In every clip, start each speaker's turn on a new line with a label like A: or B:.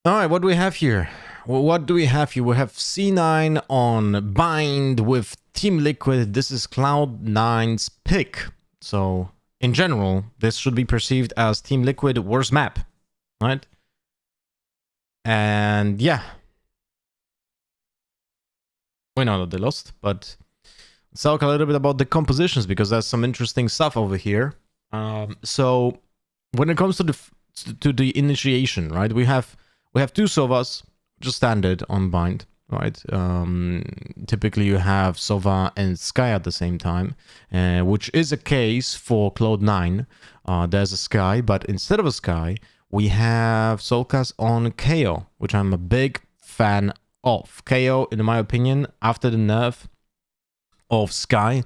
A: All right, what do we have here? Well, what do we have here? We have C9 on bind with Team Liquid. This is Cloud9's pick. So, in general, this should be perceived as Team Liquid worst map, right? And yeah, we know that they lost, but let's talk a little bit about the compositions because there's some interesting stuff over here. So, when it comes to the initiation, right? We have two Sovas, just standard on bind, right? Typically you have Sova and Sky at the same time, which is a case for Cloud9. There's a Sky, but instead of a Sky, we have Solkas on KO, which I'm a big fan of. KO, in my opinion, after the nerf of Sky,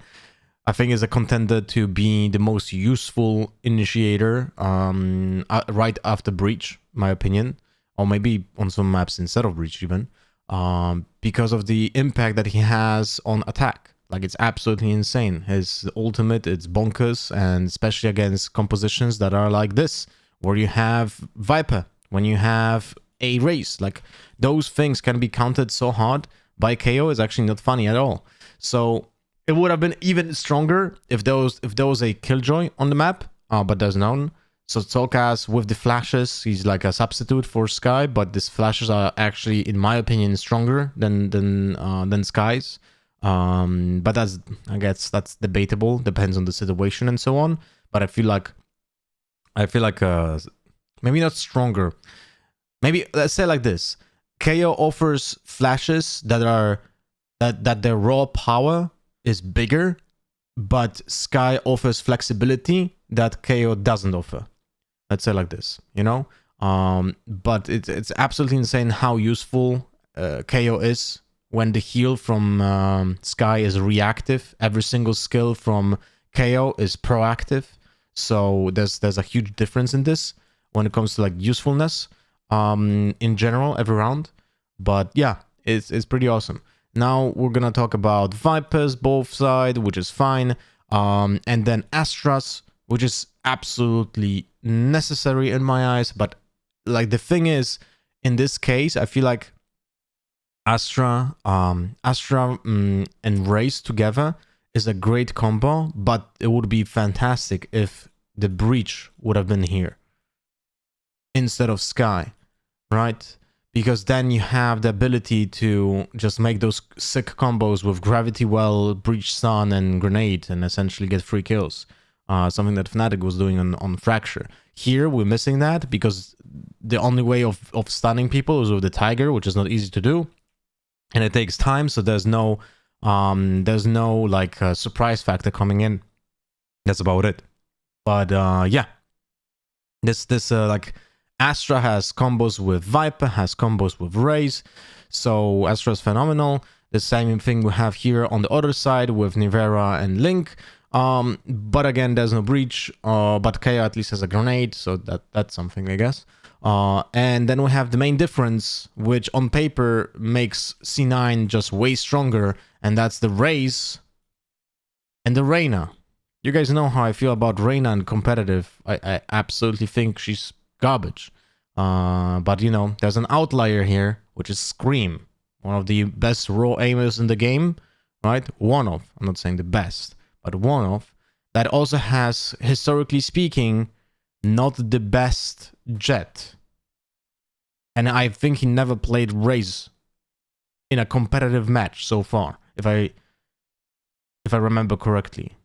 A: I think is a contender to be the most useful initiator right after Breach, my opinion. Or maybe on some maps instead of Breach even, because of the impact that he has on attack. Like, it's absolutely insane. His ultimate, it's bonkers, and especially against compositions that are like this, where you have Viper, when you have a race. Like, those things can be countered so hard by KO, is actually not funny at all. So, it would have been even stronger if there was a Killjoy on the map, but there's none. So Solkas with the flashes, he's like a substitute for Sky, but these flashes are actually, in my opinion, stronger than Sky's. But I guess that's debatable, depends on the situation and so on. But I feel like maybe not stronger. Maybe let's say like this: KO offers flashes that their raw power is bigger, but Sky offers flexibility that KO doesn't offer. Let's say like this, you know? But it's absolutely insane how useful KO is when the heal from Sky is reactive. Every single skill from KO is proactive. So there's a huge difference in this when it comes to like usefulness in general every round. But yeah, it's pretty awesome. Now we're gonna talk about Vipers, both sides, which is fine. And then Astras, which is absolutely necessary in my eyes. But like, the thing is, in this case, I feel like Astra and Raze together is a great combo, but it would be fantastic if the Breach would have been here instead of Sky, right? Because then you have the ability to just make those sick combos with Gravity Well, Breach Sun, and Grenade, and essentially get free kills. Something that Fnatic was doing on Fracture. Here, we're missing that because the only way of stunning people is with the Tiger, which is not easy to do. And it takes time, so there's no like surprise factor coming in. That's about it. But yeah, this like Astra has combos with Viper, has combos with Raze, so Astra is phenomenal. The same thing we have here on the other side with Nivera and Link. But again, there's no Breach, but KO at least has a grenade, so that's something, I guess. And then we have the main difference, which on paper makes C9 just way stronger, and that's the Raze and the Reyna. You guys know how I feel about Reyna in competitive. I absolutely think she's garbage. But you know, there's an outlier here, which is Scream, one of the best raw aimers in the game, right? One of, I'm not saying the best, but one of, that also has, historically speaking, not the best Jet. And I think he never played Raze in a competitive match so far, if I remember correctly.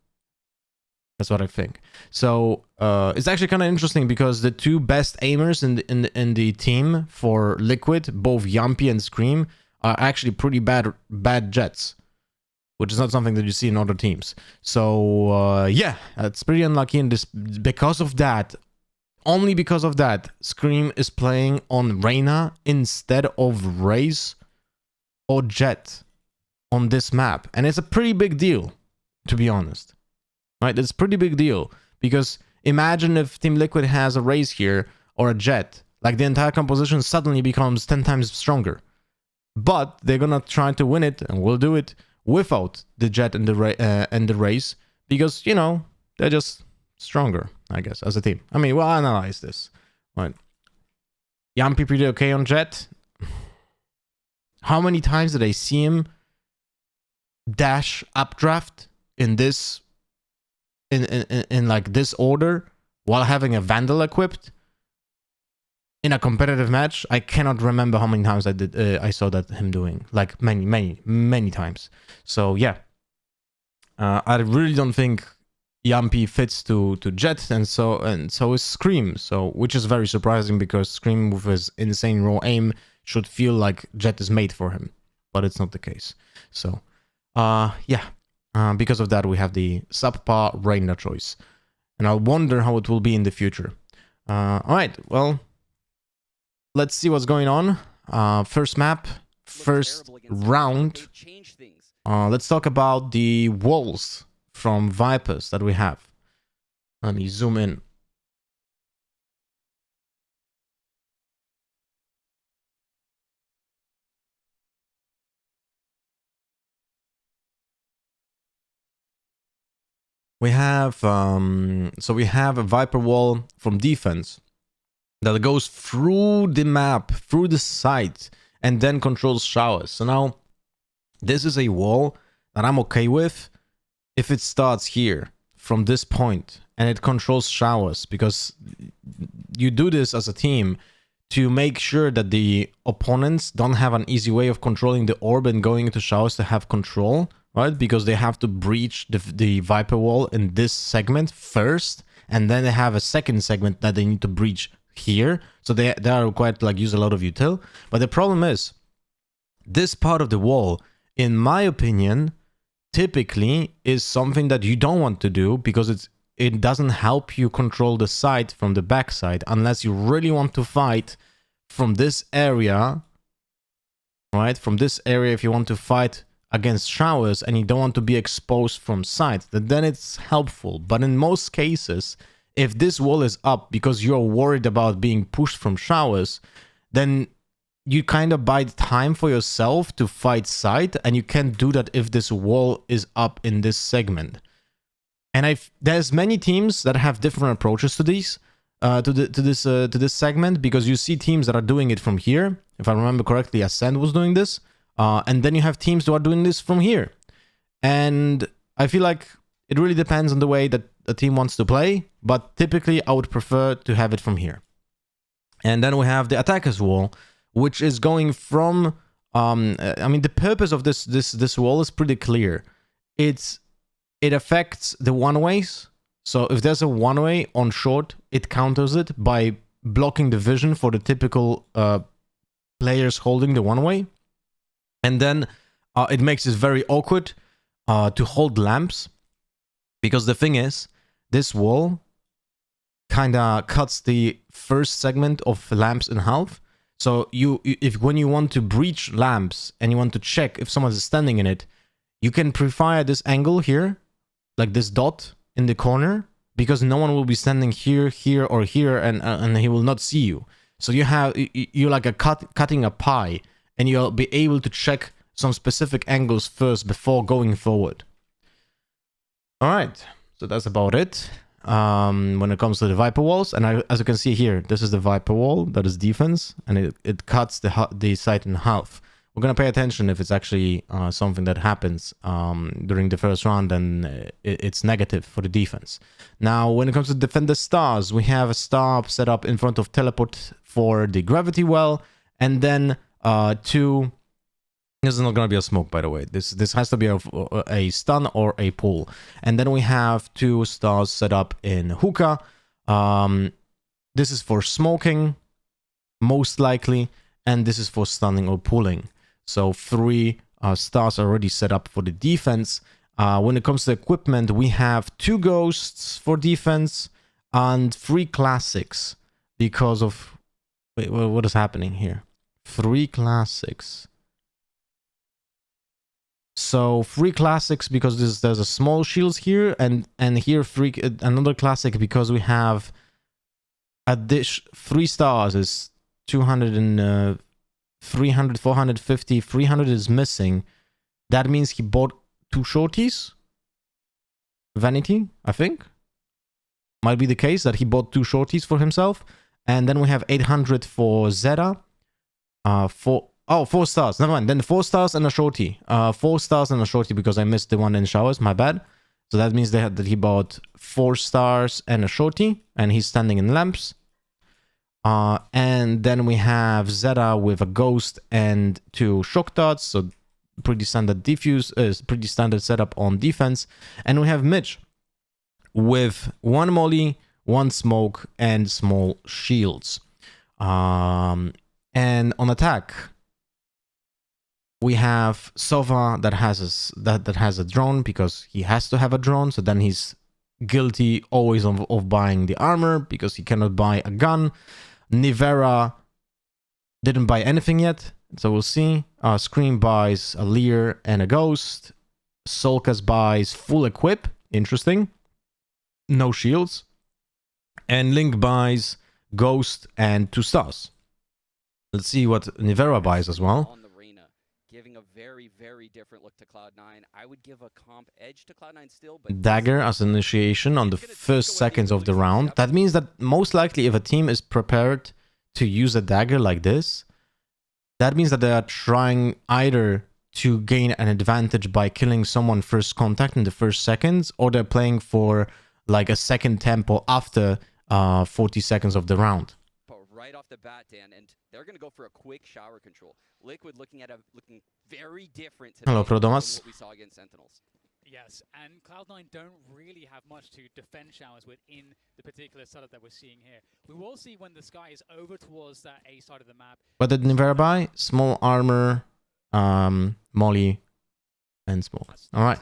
A: That's what I think. So it's actually kind of interesting because the two best aimers in the team for Liquid, both Yumpy and Scream, are actually pretty bad Jets, which is not something that you see in other teams. So yeah, it's pretty unlucky in this. Because of that, only because of that, Scream is playing on Reyna instead of Raze or Jet on this map, and it's a pretty big deal, to be honest. Right, it's a pretty big deal, because imagine if Team Liquid has a Raze here or a Jet, like the entire composition suddenly becomes 10 times stronger. But they're gonna try to win it, and will do it without the Jet and the Raze, because, you know, they're just stronger, I guess, as a team. I mean, we'll analyze this. Right. Yampi pretty okay on Jet. How many times did I see him dash updraft in this in like this order while having a Vandal equipped in a competitive match? I cannot remember how many times I saw that him doing, like many times. So yeah, I really don't think Yampi fits to Jet, and so is Scream. So which is very surprising because Scream with his insane raw aim should feel like Jet is made for him, but it's not the case. So yeah, because of that we have the subpar Reina choice, and I wonder how it will be in the future. All right, well, let's see what's going on. First map, first round. Let's talk about the walls from Vipers that we have. Let me zoom in. We have we have a Viper wall from defense that goes through the map, through the site, and then controls showers. So now this is a wall that I'm okay with if it starts here from this point and it controls showers, because you do this as a team to make sure that the opponents don't have an easy way of controlling the orb and going into showers to have control, right? Because they have to breach the Viper wall in this segment first, and then they have a second segment that they need to breach here. So they are required to like use a lot of util. But the problem is, this part of the wall, in my opinion, typically is something that you don't want to do, because it doesn't help you control the site from the backside unless you really want to fight from this area, right? From this area, if you want to fight against showers and you don't want to be exposed from site, then it's helpful. But in most cases, if this wall is up because you're worried about being pushed from showers, then you kind of buy time for yourself to fight site, and you can't do that if this wall is up in this segment. And there's many teams that have different approaches to these, to this segment, because you see teams that are doing it from here. If I remember correctly, Ascend was doing this, and then you have teams who are doing this from here. And I feel like it really depends on the way that a team wants to play, but typically I would prefer to have it from here. And then we have the attackers wall, which is going from I mean, the purpose of this wall is pretty clear. It affects the one-ways. So if there's a one-way on short, it counters it by blocking the vision for the typical players holding the one-way. And then it makes it very awkward to hold lamps, because the thing is, this wall kind of cuts the first segment of lamps in half. So when you want to breach lamps and you want to check if someone is standing in it, you can prefire this angle here, like this dot in the corner, because no one will be standing here, here, or here, and he will not see you. So you're like cutting a pie, and you'll be able to check some specific angles first before going forward. All right, so that's about it. When it comes to the Viper walls, and as you can see here, this is the Viper wall that is defense, and it cuts the site in half. We're gonna pay attention if it's actually something that happens during the first round, and it's negative for the defense. Now, when it comes to defend the stars, we have a star set up in front of teleport for the gravity well, and then two. This is not going to be a smoke, by the way. This has to be a stun or a pull. And then we have two stars set up in Hookah. This is for smoking, most likely. And this is for stunning or pulling. So three stars are already set up for the defense. When it comes to equipment, we have two ghosts for defense and three classics because of... Wait, what is happening here? Three classics. So three classics because there's a small shields here, and here another classic because we have a dish. 3 stars is 200 and 300, 450, 300 is missing. That means he bought 2 shorties. Vanity, I think. Might be the case that he bought 2 shorties for himself. And then we have 800 for Zeta. 4 stars. Never mind. Then 4 stars and a shorty. 4 stars and a shorty because I missed the one in showers. My bad. So that means that he bought 4 stars and a shorty. And he's standing in lamps. And then we have Zeta with a ghost and 2 shock darts. So pretty standard pretty standard setup on defense. And we have Mitch with 1 molly, 1 smoke, and small shields. And on attack, we have Sova that has a drone because he has to have a drone. So then he's guilty always of buying the armor because he cannot buy a gun. Nivera didn't buy anything yet, so we'll see. Scream buys a Leer and a Ghost. Solkas buys full equip. Interesting. No shields. And Link buys Ghost and 2 stars. Let's see what Nivera buys as well.
B: On the arena, giving a very, very different look to Cloud9. I would give a comp edge to Cloud9 still, but
A: Dagger as initiation on the first seconds of the round. That means that most likely if a team is prepared to use a dagger like this, that means that they are trying either to gain an advantage by killing someone first contact in the first seconds, or they're playing for like a second tempo after 40 seconds of the round.
B: Right off the bat, Dan, and they're going to go for a quick shower control. Liquid looking very different today
A: Hello,
B: from
A: Prodomas.
B: what we saw against Sentinels.
C: Yes, and Cloud9 don't really have much to defend showers within the particular setup that we're seeing here. We will see when the sky is over towards that A side of the map.
A: What did Nivera buy? Small armor, molly, and smoke. All right.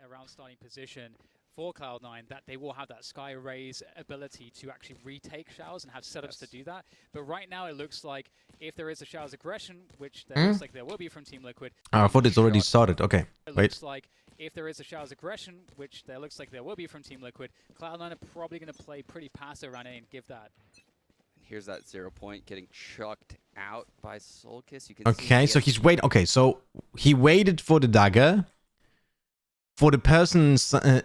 C: Around starting position for Cloud9, that they will have that sky raise ability to actually retake showers and have setups to do that. But right now it looks like if there is a showers aggression, which there looks like there will be from Team Liquid.
A: I thought it's already started. Okay,
C: it
A: wait.
C: looks like if there is a showers aggression, which there looks like there will be from Team Liquid, Cloud9 are probably going to play pretty passive around A and give that.
B: Here's that 0 point getting chucked out by Soulkiss. You can
A: Okay,
B: see
A: so he's wait. Okay, so he waited for the dagger, for the person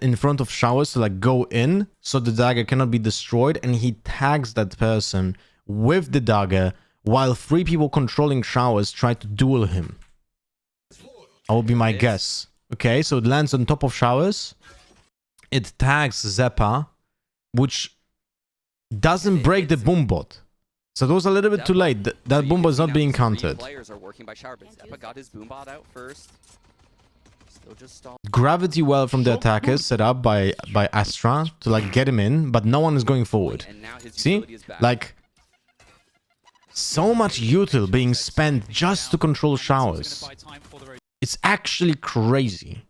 A: in front of showers to like go in, so the dagger cannot be destroyed, and he tags that person with the dagger while 3 people controlling showers try to duel him. That would be my guess. Okay, so it lands on top of showers. It tags Zeppa, which doesn't break the boom bot. So it was a little bit too late. That boom bot is not being counted.
B: Players are working by shower, but Zeppa got his boom bot out first. Still just stalled.
A: Gravity well from the attackers set up by Astra to like get him in, but no one is going forward.
B: And now his
A: See?
B: utility is back.
A: Like so much util being spent just to control showers. It's actually crazy.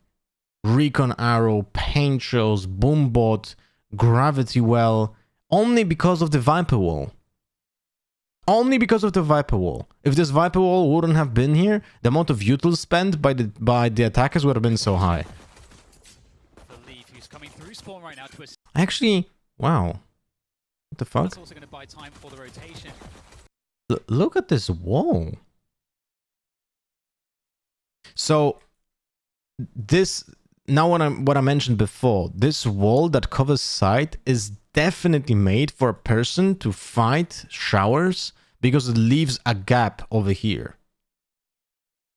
A: Recon arrow, paint shells, boom bot, gravity well, only because of the Viper wall. Only because of the Viper wall. If this Viper wall wouldn't have been here, the amount of util spent by the attackers would have been so high. Actually, wow. What the fuck?
C: That's also going to buy time for the rotation.
A: Look at this wall. So this now what I mentioned before, this wall that covers site is definitely made for a person to fight showers because it leaves a gap over here.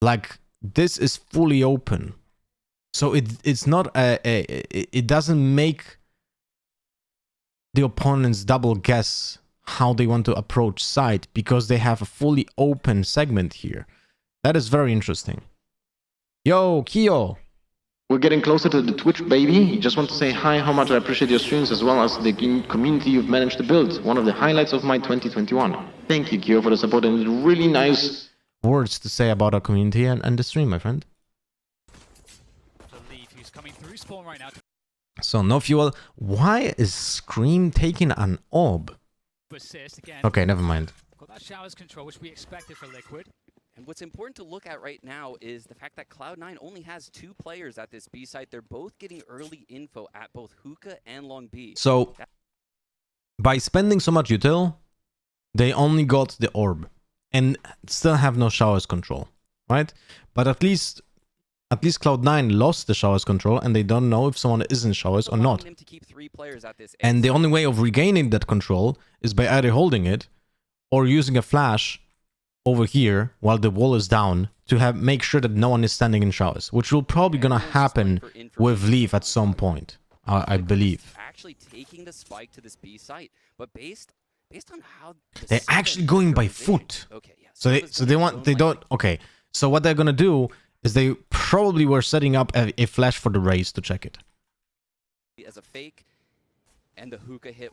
A: Like this is fully open. So it's not it doesn't make the opponents double guess how they want to approach site because they have a fully open segment here. That is very interesting. Yo, Kyo!
D: We're getting closer to the Twitch, baby. Just want to say hi, how much I appreciate your streams as well as the community you've managed to build. One of the highlights of my 2021. Thank you, Kyo, for the support and really nice
A: words to say about our community and the stream, my friend.
C: Who's coming through spawn right now.
A: So, no fuel. Why is Scream taking an orb? Okay, never mind.
C: Got that showers control, which we expected for Liquid.
B: And what's important to look at right now is the fact that Cloud9 only has 2 players at this B site. They're both getting early info at both Hookah and Long B.
A: So, by spending so much util, they only got the orb and still have no showers control, right? But at least Cloud9 lost the showers control and they don't know if someone is in showers or not.
B: Them to keep 3 players at this
A: And the only way of regaining that control is by either holding it or using a flash over here while the wall is down to make sure that no one is standing in showers, which will probably gonna happen with Leaf at some point, I believe.
B: Actually taking the spike to this B site, but based on how
A: they're actually going by foot.
B: Okay, yeah.
A: So they don't. Okay, so what they're gonna do is they probably were setting up a flash for the race to check it
B: as a fake, and the hookah hit.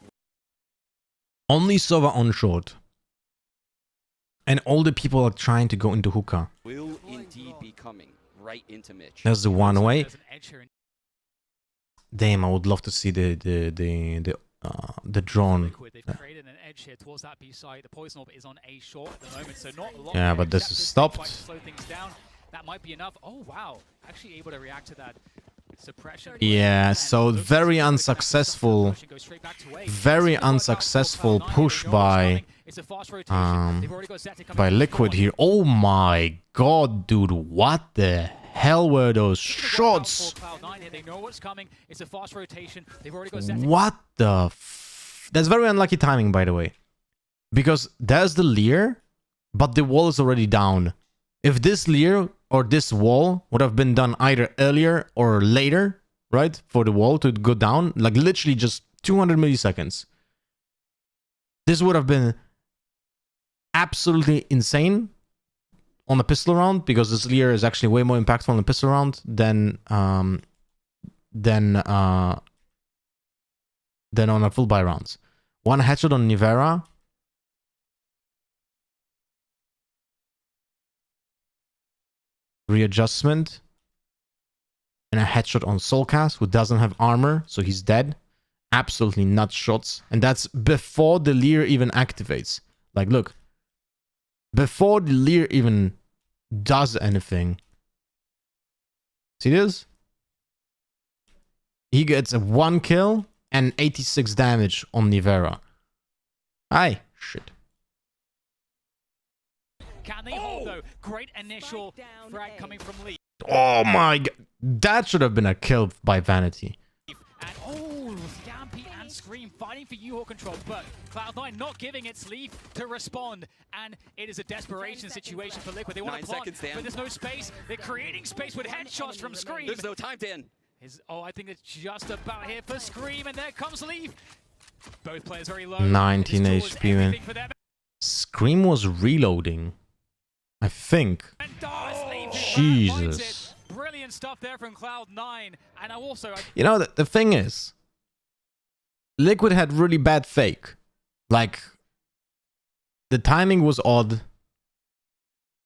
A: Only Sova on short. And all the people are trying to go into hookah.
B: Will indeed be coming right into Mitch.
A: There's the one away. Damn, I would love to see the drone.
C: They've created an edge here towards that B side. The poison orb is on A short at the moment, so not a lot.
A: Yeah, but this is stopped.
C: Slow things down. That might be enough. Oh wow, actually able to react to that suppression.
A: Yeah, so very unsuccessful. Very unsuccessful push by Liquid here. Oh my god, dude, what the hell were those shots? What the That's very unlucky timing, by the way. Because there's the Lear, but the wall is already down. If this Lear or this wall would have been done either earlier or later, right, for the wall to go down, like literally just 200 milliseconds, this would have been absolutely insane on a pistol round, because this Lear is actually way more impactful on a pistol round than on a full buy rounds. One headshot on Nivera. Readjustment. And a headshot on Soulcast, who doesn't have armor, so he's dead. Absolutely nuts shots. And that's before the Lear even activates. Like, look. Before the Lear even does anything. See this? He gets a 1 kill and 86 damage on Nivera. Aye. Shit.
C: Can they hold though? Great initial frag coming from Lee.
A: Oh my god. That should have been a kill by Vanity.
C: And oh, Stampy and Scream fighting for U-Haul control, but Cloud9 not giving its Leaf to respond. And it is a desperation situation for Liquid. They want to plant, but there's no space. They're creating space with headshots from Scream.
B: There's no time, Dan.
C: Oh, I think it's just about here for Scream, and there comes Leaf. Both players very low.
A: 19 HP, man. Scream was reloading, I think. Jesus.
C: Brilliant stuff there from Cloud9. And also,
A: you know, the thing is, Liquid had really bad fake. Like, the timing was odd.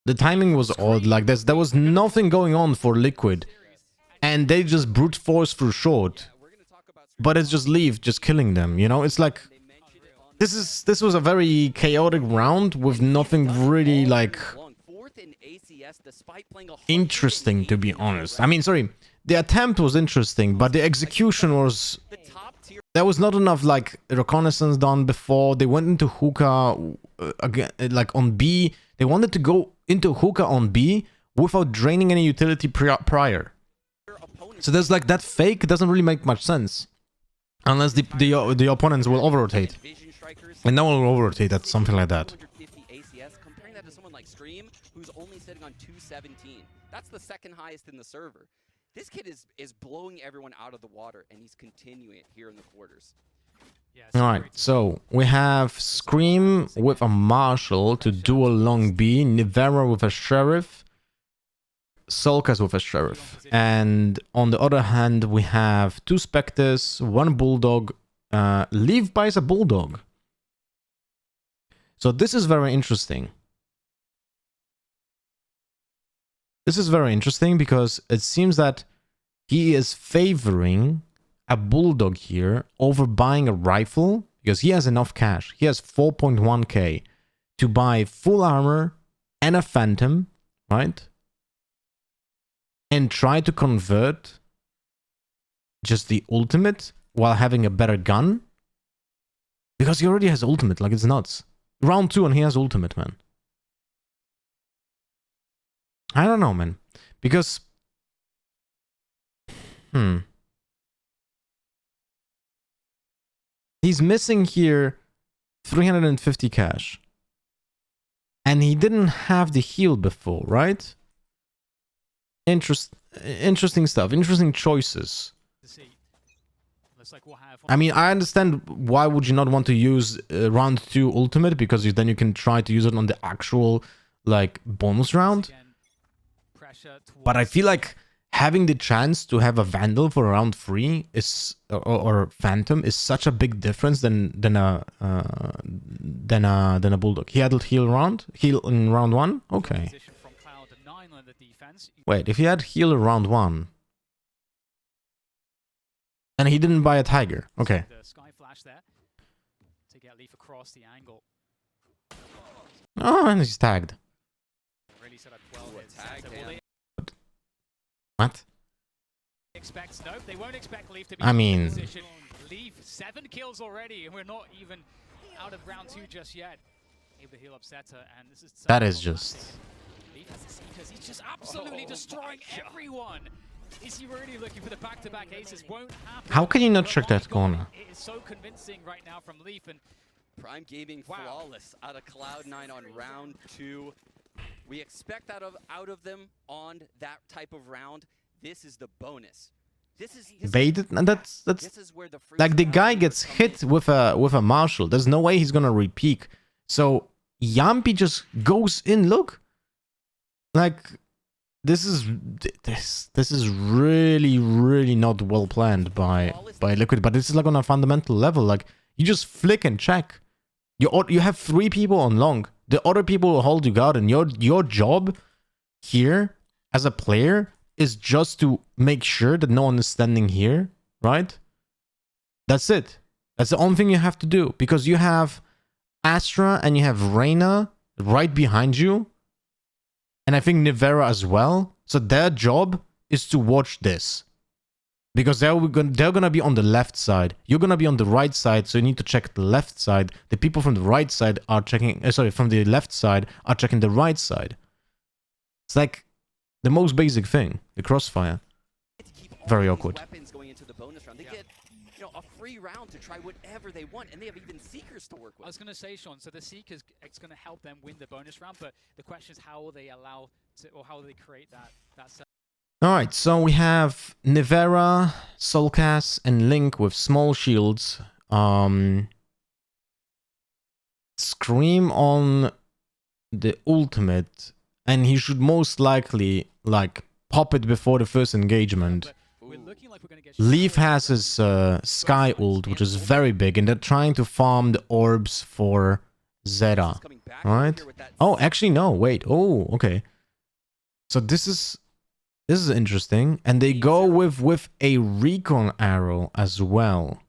A: The timing was odd. Like, there was nothing going on for Liquid. And they just brute force through short. But it's just Leaf just killing them, you know? It's like, this was a very chaotic round with nothing really, like, interesting, to be honest. I mean, sorry, the attempt was interesting, but the execution was... There was not enough, like, reconnaissance done before. They went into Hookah, again, like, on B. They wanted to go into Hookah on B without draining any utility prior. So there's, like, that fake doesn't really make much sense. Unless the opponents will over-rotate. And no one will over-rotate at something like that.
B: Comparing that to someone like Scream, who's only sitting on 217. That's the second highest in the server. This kid is blowing everyone out of the water, and he's continuing it here in the quarters.
A: Alright, so we have Scream with a Marshal to duel long B, Nivera with a Sheriff, Soulcast with a Sheriff. And on the other hand, we have 2 Spectres, 1 Bulldog. Leaf buys a Bulldog. So this is very interesting. This is very interesting because it seems that he is favoring a Bulldog here over buying a rifle because he has enough cash. He has 4.1k to buy full armor and a Phantom, right? And try to convert just the ultimate while having a better gun. Because he already has ultimate, like it's nuts. Round 2 and he has ultimate, man. I don't know, man. Because... He's missing here 350 cash. And he didn't have the heal before, right? Interesting stuff. Interesting choices. I mean, I understand why would you not want to use round 2 ultimate, because then you can try to use it on the actual like bonus round. But I feel like having the chance to have a Vandal for round 3 is or Phantom is such a big difference than a Bulldog. He had heal in round 1. Okay. Wait, if he had heal round 1. And he didn't buy a Tiger. Okay. Oh, and he's tagged. What?
C: They won't expect Leaf to be
A: I mean,
C: Leaf 7 kills already, and we're not even out of round 2 just yet. Able to heal up Zeta, and this is
A: that is just.
C: Leaf has the Seekers. He's just absolutely destroying everyone. Is he really looking for the back-to-back aces? Won't happen.
A: How can you not check that corner?
C: It is so convincing right now from Leaf, and
B: Prime Gaming flawless out of Cloud9 on round 2. We expect that out of them on that type of round. This is the bonus. This is
A: baited, and that's
B: this is where the
A: like the guy gets hit with a Marshall. There's no way he's gonna repeat. So Yampi just goes in. Look, like this is really not well planned by Liquid. But this is like on a fundamental level. Like you just flick and check. You have 3 people on long. The other people will hold you guard, and your job here as a player is just to make sure that no one is standing here, right? That's it. That's the only thing you have to do, because you have Astra and you have Reyna right behind you, and I think Nivera as well. So their job is to watch this, because they're gonna be on the left side. You're gonna be on the right side, so you need to check the left side. The people from the right side are checking. From the left side are checking the right side. It's like the most basic thing, the crossfire. Very awkward.
B: Weapons going into the bonus round. They get, a free round to try whatever they want, and they have even Seekers to work with.
C: I was going to say, Sean, so the Seekers, it's going to help them win the bonus round, but the question is how will they allow to, or how will they create that set?
A: All right, so we have Nivera, Soulcast, and Link with small shields. Scream on the ultimate, and he should most likely like pop it before the first engagement. Leaf has his Sky ult, which is very big, and they're trying to farm the orbs for Zeta. Alright? Oh, actually no, wait. Oh, okay. So this is interesting. And they go with a recon arrow as well.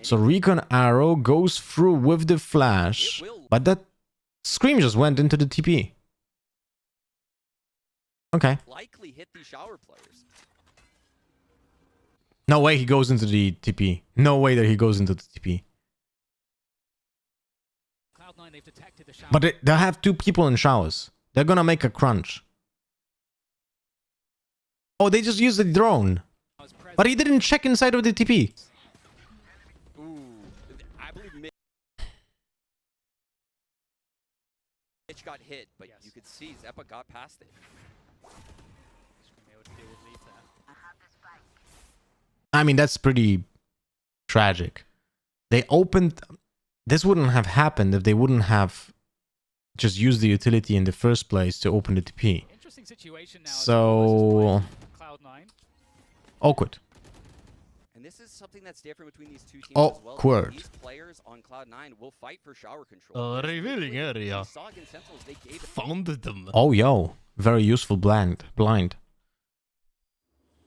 A: So recon arrow goes through with the flash, but that Scream just went into the TP. Okay.
B: Likely hit these shower players.
A: No way he goes into the TP. No way that he goes into the TP.
C: Cloud9, they've detected the shower.
A: But they have 2 people in showers. They're gonna make a crunch. Oh, they just used the drone. But he didn't check inside of the TP.
B: Ooh, I believe Mitch got hit, but you could see Zeppa got past it.
A: I mean, that's pretty tragic. They opened... This wouldn't have happened if they wouldn't have just used the utility in the first place to open the TP.
C: Interesting situation now.
A: So...
C: Cloud9.
A: Awkward.
B: And this is something that's different between these 2 teams as well.
A: Awkward.
B: These players on Cloud9 will fight for shower control.
E: Revealing area.
B: Saw against Sentinels, they gave
E: Found them.
A: Oh, yo. Very useful blind.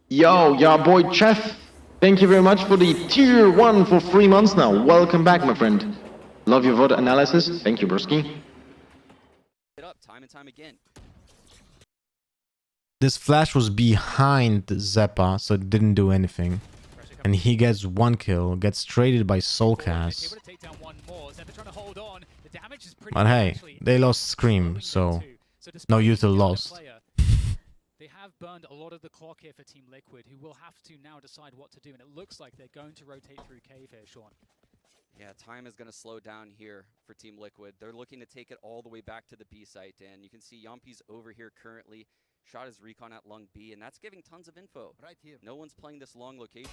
D: Yo, your boy Chef. Thank you very much for the tier 1 for 3 months now. Welcome back, my friend. Love your VOD analysis. Thank you, Broski.
B: it up time and time again.
A: This flash was behind Zeppa, so it didn't do anything. And he gets 1 kill, gets traded by Soulcast. But hey, they lost Scream, so no util lost.
C: They have burned a lot of the clock here for Team Liquid, who will have to now decide what to do, and it looks like they're going to rotate through cave here, Sean.
B: Yeah, time is going to slow down here for Team Liquid. They're looking to take it all the way back to the B site, and you can see Yompi's over here currently. Shot his recon at Lung B, and that's giving tons of info. Right here. No one's playing this long location.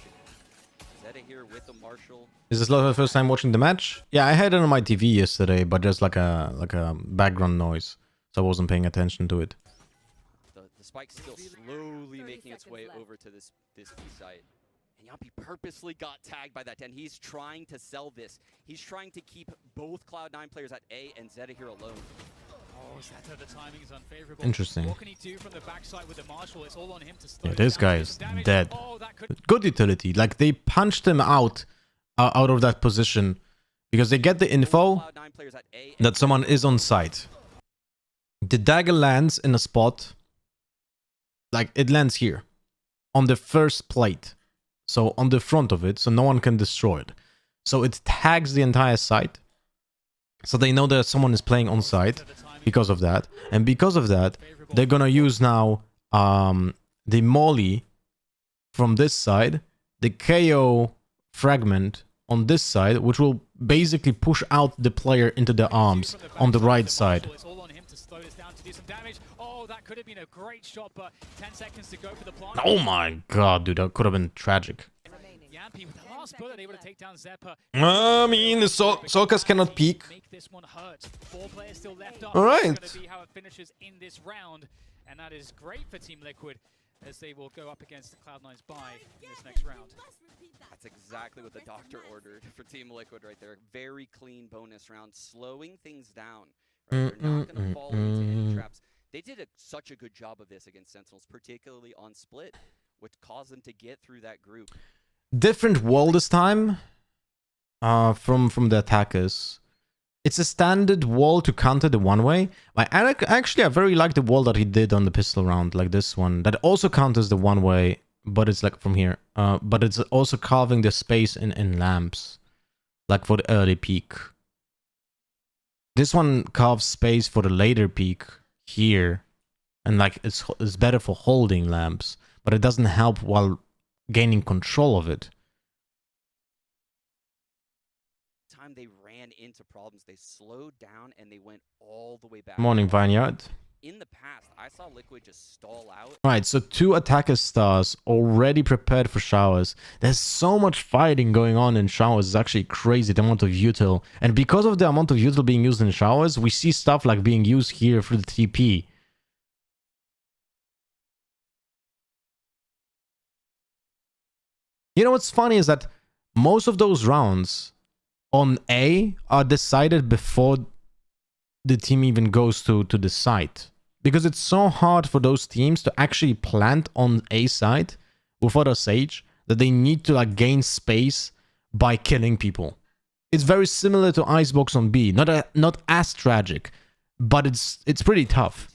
B: Zeta here with the Marshall.
A: Is this the first time watching the match? Yeah, I had it on my TV yesterday, but just like a background noise, so I wasn't paying attention to it.
B: The spike's still slowly making its way over to this B site. And Yompi purposely got tagged by that 10. He's trying to sell this. He's trying to keep both Cloud9 players at A and Zeta here alone.
C: Oh, Zeta, the timing is unfavorable.
A: Interesting.
C: What can he do from the backside with the Marshal? It's all on him to slow
A: Yeah, this
C: down,
A: guy
C: do
A: is
C: some damage.
A: dead.
C: Oh, that could...
A: Good utility. Like, they punched him out of that position because they get the info
B: Cloud9 players at A and
A: that someone is on site. The dagger lands in a spot, like it lands here on the first plate, so on the front of it, so no one can destroy it. So it tags the entire site, so they know that someone is playing on site because of that. And because of that, they're gonna use now the molly from this side, the KO fragment on this side, which will basically push out the player into the arms on the right side.
C: It's all on him to slow this down, to do some damage. Oh, that could have been a great shot, but 10 seconds to go for the plant.
A: Oh my god, dude, that could have been tragic.
C: Yampi with the last bullet able to take down Zeppa.
A: I mean, the Solkas cannot peek.
C: Make this one hurt. 4 players still left up.
A: All right.
C: That's going to be how it finishes in this round, and that is great for Team Liquid as they will go up against the Cloud9's buy in this next round.
B: That's exactly what the doctor ordered for Team Liquid right there. Very clean bonus round, slowing things down. Right? They're not going to fall into any traps. They did such a good job of this against Sentinels, particularly on split, which caused them to get through that group.
A: Different wall this time from the attackers. It's a standard wall to counter the one-way. Actually, I very like the wall that he did on the pistol round, like this one. That also counters the one-way, but it's like from here. But it's also carving the space in lamps, like for the early peak. This one carves space for the later peak here, and like it's better for holding lamps, but it doesn't help while gaining control of it.
B: Time they ran into problems, they slowed down and they went all the way back.
A: Morning, Vineyard.
B: In the past, I saw Liquid just stall out.
A: Right, so 2 attacker stars already prepared for showers. There's so much fighting going on in showers. It's actually crazy, the amount of util. And because of the amount of util being used in showers, we see stuff like being used here for the TP. You know what's funny is that most of those rounds on A are decided before the team even goes to the site. Because it's so hard for those teams to actually plant on A site without a Sage that they need to like gain space by killing people. It's very similar to Icebox on B. Not as tragic, but it's pretty tough.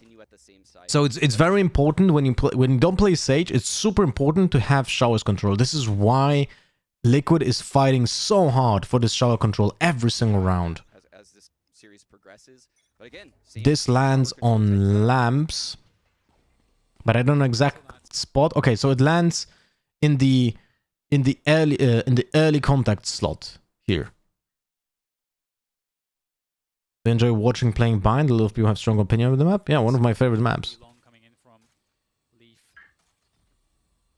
A: So it's very important when you don't play Sage. It's super important to have showers control. This is why Liquid is fighting so hard for this shower control every single round.
B: As this series progresses, but again,
A: this lands on lamps, but I don't know exact spot. Okay, so it lands in the early contact slot here. I enjoy watching playing Bind. A lot of people have strong opinion of the map. Yeah, one of my favorite maps.
C: Coming in from Leaf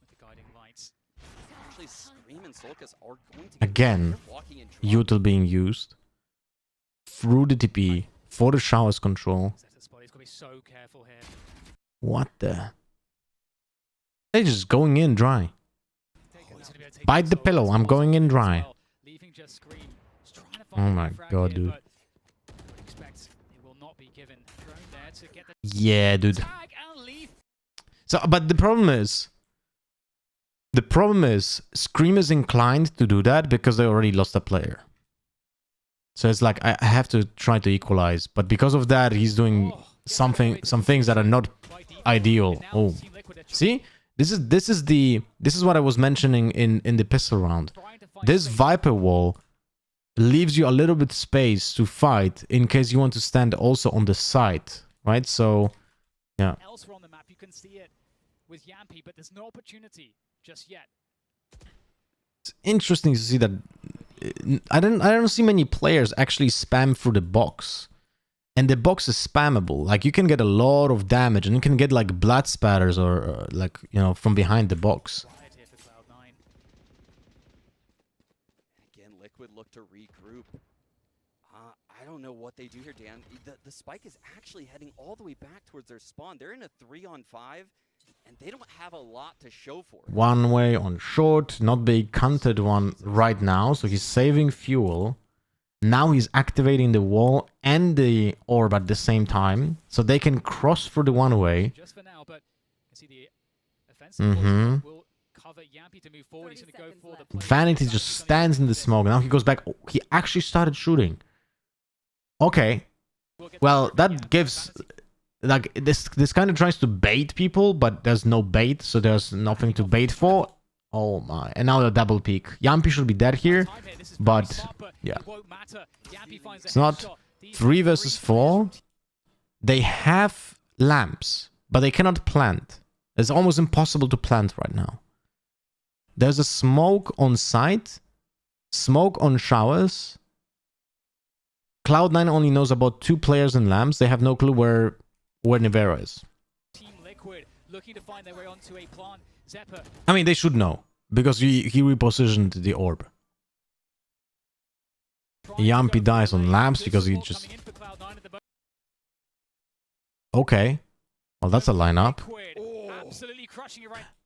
C: with the guiding lights.
B: Actually, Scream and Solkas are going to
A: Again, util being used through the TP for the showers control.
C: He's got to be so careful here.
A: What the? They're just going in dry. Bite the pillow. I'm going in dry.
C: Leaving just Scream.
A: Oh my god, dude. Yeah, dude. So, but the problem is, Scream is inclined to do that because they already lost a player. So it's like I have to try to equalize, but because of that, he's doing some things that are not ideal. Oh, see, this is what I was mentioning in the pistol round. This Viper wall leaves you a little bit space to fight in case you want to stand also on the side, right? So, yeah.
C: Elsewhere on the map, you can see it with Yampi, but there's no opportunity just yet.
A: It's interesting to see that I don't see many players actually spam through the box. And the box is spammable. Like, you can get a lot of damage, and you can get like blood spatters or like, you know, from behind the box.
B: Again, Liquid look to regroup. I don't know what they do here, Dan. The spike is actually heading all the way back towards their spawn. They're in a 3-on-5, and they don't have a lot to show for it.
A: One way on short, not being counted one right now, so he's saving fuel. Now he's activating the wall and the orb at the same time, so they can cross through the one way.
C: Just for now, but you see the offensive will cover Yampy to move forward. He's going to go for the play.
A: Vanity just stands in the smoke. Now he goes back. Oh, he actually started shooting. Okay. Well, that gives... Like, this kind of tries to bait people, but there's no bait, so there's nothing to bait for. Oh my. And now the double peek. Yampy should be dead here, but yeah. It's not 3 versus 4. They have lamps, but they cannot plant. It's almost impossible to plant right now. There's a smoke on site, smoke on showers. Cloud9 only knows about 2 players in lamps. They have no clue where Nivera is.
C: Team Liquid looking to find their way onto a plant. Zephyr.
A: I mean, they should know, because he repositioned the orb. Yampy dies on lamps because he just... Okay. Well, that's a lineup.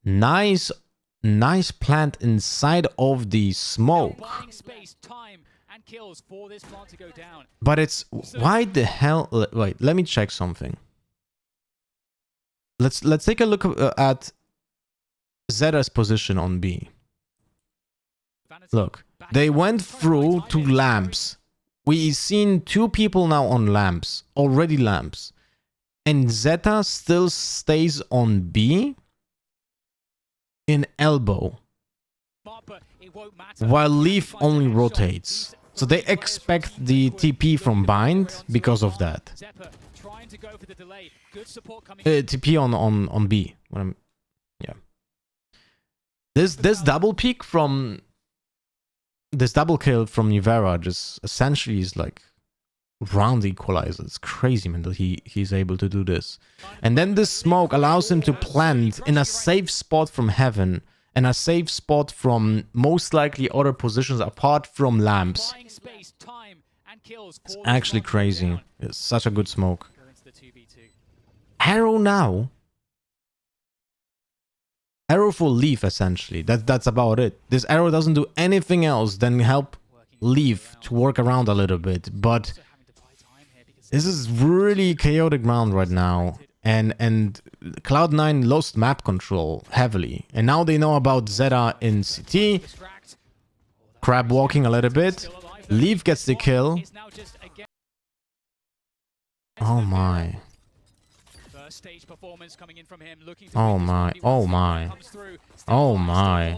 A: Nice plant inside of the smoke. But it's... Why the hell... Wait, let me check something. Let's take a look at Zeta's position on B. Look, they went through to lamps. We've seen 2 people now on lamps, already lamps. And Zeta still stays on B in elbow, while Leaf only rotates. So they expect the TP from Bind because of that. TP on B. Yeah. This double peek from... This double kill from Nivera just essentially is like round equalizer. It's crazy, man, that he's able to do this. And then this smoke allows him to plant in a safe spot from heaven and a safe spot from most likely other positions apart from lamps. It's actually crazy. It's such a good smoke. Arrow now. Arrow for Leaf, essentially. That's about it. This arrow doesn't do anything else than help Leaf to work around a little bit. But this is really chaotic round right now. And Cloud9 lost map control heavily. And now they know about Zeta in CT. Crab walking a little bit. Leaf gets the kill. Oh my.
C: Stage performance coming in from him, looking to
A: oh my, oh my, oh my.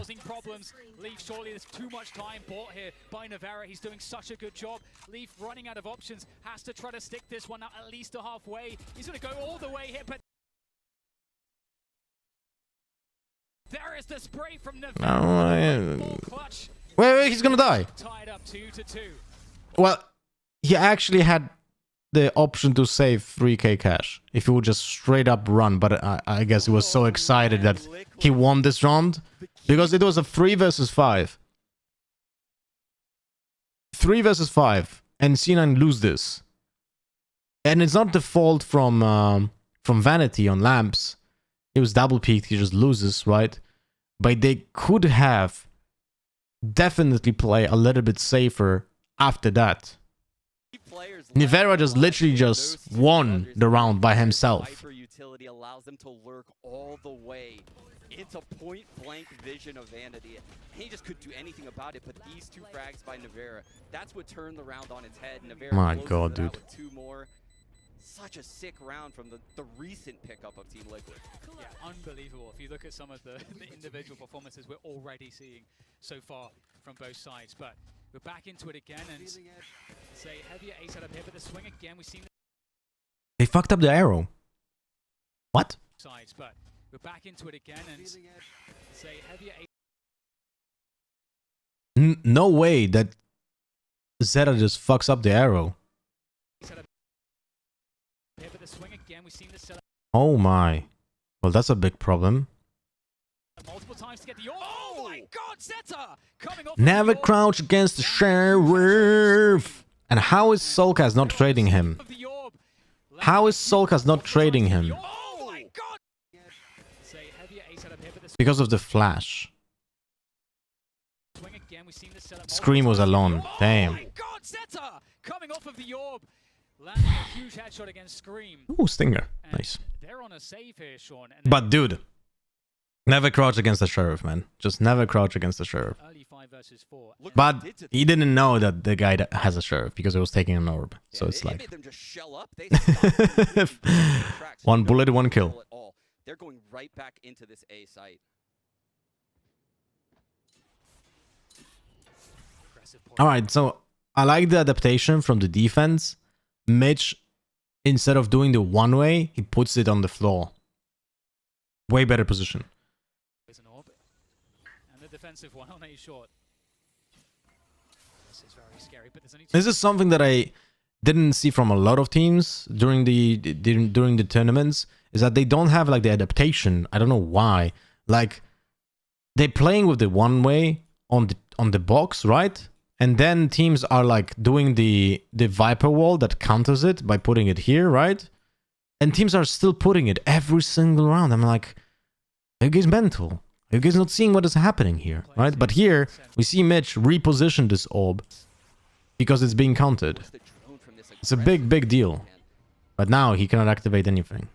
C: Leaf, surely there's too much time bought here by Nivera. He's doing such a good job. Leaf running out of options, has to try to stick this one out at least to halfway. He's going to go all the way here, but there is the spray from Nivera.
A: Wait, he's going to die.
C: Tied up 2-2.
A: Well, he actually had the option to save 3k cash if he would just straight up run, but I guess he was so excited that he won this round because it was a 3 versus 5. 3 versus 5, and C9 lose this. And it's not the fault from Vanity on lamps. He was double peaked, he just loses, right? But they could have definitely play a little bit safer after that. Nivera just literally just won the round by himself.
B: Utility allows them to lurk all the way into point-blank vision of Vanity. And he just couldn't do anything about it, but these 2 frags by Nivera, that's what turned the round on its head. Nivera
A: My god, dude.
B: With 2 more. Such a sick round from the recent pickup of Team Liquid.
C: Yeah, unbelievable. If you look at some of the individual performances we're already seeing so far from both sides, but we're back into it again and say heavier ace out of here, but the swing again, we've seen
A: They fucked up the arrow. What?
C: Sides, but we're back into it again and say heavier ace.
A: No way that Zeta just fucks up the arrow. Oh my. Well, that's a big problem. Never crouch against the sheriff. And how is Solkas not trading him? How is Solkas not trading him? Because of the flash. Scream was alone. Damn.
C: Coming off of the orb, landing a huge headshot against Scream.
A: Ooh, Stinger. Nice.
C: They're on a save here, Sean.
A: But dude, never crouch against the sheriff, man. Just never crouch against the sheriff.
C: Early 5 versus 4.
A: But he didn't know that the guy that has a sheriff because he was taking an orb. So it's like
B: made them just shell up.
A: one bullet, one kill.
B: They're going right back into this A site.
A: All right, so I like the adaptation from the defense. Mitch, instead of doing the one way, he puts it on the floor. Way better position.
C: There's an orb. And the defensive one on A short. This is very scary, but there's only
A: This is something that I didn't see from a lot of teams during the tournaments, is that they don't have like the adaptation. I don't know why. Like they're playing with the one way on the box, right? And then teams are like doing the Viper wall that counters it by putting it here, right? And teams are still putting it every single round. I'm like, are you guys mental? Are you guys not seeing what is happening here, right? But here, we see Mitch reposition this orb because it's being countered. It's a big, big deal. But now he cannot activate anything.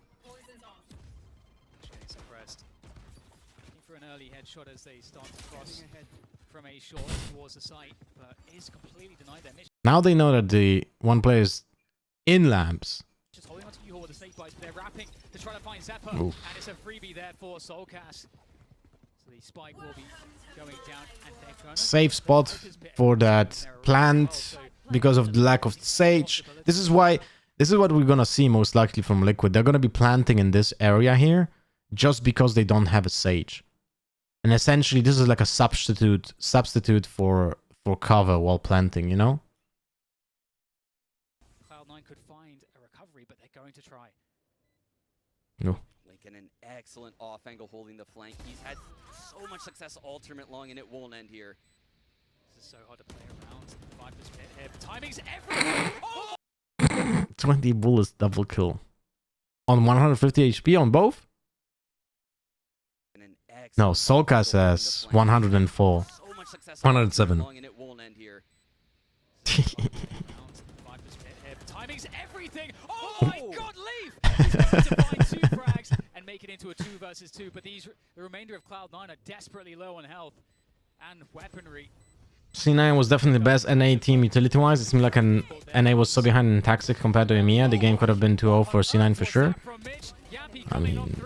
C: For an early headshot as they start to cross from A short towards the site, but is completely denied their mission.
A: Now they know that the one player is in lamps.
C: Just holding on to you with the safe bites, but they're wrapping to try to find Zeppa, and it's a freebie there for Soulcast. So the spike will be going down, and they're going
A: Safe spot for that plant because of the lack of sage. This is what we're gonna see most likely from Liquid. They're gonna be planting in this area here just because they don't have a sage. And essentially, this is like a substitute for cover while planting, you know?
C: Cloud9 could find a recovery, but they're going to try.
A: No.
B: Lincoln, an excellent off angle holding the flank. He's had so much success ultimate long, and it won't end here.
C: This is so hard to play around. Viper's pit here. Timing's everything. Oh!
A: 20 bullets, double kill. On 150 HP on both? No, Solkas has 104. 107.
C: Timing's everything. Oh my god, leave! He's going to find 2 frags and make it into a 2 versus 2, but the remainder of Cloud9 are desperately low on health and weaponry.
A: C9 was definitely the best NA team utility-wise. It seemed like NA was so behind in tactic compared to EMEA. The game could have been 2-0 for C9 for sure. I mean,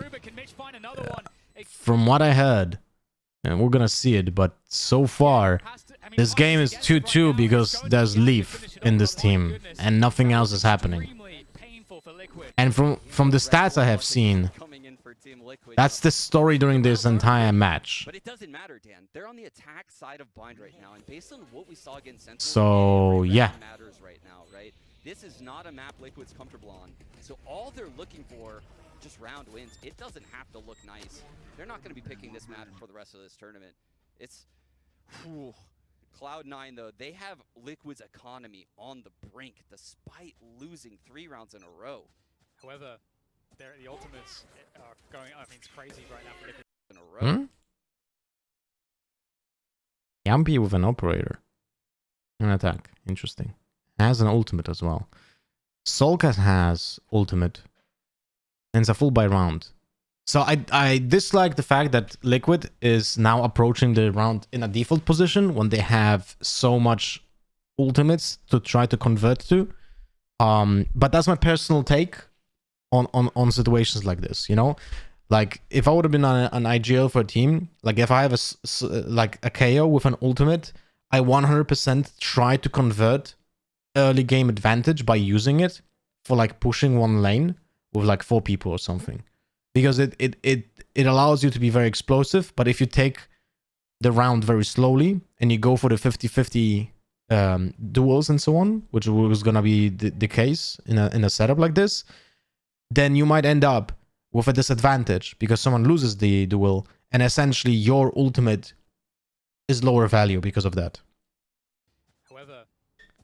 A: from what I heard, and we're gonna see it, but so far, this game is 2-2 because there's Leaf in this team, and nothing else is happening. And from the stats I have seen, that's the story during this entire match.
B: But it doesn't matter, Dan. They're on the attack side of Blind right now, and based on what we saw against Sentinels,
A: so yeah,
B: matters right now, right? This is not a map Liquid's comfortable on. So all they're looking for, just round wins. It doesn't have to look nice. They're not going to be picking this map for the rest of this tournament. It's Cloud9 though. They have Liquid's economy on the brink, despite losing 3 rounds in a row.
C: However, the ultimates are going. I mean, it's crazy right now for Liquid
B: in a row.
A: Yampi with an operator. An attack. Interesting. Has an ultimate as well. Solkas has ultimate. And it's a full buy round. So I dislike the fact that Liquid is now approaching the round in a default position when they have so much ultimates to try to convert to. But that's my personal take on situations like this, you know? Like, if I would have been on an IGL for a team, like if I have a KO with an ultimate, I 100% try to convert early game advantage by using it for like pushing one lane with like 4 people or something. Because it allows you to be very explosive, but if you take the round very slowly and you go for the 50-50 duels and so on, which was gonna be the case in a setup like this, then you might end up with a disadvantage because someone loses the duel, and essentially your ultimate is lower value because of that.
C: However,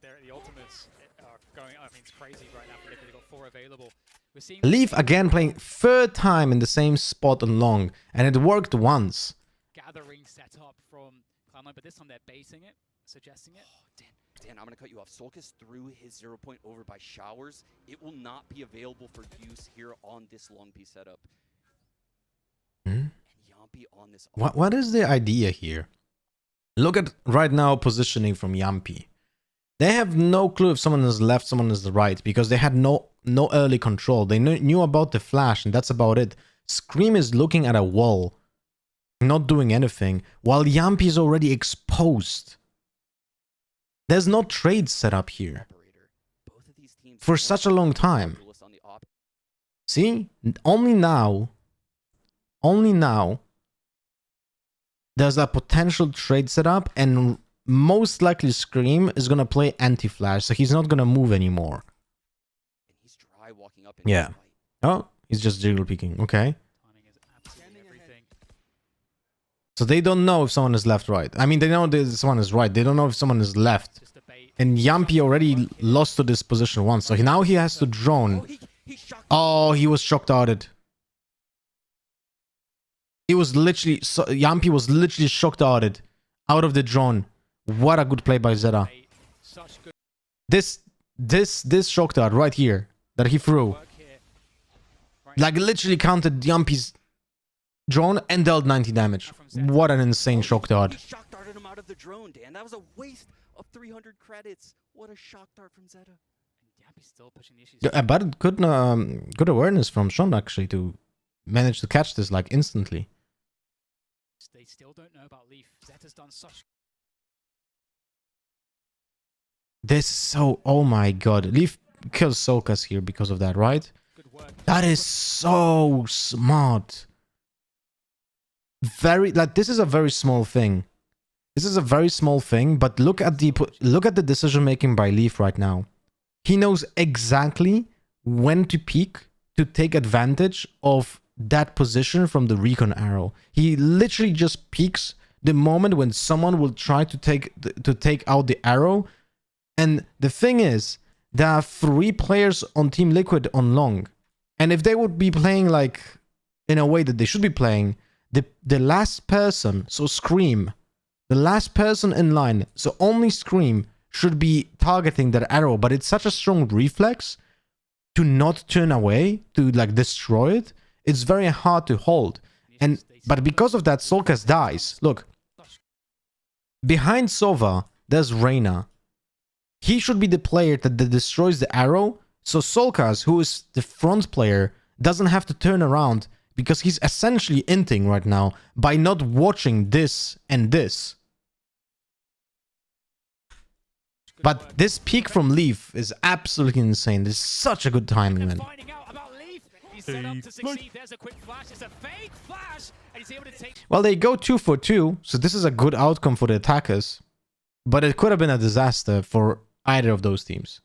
C: the ultimates are going. I mean, it's crazy right now. They've got 4 available. We're seeing
A: Leaf again playing third time in the same spot on long, and it worked once.
C: gathering set up from Cloud9, but this time they're baiting it, suggesting it.
B: Dan, I'm going to cut you off. Solkis threw his 0 point over by showers. It will not be available for use here on this long piece setup. And Yampi on this.
A: What is the idea here? Look at right now positioning from Yampi. They have no clue if someone is left, someone is the right, because they had no early control. They knew about the flash, and that's about it. Scream is looking at a wall, not doing anything, while Yampi is already exposed. There's no trade set up here for such a long time. See? Only now there's a potential trade setup, and most likely Scream is gonna play anti-flash, so he's not gonna move anymore.
B: He's dry walking up.
A: Yeah. Oh, he's just jiggle peeking. Okay.
C: Timing is absolutely everything.
A: So they don't know if someone is left, right. I mean, they know that someone is right. They don't know if someone is left.
C: Just a bait.
A: And Yampi already lost to this position once, so now he has to drone. Oh, he was shocked out it. He was literally, Yampi was literally shocked out it, out of the drone. What a good play by Zeta.
C: Such good
A: This shocked out right here that he threw,
C: work here. Right
A: like literally counted Yampi's drone and dealt 90 damage. What an insane shock dart.
B: He shock darted him out of the drone, Dan. That was a waste of 300 credits. What a shock dart from Zeta.
C: Yappy's still pushing the issues.
A: But good awareness from Sean actually to manage to catch this like instantly.
C: They still don't know about Leaf. Zeta's done such.
A: This is so, oh my god. Leaf kills Solkas here because of that, right?
C: Good work.
A: That is so smart. Like, this is a very small thing. This is a very small thing, but look at the decision making by Leaf right now. He knows exactly when to peek to take advantage of that position from the recon arrow. He literally just peeks the moment when someone will try to take out the arrow. And the thing is, there are 3 players on Team Liquid on long, and if they would be playing like in a way that they should be playing, the last person, so Scream, the last person in line, so only Scream should be targeting that arrow. But it's such a strong reflex to not turn away, to like destroy it. It's very hard to hold. But because of that, Solkas dies. Look, behind Sova, there's Reyna. He should be the player that destroys the arrow, so Solkas, who is the front player, doesn't have to turn around, because he's essentially inting right now by not watching this and this. But this peek from Leaf is absolutely insane. This is such a good timing, man.
C: Finding out about Leaf. He's set up to succeed. There's a quick flash. It's a fake flash, and he's able to take.
A: Well, they go 2 for 2, so this is a good outcome for the attackers. But it could have been a disaster for either of those teams.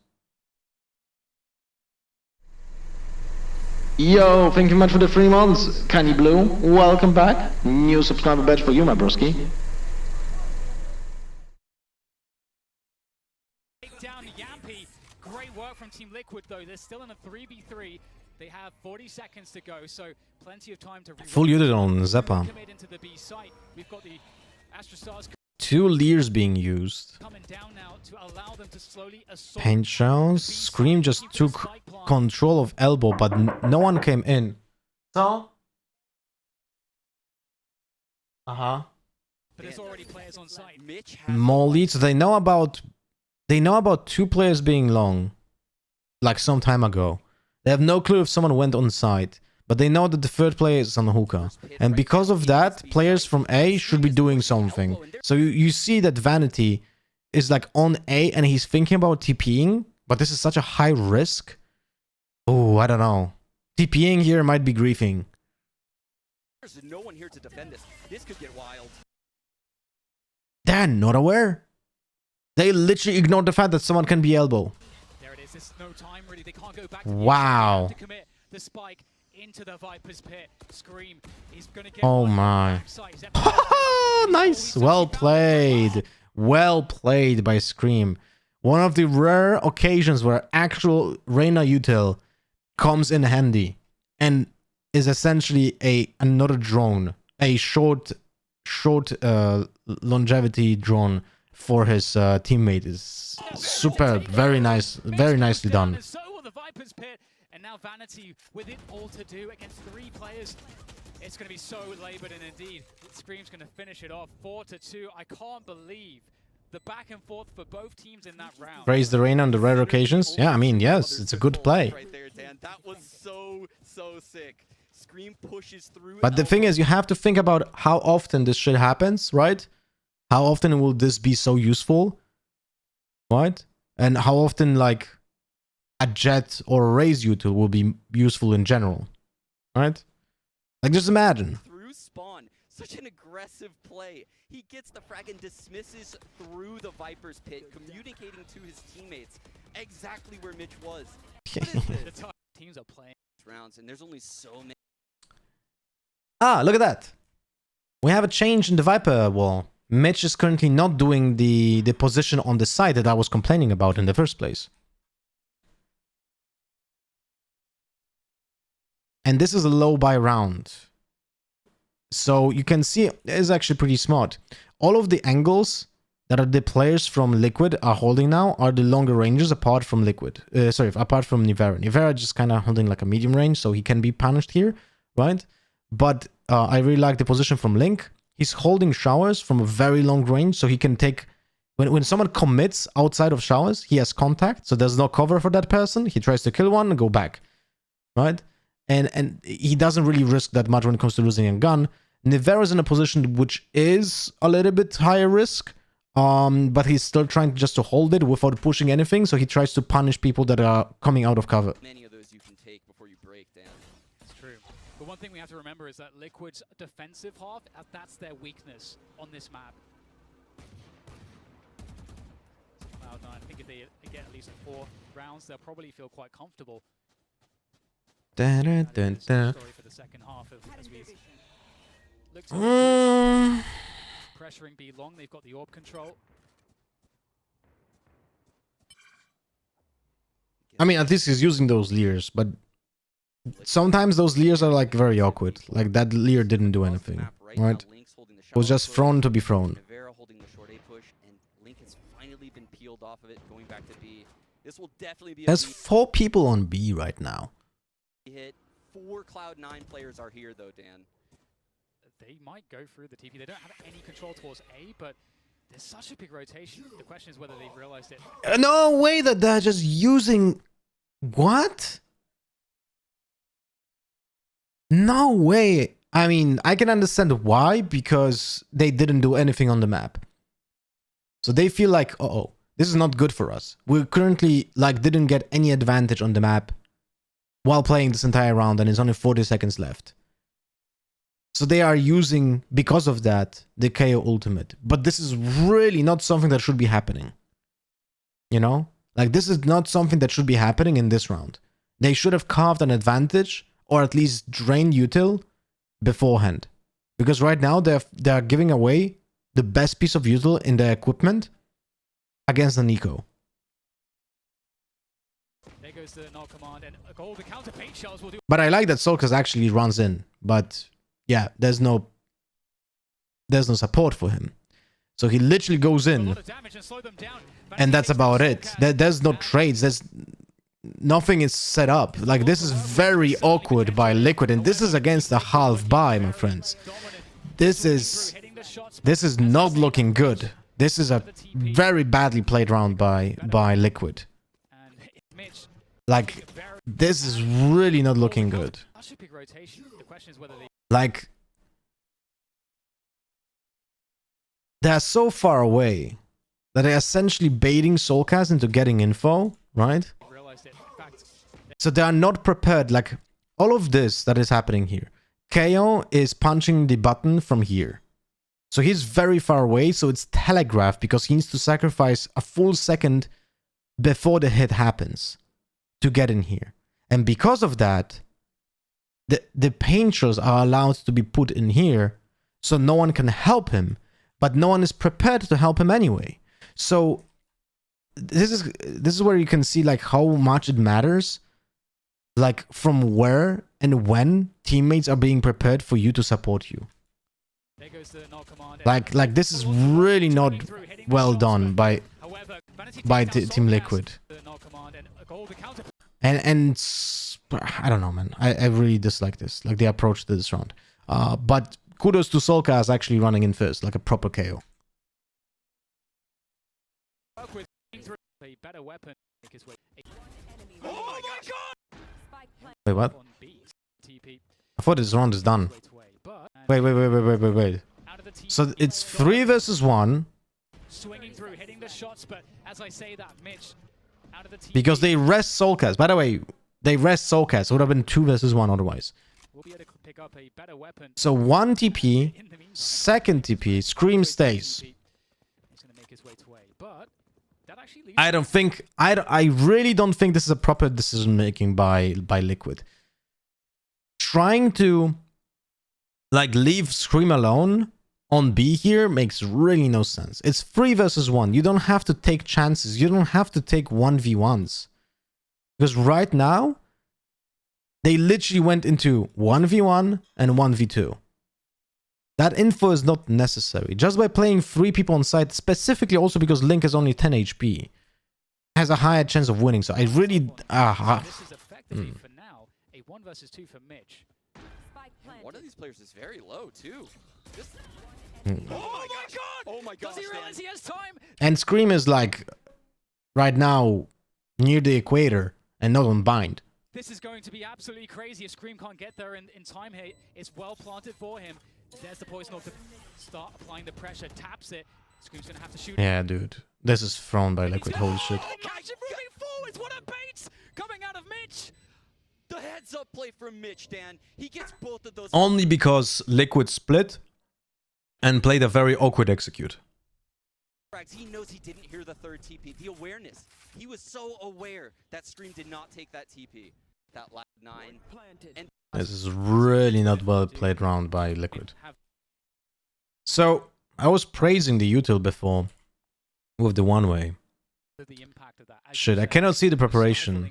D: Yo, thank you much for the 3 months. Canny Blue, welcome back. New subscriber badge for you, my broski.
C: Take down Yampy. Great work from Team Liquid, though. They're still in a 3v3. They have 40 seconds to go, so plenty of time to
A: Full unit on Zeppa.
C: into the B site. We've got the Astrostars
A: 2 Leers being used.
C: coming down now to allow them to slowly assault.
A: Paint shells. Scream just took control of elbow, but no one came in. So?
C: But there's already players on site.
B: Mitch has
A: More leads. They know about 2 players being long, like some time ago. They have no clue if someone went on site, but they know that the 3rd player is on the hookah. And because of that, players from A should be doing something. So you see that Vanity is like on A and he's thinking about TPing, but this is such a high risk. Oh, I don't know. TPing here might be griefing.
B: There's no one here to defend this. This could get wild.
A: Dan, not aware. They literally ignored the fact that someone can be elbow.
C: There it is. There's no time really. They can't go back.
A: Wow.
C: To commit the spike into the Viper's pit. Scream. He's gonna get.
A: Oh my. Nice. Well played. Well played by Scream. One of the rare occasions where actual Reyna util comes in handy and is essentially another drone, a short longevity drone for his teammate. Is superb. Very nice. Very nicely done.
C: So will the Viper's pit, and now Vanity with it all to do against 3 players. It's going to be so labored, and indeed, Scream's going to finish it off 4-2. I can't believe the back and forth for both teams in that round.
A: Praise the rain on the rare occasions. Yeah, I mean, yes, it's a good play.
B: Right there, Dan. That was so sick. Scream pushes through.
A: But the thing is, you have to think about how often this shit happens, right? How often will this be so useful, right? And how often, like, a jet or a raise util will be useful in general, right? Like, just imagine.
B: Through spawn, such an aggressive play. He gets the frag and dismisses through the Viper's pit, communicating to his teammates exactly where Mitch was. What is this?
C: The teams are playing
B: rounds, and there's only so many.
A: Ah, look at that. We have a change in the Viper wall. Mitch is currently not doing the position on the side that I was complaining about in the first place. And this is a low buy round. So you can see it's actually pretty smart. All of the angles that are the players from Liquid are holding now are the longer ranges apart from Liquid. Apart from Nivera. Nivera just kind of holding like a medium range, so he can be punished here, right? But I really like the position from Link. He's holding showers from a very long range, so he can take... When someone commits outside of showers, he has contact, so there's no cover for that person. He tries to kill one and go back, right? And he doesn't really risk that much when it comes to losing a gun. Nivera's in a position which is a little bit higher risk, but he's still trying just to hold it without pushing anything, so he tries to punish people that are coming out of cover.
B: Many of those you can take before you break, Dan.
C: It's true. But one thing we have to remember is that Liquid's defensive half, that's their weakness on this map. Cloud9, I think if they get at least 4 rounds, they'll probably feel quite comfortable.
A: Dun, dun, dun, dun.
C: Story for the second half as we look to pressuring B long. They've got the orb control.
A: I mean, at least he's using those leers, but sometimes those leers are like very awkward. Like that leer didn't do anything, right? It was just thrown to be thrown.
B: Nivera holding the short A push, and Link has finally been peeled off of it, going back to B. This will definitely be.
A: There's 4 people on B right now.
B: Hit 4 Cloud9 players are here though, Dan.
C: They might go through the TP. They don't have any control towards A, but there's such a big rotation. The question is whether they've realized it.
A: No way that they're just using... What? No way. I mean, I can understand why, because they didn't do anything on the map. So they feel like, uh-oh, this is not good for us. We currently, like, didn't get any advantage on the map while playing this entire round, and it's only 40 seconds left. So they are using, because of that, the KO ultimate. But this is really not something that should be happening. You know? Like, this is not something that should be happening in this round. They should have carved an advantage, or at least drained util beforehand. Because right now, they're giving away the best piece of util in their equipment against an eco.
C: There goes the null command, and a goal. The counter bait shells will do.
A: But I like that Solkas actually runs in. But yeah, there's no support for him. So he literally goes in, and that's about it. There's no trades. There's nothing is set up. Like, this is very awkward by Liquid, and this is against a half buy, my friends. This is not looking good. This is a very badly played round by Liquid. Like, this is really not looking good. Like, they're so far away that they're essentially baiting Soulcast into getting info, right? So they are not prepared. Like, all of this that is happening here. KO is punching the button from here. So he's very far away, so it's telegraphed because he needs to sacrifice a full second before the hit happens to get in here. And because of that, the painters are allowed to be put in here so no one can help him, but no one is prepared to help him anyway. So this is where you can see like how much it matters, like from where and when teammates are being prepared for you to support you.
C: There goes the null command.
A: Like this is really not well done by Team Liquid. And I don't know, man. I really dislike this, like the approach to this round. But kudos to Solkas actually running in first, like a proper KO.
C: A better weapon.
A: Wait, what? I thought this round is done. Wait. So it's 3 versus 1.
C: Swinging through, hitting the shots, but as I say that, Mitch, out of the TP,
A: Because they rest Solkas. By the way, they rest Solkas. It would have been 2 versus 1 otherwise.
C: we'll be able to pick up a better weapon.
A: So 1 TP, second TP, Scream stays.
C: He's going to make his way to A, but that actually leaves
A: I don't think, I really don't think this is a proper decision making by Liquid. Trying to like leave Scream alone on B here makes really no sense. It's 3 versus 1. You don't have to take chances. You don't have to take 1v1s. Because right now, they literally went into 1v1 and 1v2. That info is not necessary. Just by playing 3 people on site, specifically also because Link is only 10 HP, has a higher chance of winning. So I really...
C: this is effectively for now a 1 versus 2 for Mitch.
B: And one of these players is very low too. This...
C: Oh my god!
B: Oh my god!
C: Does he realize he has time?
A: And Scream is like right now near the equator and not on bind.
C: This is going to be absolutely crazy if Scream can't get there in time here. It's well planted for him. There's the poison orb to start applying the pressure. Taps it. Scream's going to have to shoot.
A: Yeah, dude. This is thrown by Liquid. Holy shit.
C: Catch it moving forwards. What a bait coming out of Mitch.
B: The heads up play from Mitch, Dan. He gets both of those.
A: Only because Liquid split and played a very awkward execute.
B: He knows he didn't hear the third TP. The awareness. He was so aware that Scream did not take that TP. That last 9. And
A: This is really not well played round by Liquid. So, I was praising the util before with the one-way.
C: The impact of that.
A: Shit, I cannot see the preparation.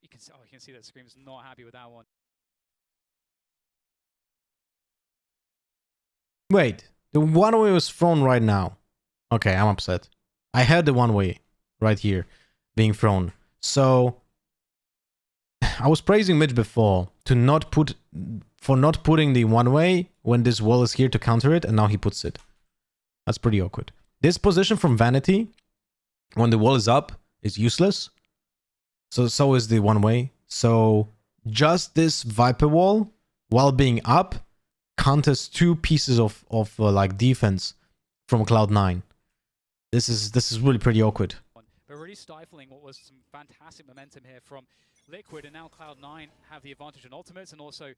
C: You can see that Scream's not happy with that one.
A: Wait, the one-way was thrown right now. Okay, I'm upset. I heard the one-way right here being thrown. So, I was praising Mitch before for not putting the one-way when this wall is here to counter it, and now he puts it. That's pretty awkward. This position from Vanity, when the wall is up, is useless. So is the one-way. So just this Viper wall, while being up, counters 2 pieces of like defense from Cloud9. This is really pretty awkward.
C: But really stifling what was some fantastic momentum here from Liquid, and now Cloud9 have the advantage in ultimates and also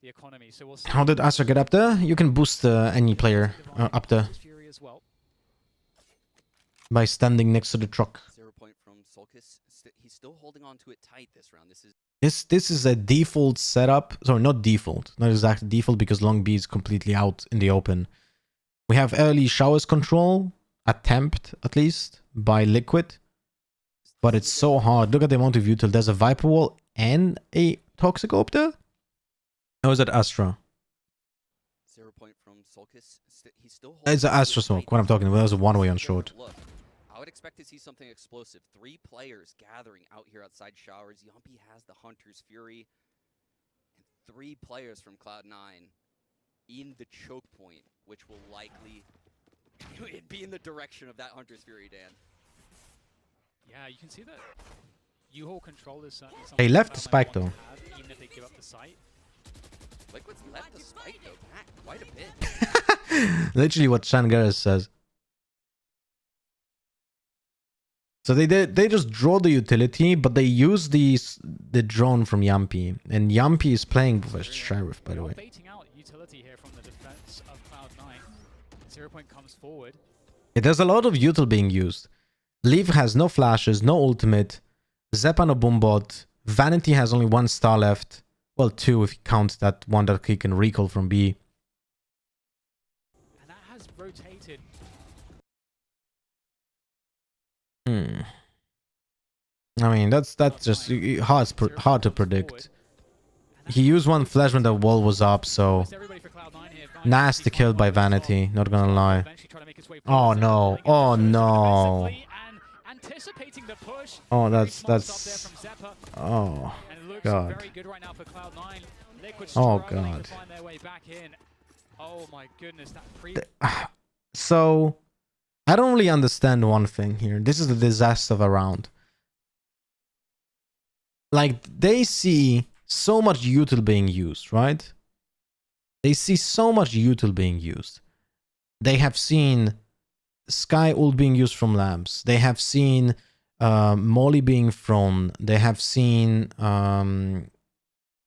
C: the economy. So we'll see.
A: How did Astra get up there? You can boost any player up there
C: as well.
A: by standing next to the truck.
B: 0 point from Solkis. He's still holding on to it tight this round.
A: This is a default setup. Sorry, not default. Not exactly default because Long B is completely out in the open. We have early showers control, attempt at least, by Liquid. But it's so hard. Look at the amount of util. There's a Viper wall and a Toxic Orb there? Or is that Astra?
B: 0 point from Solkis. He's still
A: It's an Astra smoke. What I'm talking about. There's a one-way on short.
B: Look, I would expect to see something explosive. 3 players gathering out here outside showers. Yumpy has the Hunter's Fury. And 3 players from Cloud9 in the choke point, which will likely be in the direction of that Hunter's Fury, Dan.
C: Yeah, you can see that U-Haul control is certainly something
A: They left the
C: Cloud9
A: spike
C: want
A: though.
C: to have, even if they give up the site.
B: Liquid's left the spike though back quite a bit.
A: Literally what Shangaris says. So they just draw the utility, but they use the drone from Yumpy. And Yumpy is playing with Sheriff, by the way.
C: Baiting out utility here from the defense of Cloud9. 0 Point comes forward.
A: There's a lot of util being used. Leaf has no flashes, no ultimate. Zeppa no boombot. Vanity has only 1 star left. Well, 2 if you count that one that he can recall from B.
C: And that has rotated.
A: I mean, that's just hard to predict. He used one flash when the wall was up, so nasty kill by Vanity, not gonna lie. Oh no, oh no. Oh, that's oh god. Oh god.
C: Oh my goodness,
A: So I don't really understand one thing here. This is the disaster of a round. Like, they see so much util being used, right? They see so much util being used. They have seen Sky ult being used from lamps. They have seen Molly being thrown. They have seen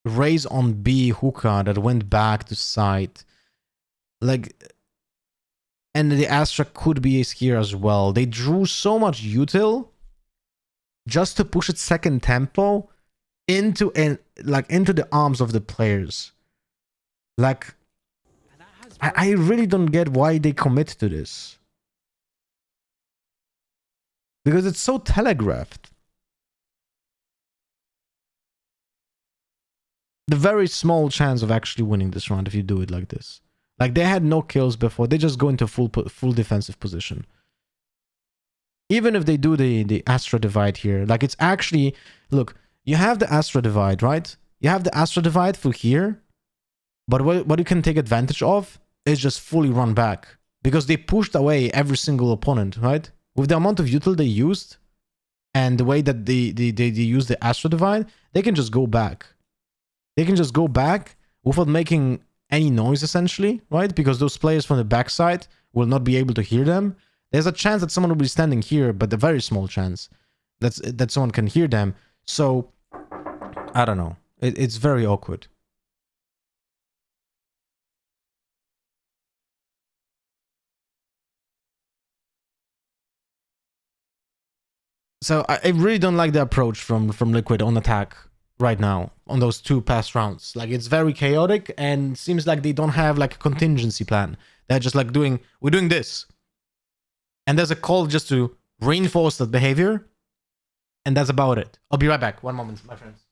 A: Raise on B Hookah that went back to site. Like, and the Astra could be here as well. They drew so much util just to push its second tempo into the arms of the players. Like, I really don't get why they commit to this. Because it's so telegraphed. The very small chance of actually winning this round if you do it like this. Like, they had no kills before. They just go into full defensive position. Even if they do the Astra Divide here, like, it's actually... Look, you have the Astra Divide, right? You have the Astra Divide for here. But what you can take advantage of is just fully run back. Because they pushed away every single opponent, right? With the amount of util they used, and the way that they use the Astra Divide, they can just go back. They can just go back without making any noise, essentially, right? Because those players from the backside will not be able to hear them. There's a chance that someone will be standing here, but a very small chance that someone can hear them. So, I don't know. It's very awkward. So I really don't like the approach from Liquid on attack right now on those 2 past rounds. Like, it's very chaotic and seems like they don't have like a contingency plan. They're just like we're doing this. And there's a call just to reinforce that behavior. And that's about it. I'll be right back. One moment, my friends.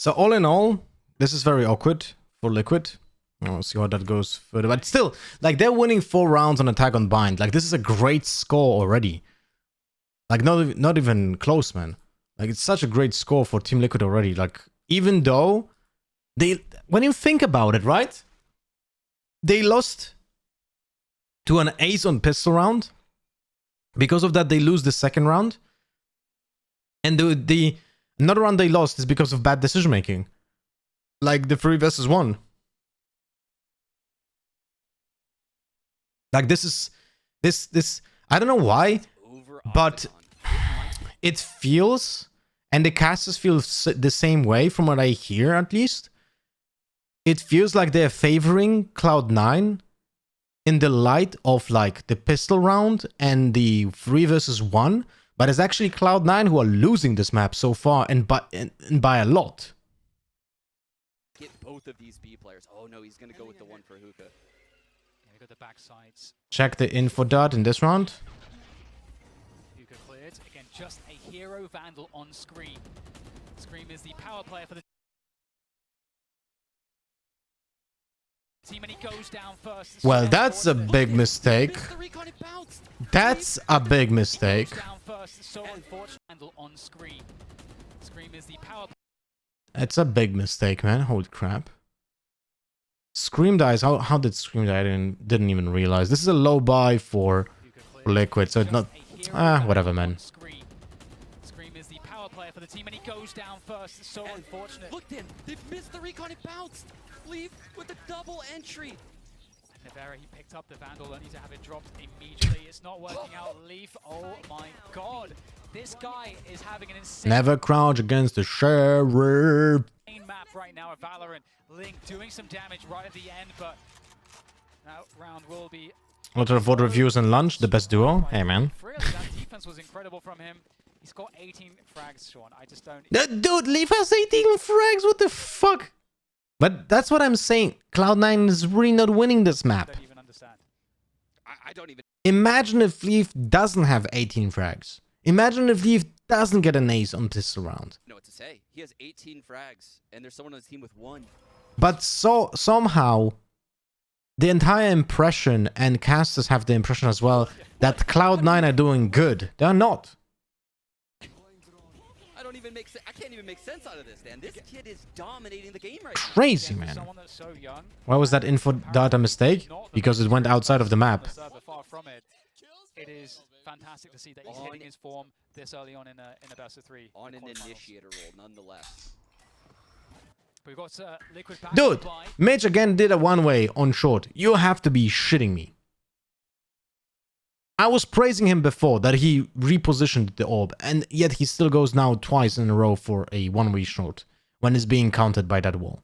A: So all in all, this is very awkward for Liquid. We'll see how that goes further. But still, like, they're winning 4 rounds on Attack on Bind. Like, this is a great score already. Like, not even close, man. Like, it's such a great score for Team Liquid already. Like, even though they... When you think about it, right? They lost to an ace on pistol round. Because of that, they lose the second round. And the another round they lost is because of bad decision making. Like the 3 versus 1. Like this I don't know why, but it feels, and the casters feel the same way from what I hear at least. It feels like they're favoring Cloud9 in the light of like the pistol round and the 3 versus 1, but it's actually Cloud9 who are losing this map so far, and by a lot.
B: Get both of these B players. Oh no, he's gonna go with the one for Hookah.
C: Yeah, we got the back sides.
A: Check the info dot in this round.
C: Hookah cleared. Again, just a hero vandal on Scream. Scream is the power player for the team, and he goes down first.
A: Well, that's a big mistake. That's a big mistake.
C: So unfortunate handle on Scream. Scream is the power.
A: It's a big mistake, man. Holy crap. Scream dies. How did Scream die? I didn't even realize. This is a low buy for Liquid, so it's not... whatever, man.
C: Scream is the power player for the team, and he goes down first. It's so unfortunate.
B: Look at him. They've missed the recon. It bounced. Leave with a double entry.
C: Nevera, he picked up the Vandal, only to have it dropped immediately. It's not working out. Leaf, oh my god. This guy is having an insane...
A: Never crouch against the sheriff.
C: Map right now at Valorant. Link doing some damage right at the end, but that round will be...
A: What are VOD reviews and lunch? The best duo? Hey, man.
C: That defense was incredible from him. He's got 18 frags, Sean. I just don't...
A: Dude, Leaf has 18 frags. What the fuck? But that's what I'm saying. Cloud9 is really not winning this map.
C: I don't even understand.
B: I don't even...
A: Imagine if Leaf doesn't have 18 frags. Imagine if Leaf doesn't get an ace on pistol round.
B: know what to say. He has 18 frags, and there's someone on his team with 1.
A: But somehow, the entire impression, and casters have the impression as well, that Cloud9 are doing good. They're not.
B: I don't even make sense. I can't even make sense out of this, Dan. This kid is dominating the game right
A: Crazy,
C: Yeah,
A: man.
C: someone that's so young,
A: Why was that info data mistake? Because it went outside of the map.
C: far from it. It is fantastic to see that he's hitting his form this early on in a best of 3.
B: on an initiator role, nonetheless.
C: We've got Liquid back
A: Dude,
C: by.
A: Mitch again did a one-way on short. You have to be shitting me. I was praising him before that he repositioned the orb, and yet he still goes now twice in a row for a one-way short when it's being countered by that wall.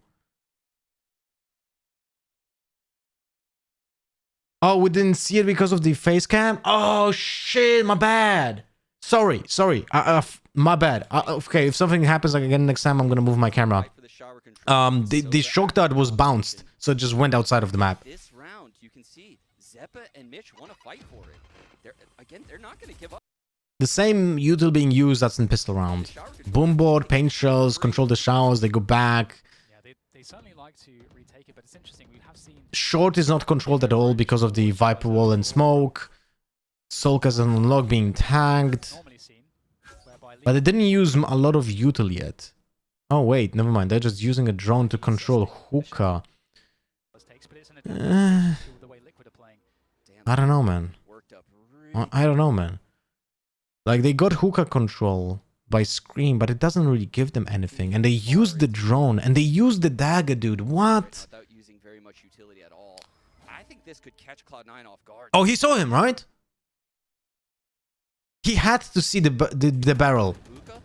A: Oh, we didn't see it because of the face cam? Oh, shit, my bad. Sorry. My bad. Okay, if something happens again next time, I'm gonna move my camera. The shock dart was bounced, so it just went outside of the map.
B: This round, you can see Zeppa and Mitch want to fight for it. They're not going to give up.
A: The same util being used that's in pistol round. Boomboard, paint shells, control the showers, they go back.
C: Yeah, they certainly like to retake it, but it's interesting. We have seen
A: Short is not controlled at all because of the Viper wall and smoke. Sulkas and Unlock being tagged.
C: normally seen, whereby
A: But they didn't use a lot of util yet. Oh wait, never mind. They're just using a drone to control Hookah.
C: takes, but it's an advantage to the way Liquid are playing.
A: I don't know, man.
B: Worked up really
A: I don't know, man. Like, they got Hookah control by Scream, but it doesn't really give them anything. And they used the drone, and they used the dagger, dude. What?
B: without using very much utility at all. I think this could catch Cloud9 off guard.
A: Oh, he saw him, right? He had to see the barrel.
B: Hookah?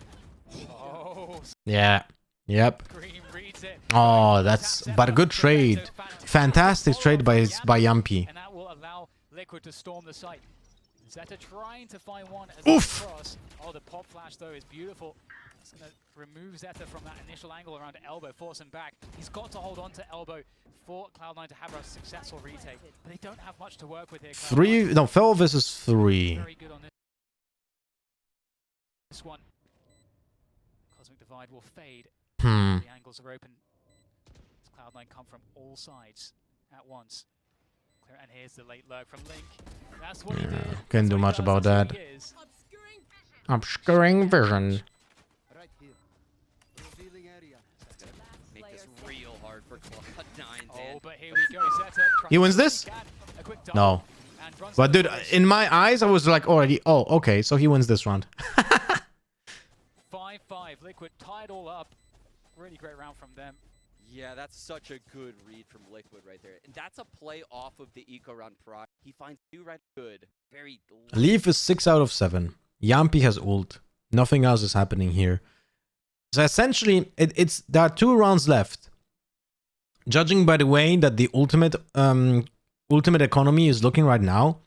C: Oh,
A: Yeah. Yep.
C: Scream reads it.
A: Oh, that's... But a good trade. Fantastic trade by Yumpy.
C: And that will allow Liquid to storm the site. Zeta trying to find one as
A: Oof.
C: cross. Oh, the pop flash though is beautiful. It's going to remove Zeta from that initial angle around Elbow, force him back. He's got to hold on to Elbow for Cloud9 to have a successful retake. But they don't have much to work with here. Cloud9
A: No, 4 versus 3.
C: very good on this one. Cosmic Divide will fade The angles are open. Cloud9 come from all sides at once. And here's the late lurk from Link. That's what he did.
A: Can't do much about that. Obscuring vision.
B: Right here. Revealing area. Make this real hard for Cloud9.
C: Oh, but here we go. Zeta
A: He wins this? No. But dude, in my eyes, I was like already, oh, okay, so he wins this round.
C: 5-5. Liquid tied all up. Really great round from them.
B: Yeah, that's such a good read from Liquid right there. And that's a play off of the eco round pride. He finds two right good. Very
A: Leaf is 6 out of 7. Yampi has ult. Nothing else is happening here. So essentially, there are 2 rounds left. Judging by the way that the ultimate economy is looking right now,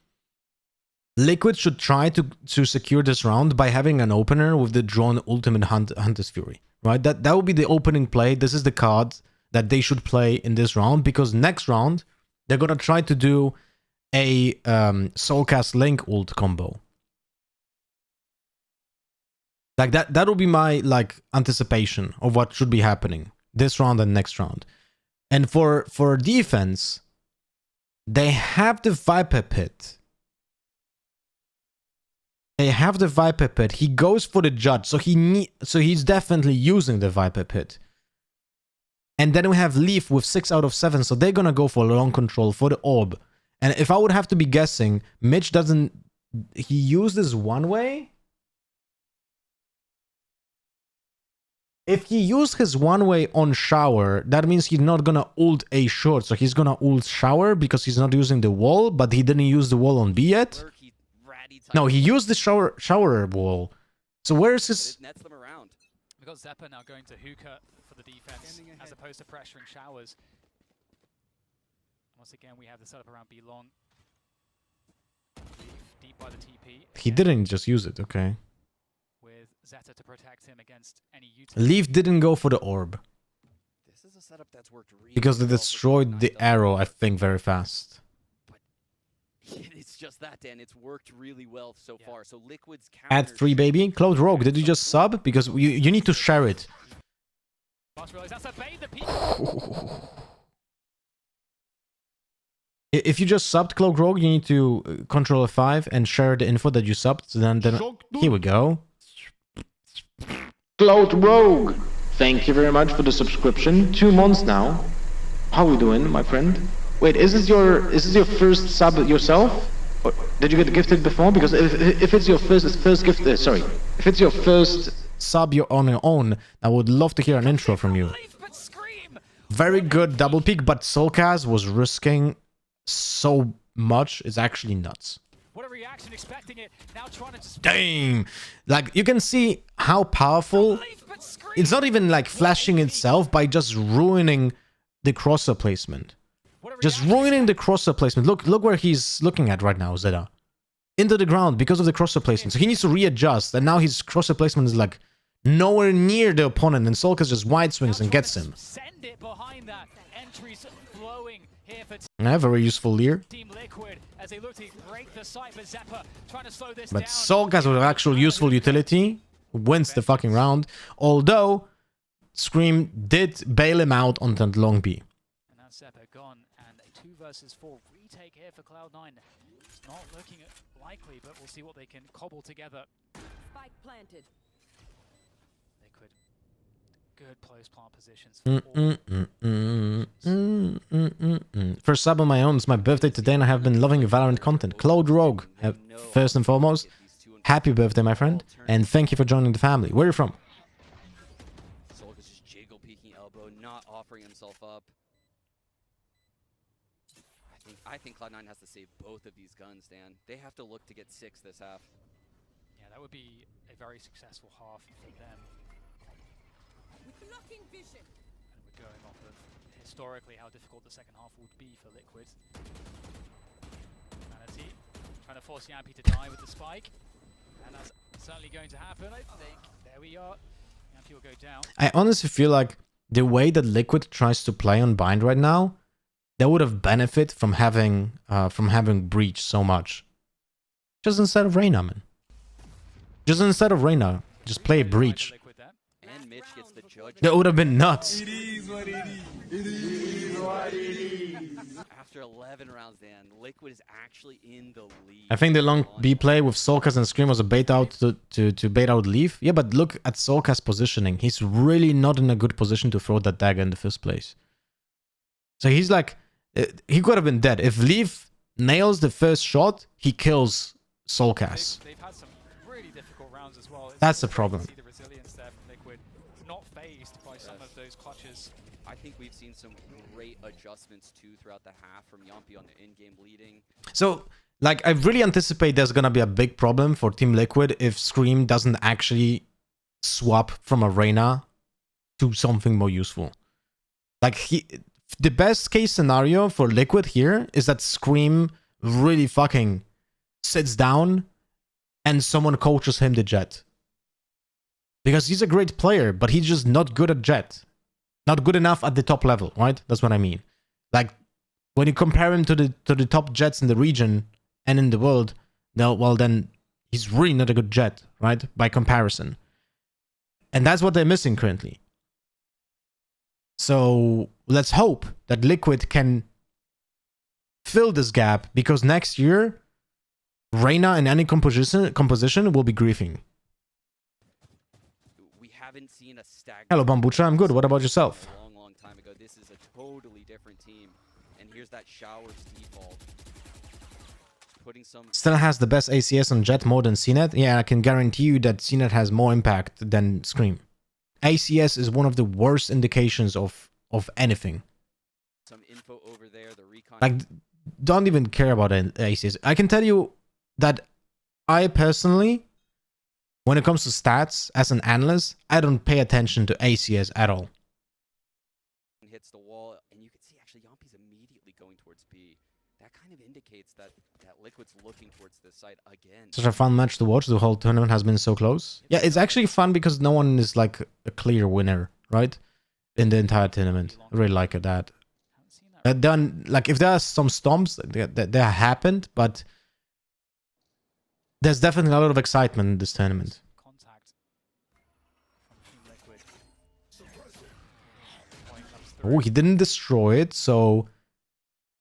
A: Liquid should try to secure this round by having an opener with the drawn ultimate Hunter's Fury. Right? That would be the opening play. This is the card that they should play in this round, because next round they're gonna try to do a Soulcast Link ult combo. Like that will be my like anticipation of what should be happening this round and next round. And for defense, they have the Viper Pit. They have the Viper Pit. He goes for the Judge, so he's definitely using the Viper Pit. And then we have Leaf with 6 out of 7, so they're gonna go for long control for the orb. And if I would have to be guessing, Mitch doesn't. He used this one way. If he used his one way on shower, that means he's not gonna ult A short, so he's gonna ult shower because he's not using the wall, but he didn't use the wall on B yet. No, he used the shower wall. So where is his?
B: It nets them around.
C: We've got Zeppa now going to Hookah for the defense, as opposed to pressuring showers. Once again, we have the setup around B long. Deep by the TP.
A: He didn't just use it, okay.
C: With Zeta to protect him against any utility.
A: Leaf didn't go for the orb.
B: This is a setup that's worked really
A: Because they
B: well for
A: destroyed the
B: Cloud9,
A: arrow, I think, very fast.
B: It's just that, Dan. It's worked really well so far. So Liquid's
A: Add 3, baby. Cloud Rogue, did you just sub? Because you need to share it. If you just subbed Cloud Rogue, you need to control F5 and share the info that you subbed. So then here we go.
D: Cloud Rogue, thank you very much for the subscription. 2 months now. How are we doing, my friend? Wait, is this your first sub yourself? Or did you get gifted before? Because if it's your first gift, sorry, if it's your first
A: sub you're on your own, I would love to hear an intro from you. Very good double peak, but Soulcast was risking so much. It's actually nuts.
C: What a reaction, expecting it. Now trying to
A: dang, like you can see how powerful. It's not even like flashing itself by just ruining the crosser placement. Just ruining the crosser placement. Look where he's looking at right now, Zeta. Into the ground because of the crosser placement. So he needs to readjust. And now his crosser placement is like nowhere near the opponent. And Soulcast just wide swings and gets him.
C: Send it behind that. Entries flowing here for
A: Yeah, very useful Lear.
C: Team Liquid as they look to break the site, but Zeppa trying to slow this
A: But
C: down.
A: Soulcast with actual useful utility wins the fucking round. Although Scream did bail him out on that long B.
C: And that's Zeppa gone. And 2 versus 4 retake here for Cloud9. It's not looking likely, but we'll see what they can cobble together.
E: Spike planted.
C: Liquid. Good post plant positions for all.
A: First sub on my own. It's my birthday today and I have been loving Valorant content. Cloud Rogue, first and foremost, happy birthday, my friend. And thank you for joining the family. Where are you from?
B: Soulcast just jiggle peeking elbow, not offering himself up. I think Cloud9 has to save both of these guns, Dan. They have to look to get 6 this half.
C: Yeah, that would be a very successful half for them.
E: Blocking vision.
C: And we're going off of historically how difficult the second half would be for Liquid. Manatee trying to force Yampi to die with the spike. And that's certainly going to happen, I think. There we are. Yampi will go down.
A: I honestly feel like the way that Liquid tries to play on Bind right now, they would have benefit from having Breach so much. Just instead of Reyna, man. Just instead of Reyna, just play Breach.
B: And Mitch gets the judge.
A: That would have been nuts.
B: After 11 rounds, then Liquid is actually in the lead.
A: I think the long B play with Solkas and Scream was a bait out to bait out Leaf. Yeah, but look at Solkas' positioning. He's really not in a good position to throw that dagger in the first place. So he's like, he could have been dead. If Leaf nails the first shot, he kills Solkas.
C: They've had some really difficult rounds as well.
A: That's the problem.
C: See the resilience there from Liquid, not phased by some of those clutches.
B: I think we've seen some great adjustments too throughout the half from Yampi on the in-game leading.
A: So, like, I really anticipate there's gonna be a big problem for Team Liquid if Scream doesn't actually swap from a Reyna to something more useful. Like, the best case scenario for Liquid here is that Scream really fucking sits down and someone coaches him the Jet. Because he's a great player, but he's just not good at Jet. Not good enough at the top level, right? That's what I mean. Like, when you compare him to the top Jets in the region and in the world, well, then he's really not a good Jet, right? By comparison. And that's what they're missing currently. So let's hope that Liquid can fill this gap, because next year, Reyna in any composition will be griefing.
B: We haven't seen a stagnant.
A: Hello, Bambucha. I'm good. What about yourself?
B: A long time ago. This is a totally different team. And here's that Shower's default. Putting some...
A: Still has the best ACS on Jet more than CNET. Yeah, I can guarantee you that CNET has more impact than Scream. ACS is one of the worst indications of anything.
B: Some info over there. The recon...
A: Like, don't even care about ACS. I can tell you that I personally, when it comes to stats as an analyst, I don't pay attention to ACS at all.
B: Hits the wall, and you can see actually Yampi's immediately going towards B. That kind of indicates that Liquid's looking towards this side again.
A: Such a fun match to watch. The whole tournament has been so close. Yeah, it's actually fun because no one is like a clear winner, right? In the entire tournament. I really like that. Then, like, if there are some stomps that happened, but there's definitely a lot of excitement in this tournament.
C: Contact from Team Liquid.
A: Oh, he didn't destroy it, so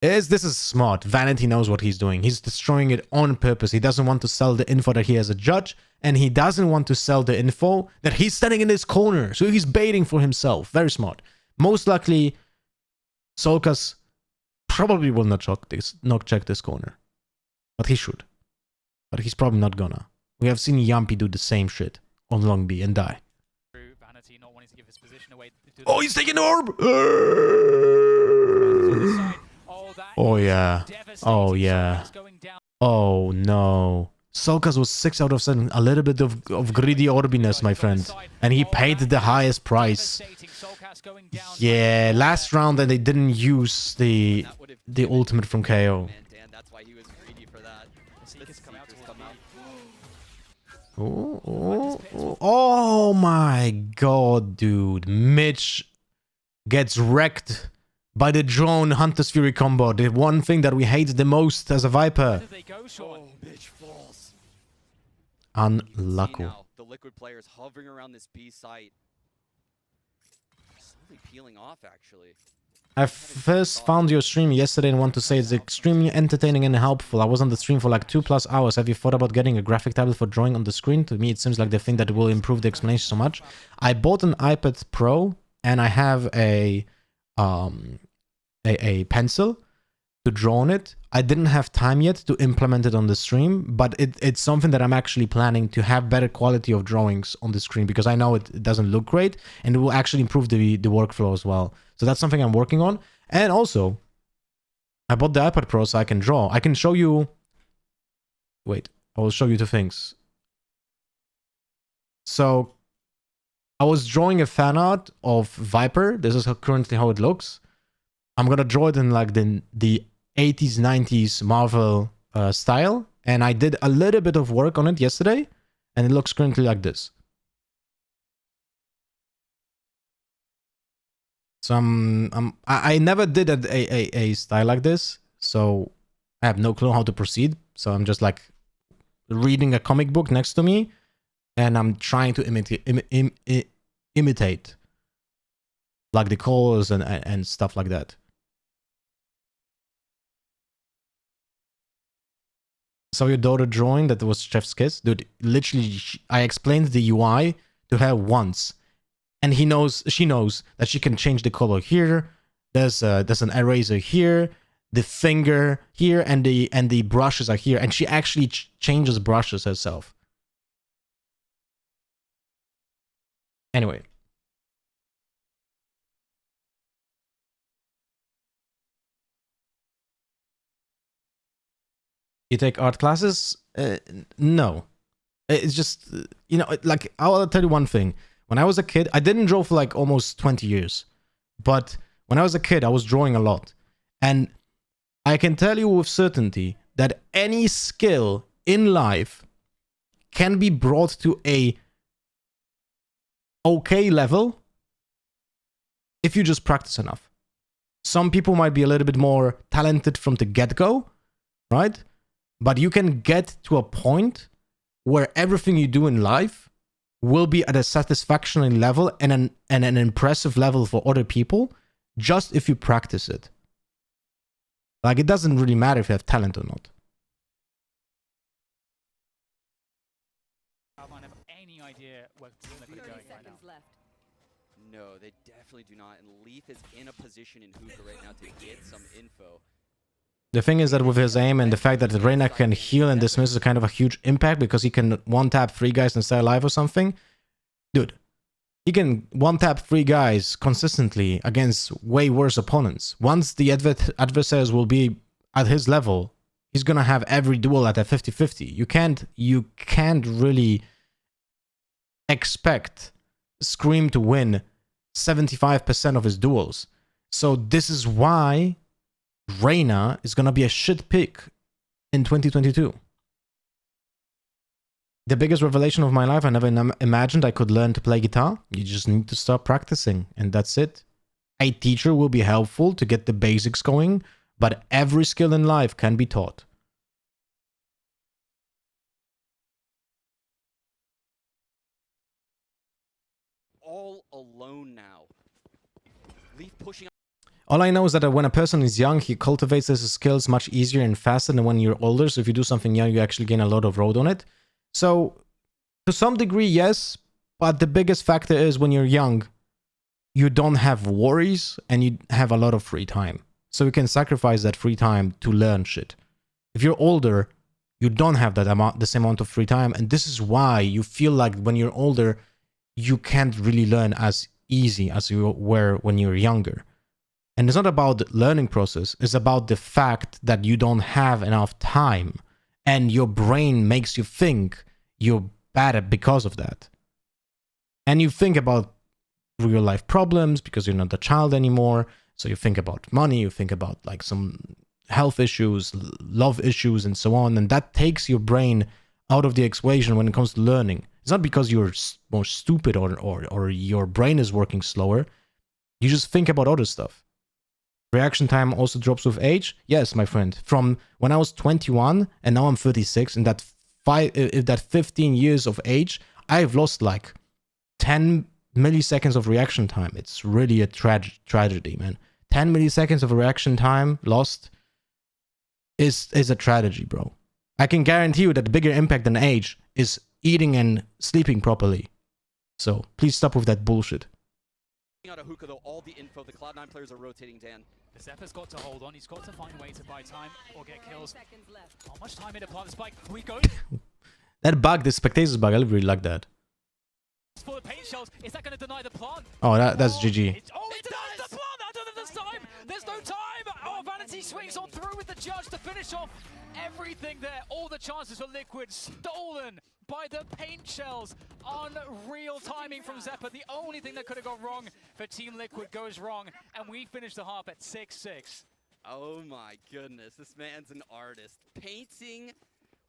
A: this is smart. Vanity knows what he's doing. He's destroying it on purpose. He doesn't want to sell the info that he has a judge, and he doesn't want to sell the info that he's standing in this corner. So he's baiting for himself. Very smart. Most likely, Solkas probably will not check this corner, but he should. But he's probably not gonna. We have seen Yampi do the same shit on long B and die.
C: Vanity not wanting to give his position away.
A: Oh, he's taking the orb! Oh yeah. Oh yeah. Oh no. Solkas was 6 out of 7. A little bit of greedy orbiness, my friend. And he paid the highest price. Yeah, last round and they didn't use the ultimate from KO.
B: That's why he was greedy for that.
A: Oh my god, dude. Mitch gets wrecked by the drone Hunter's Fury combo. The one thing that we hate the most as a Viper.
B: Mitch falls.
A: Unlucky.
B: The Liquid players hovering around this B site. Slowly peeling off, actually.
A: I first found your stream yesterday and want to say it's extremely entertaining and helpful. I was on the stream for like 2+ hours. Have you thought about getting a graphic tablet for drawing on the screen? To me, it seems like the thing that will improve the explanation so much. I bought an iPad Pro and I have a pencil to draw on it. I didn't have time yet to implement it on the stream, but it's something that I'm actually planning to have better quality of drawings on the screen, because I know it doesn't look great and it will actually improve the workflow as well. So that's something I'm working on. And also, I bought the iPad Pro so I can draw. I can show you... Wait, I will show you 2 things. So, I was drawing a fan art of Viper. This is currently how it looks. I'm gonna draw it in like the 80s, 90s Marvel style. And I did a little bit of work on it yesterday. And it looks currently like this. So I never did a style like this, so I have no clue how to proceed. So I'm just like reading a comic book next to me, and I'm trying to imitate. like the colors and stuff like that. So your daughter drawing that was Chef's Kiss? Dude, literally, I explained the UI to her once. And she knows that she can change the color here. There's an eraser here, the finger here, and the brushes are here. And she actually changes brushes herself. Anyway. You take art classes? No. It's just, you know, like, I'll tell you one thing. When I was a kid, I didn't draw for like almost 20 years. But when I was a kid, I was drawing a lot. And I can tell you with certainty that any skill in life can be brought to a okay level if you just practice enough. Some people might be a little bit more talented from the get-go, right? But you can get to a point where everything you do in life will be at a satisfactory level and an impressive level for other people just if you practice it. Like, it doesn't really matter if you have talent or not.
C: I don't have any idea where Team Liquid are going right now.
B: No, they definitely do not. And Leaf is in a position in Hookah right now to get some info.
A: The thing is that with his aim and the fact that Reyna can heal and dismiss is kind of a huge impact because he can one-tap 3 guys and stay alive or something. Dude, he can one-tap 3 guys consistently against way worse opponents. Once the adversaries will be at his level, he's gonna have every duel at a 50-50. You can't really expect Scream to win 75% of his duels. So this is why Reyna is gonna be a shit pick in 2022. The biggest revelation of my life, I never imagined I could learn to play guitar. You just need to start practicing, and that's it. A teacher will be helpful to get the basics going, but every skill in life can be taught.
B: All alone now. Leaf pushing.
A: All I know is that when a person is young, he cultivates his skills much easier and faster than when you're older. So if you do something young, you actually gain a lot of road on it. So to some degree, yes, but the biggest factor is when you're young, you don't have worries and you have a lot of free time. So you can sacrifice that free time to learn shit. If you're older, you don't have the same amount of free time. And this is why you feel like when you're older, you can't really learn as easy as you were when you were younger. And it's not about the learning process. It's about the fact that you don't have enough time and your brain makes you think you're bad at because of that. And you think about real life problems because you're not a child anymore. So you think about money, you think about like some health issues, love issues, and so on. And that takes your brain out of the equation when it comes to learning. It's not because you're more stupid or your brain is working slower. You just think about other stuff. Reaction time also drops with age. Yes, my friend. From when I was 21 and now I'm 36, in that 15 years of age, I've lost like 10 milliseconds of reaction time. It's really a tragedy, man. 10 milliseconds of reaction time lost is a tragedy, bro. I can guarantee you that the bigger impact than age is eating and sleeping properly. So please stop with that bullshit.
B: Out of Hookah, though, all the info, the Cloud9 players are rotating, Dan.
C: Zeppa's got to hold on. He's got to find a way to buy time or get kills. How much time in to plant the spike? We go
A: That bug, the spectators bug, I really like that.
C: for the paint shells. Is that going to deny the plant?
A: Oh, that's GG.
C: It denies the plant! I don't know if there's time! There's no time! Oh, Vanity swings on through with the judge to finish off everything there. All the chances for Liquid stolen by the paint shells. Unreal timing from Zeppa. The only thing that could have gone wrong for Team Liquid goes wrong, and we finish the half at 6-6.
B: Oh my goodness, this man's an artist. Painting,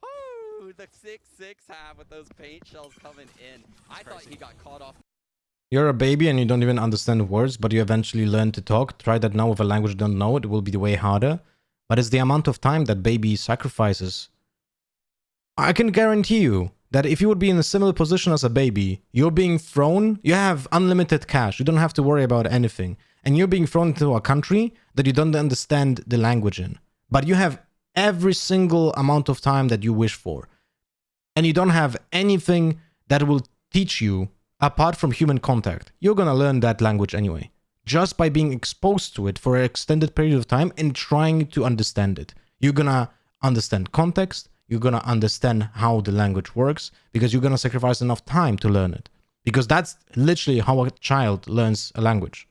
B: woo, the 6-6 half with those paint shells coming in. I thought he got caught off.
A: You're a baby and you don't even understand words, but you eventually learn to talk. Try that now with a language you don't know. It will be way harder. But it's the amount of time that baby sacrifices. I can guarantee you that if you would be in a similar position as a baby, you're being thrown, you have unlimited cash, you don't have to worry about anything, and you're being thrown into a country that you don't understand the language in, but you have every single amount of time that you wish for, and you don't have anything that will teach you apart from human contact. You're gonna learn that language anyway, just by being exposed to it for an extended period of time and trying to understand it. You're gonna understand context, you're gonna understand how the language works, because you're gonna sacrifice enough time to learn it. Because that's literally how a child learns a language.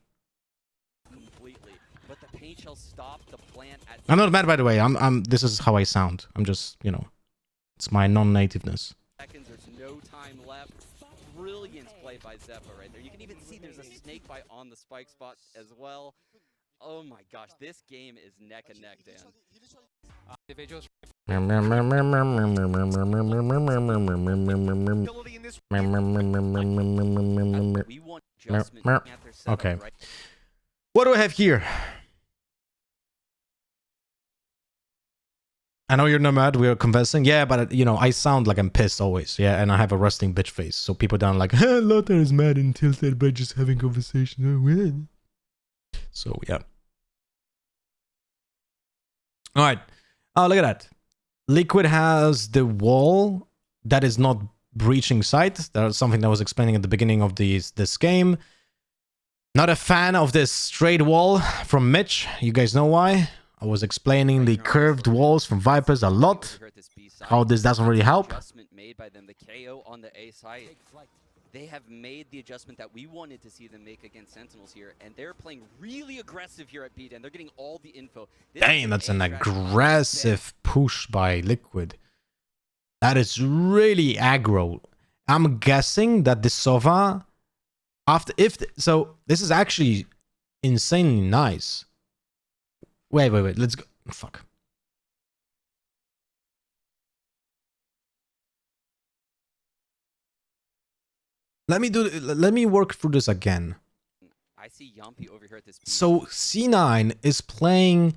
B: Completely. But the paint shall stop the plant at
A: I'm not mad, by the way. This is how I sound. I'm just, you know, it's my non-nativeness.
B: seconds. There's no time left. Brilliant play by Zeppa right there. You can even see there's a snake bite on the spike spot as well. Oh my gosh, this game is neck and neck, Dan.
C: Individuals.
B: We want adjustment. Panther setup,
A: Okay.
B: right?
A: What do I have here? I know you're not mad, we are conversing. Yeah, but you know, I sound like I'm pissed always. Yeah, and I have a resting bitch face. So people down like, Lothar is mad and tilted by just having conversation. So yeah. Alright. Oh, look at that. Liquid has the wall that is not breaching sight. That's something that I was explaining at the beginning of this game. Not a fan of this straight wall from Mitch. You guys know why. I was explaining the curved walls from Vipers a lot. How this doesn't really help.
B: Adjustment made by them. The KO on the A side. They have made the adjustment that we wanted to see them make against Sentinels here, and they're playing really aggressive here at B, and they're getting all the info.
A: Damn, that's an aggressive push by Liquid. That is really aggro. I'm guessing that the Sova, so this is actually insanely nice. Wait, let's go. Fuck. Let me work through this again.
B: I see Yumpy over here at this.
A: So C9 is playing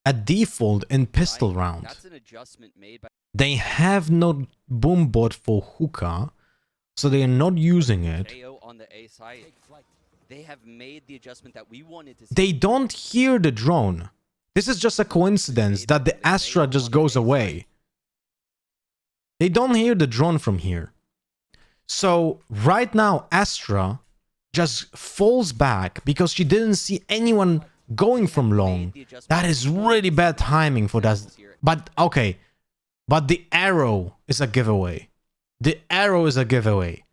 A: a default in pistol round.
B: That's an adjustment made by
A: They have no boom bot for Hookah, so they are not using it.
B: KO on the A side. They have made the adjustment that we wanted to see.
A: They don't hear the drone. This is just a coincidence that the Astra just goes away. They don't hear the drone from here. So right now Astra just falls back because she didn't see anyone going from long. That is really bad timing for that. But okay. But the arrow is a giveaway. The arrow is a giveaway.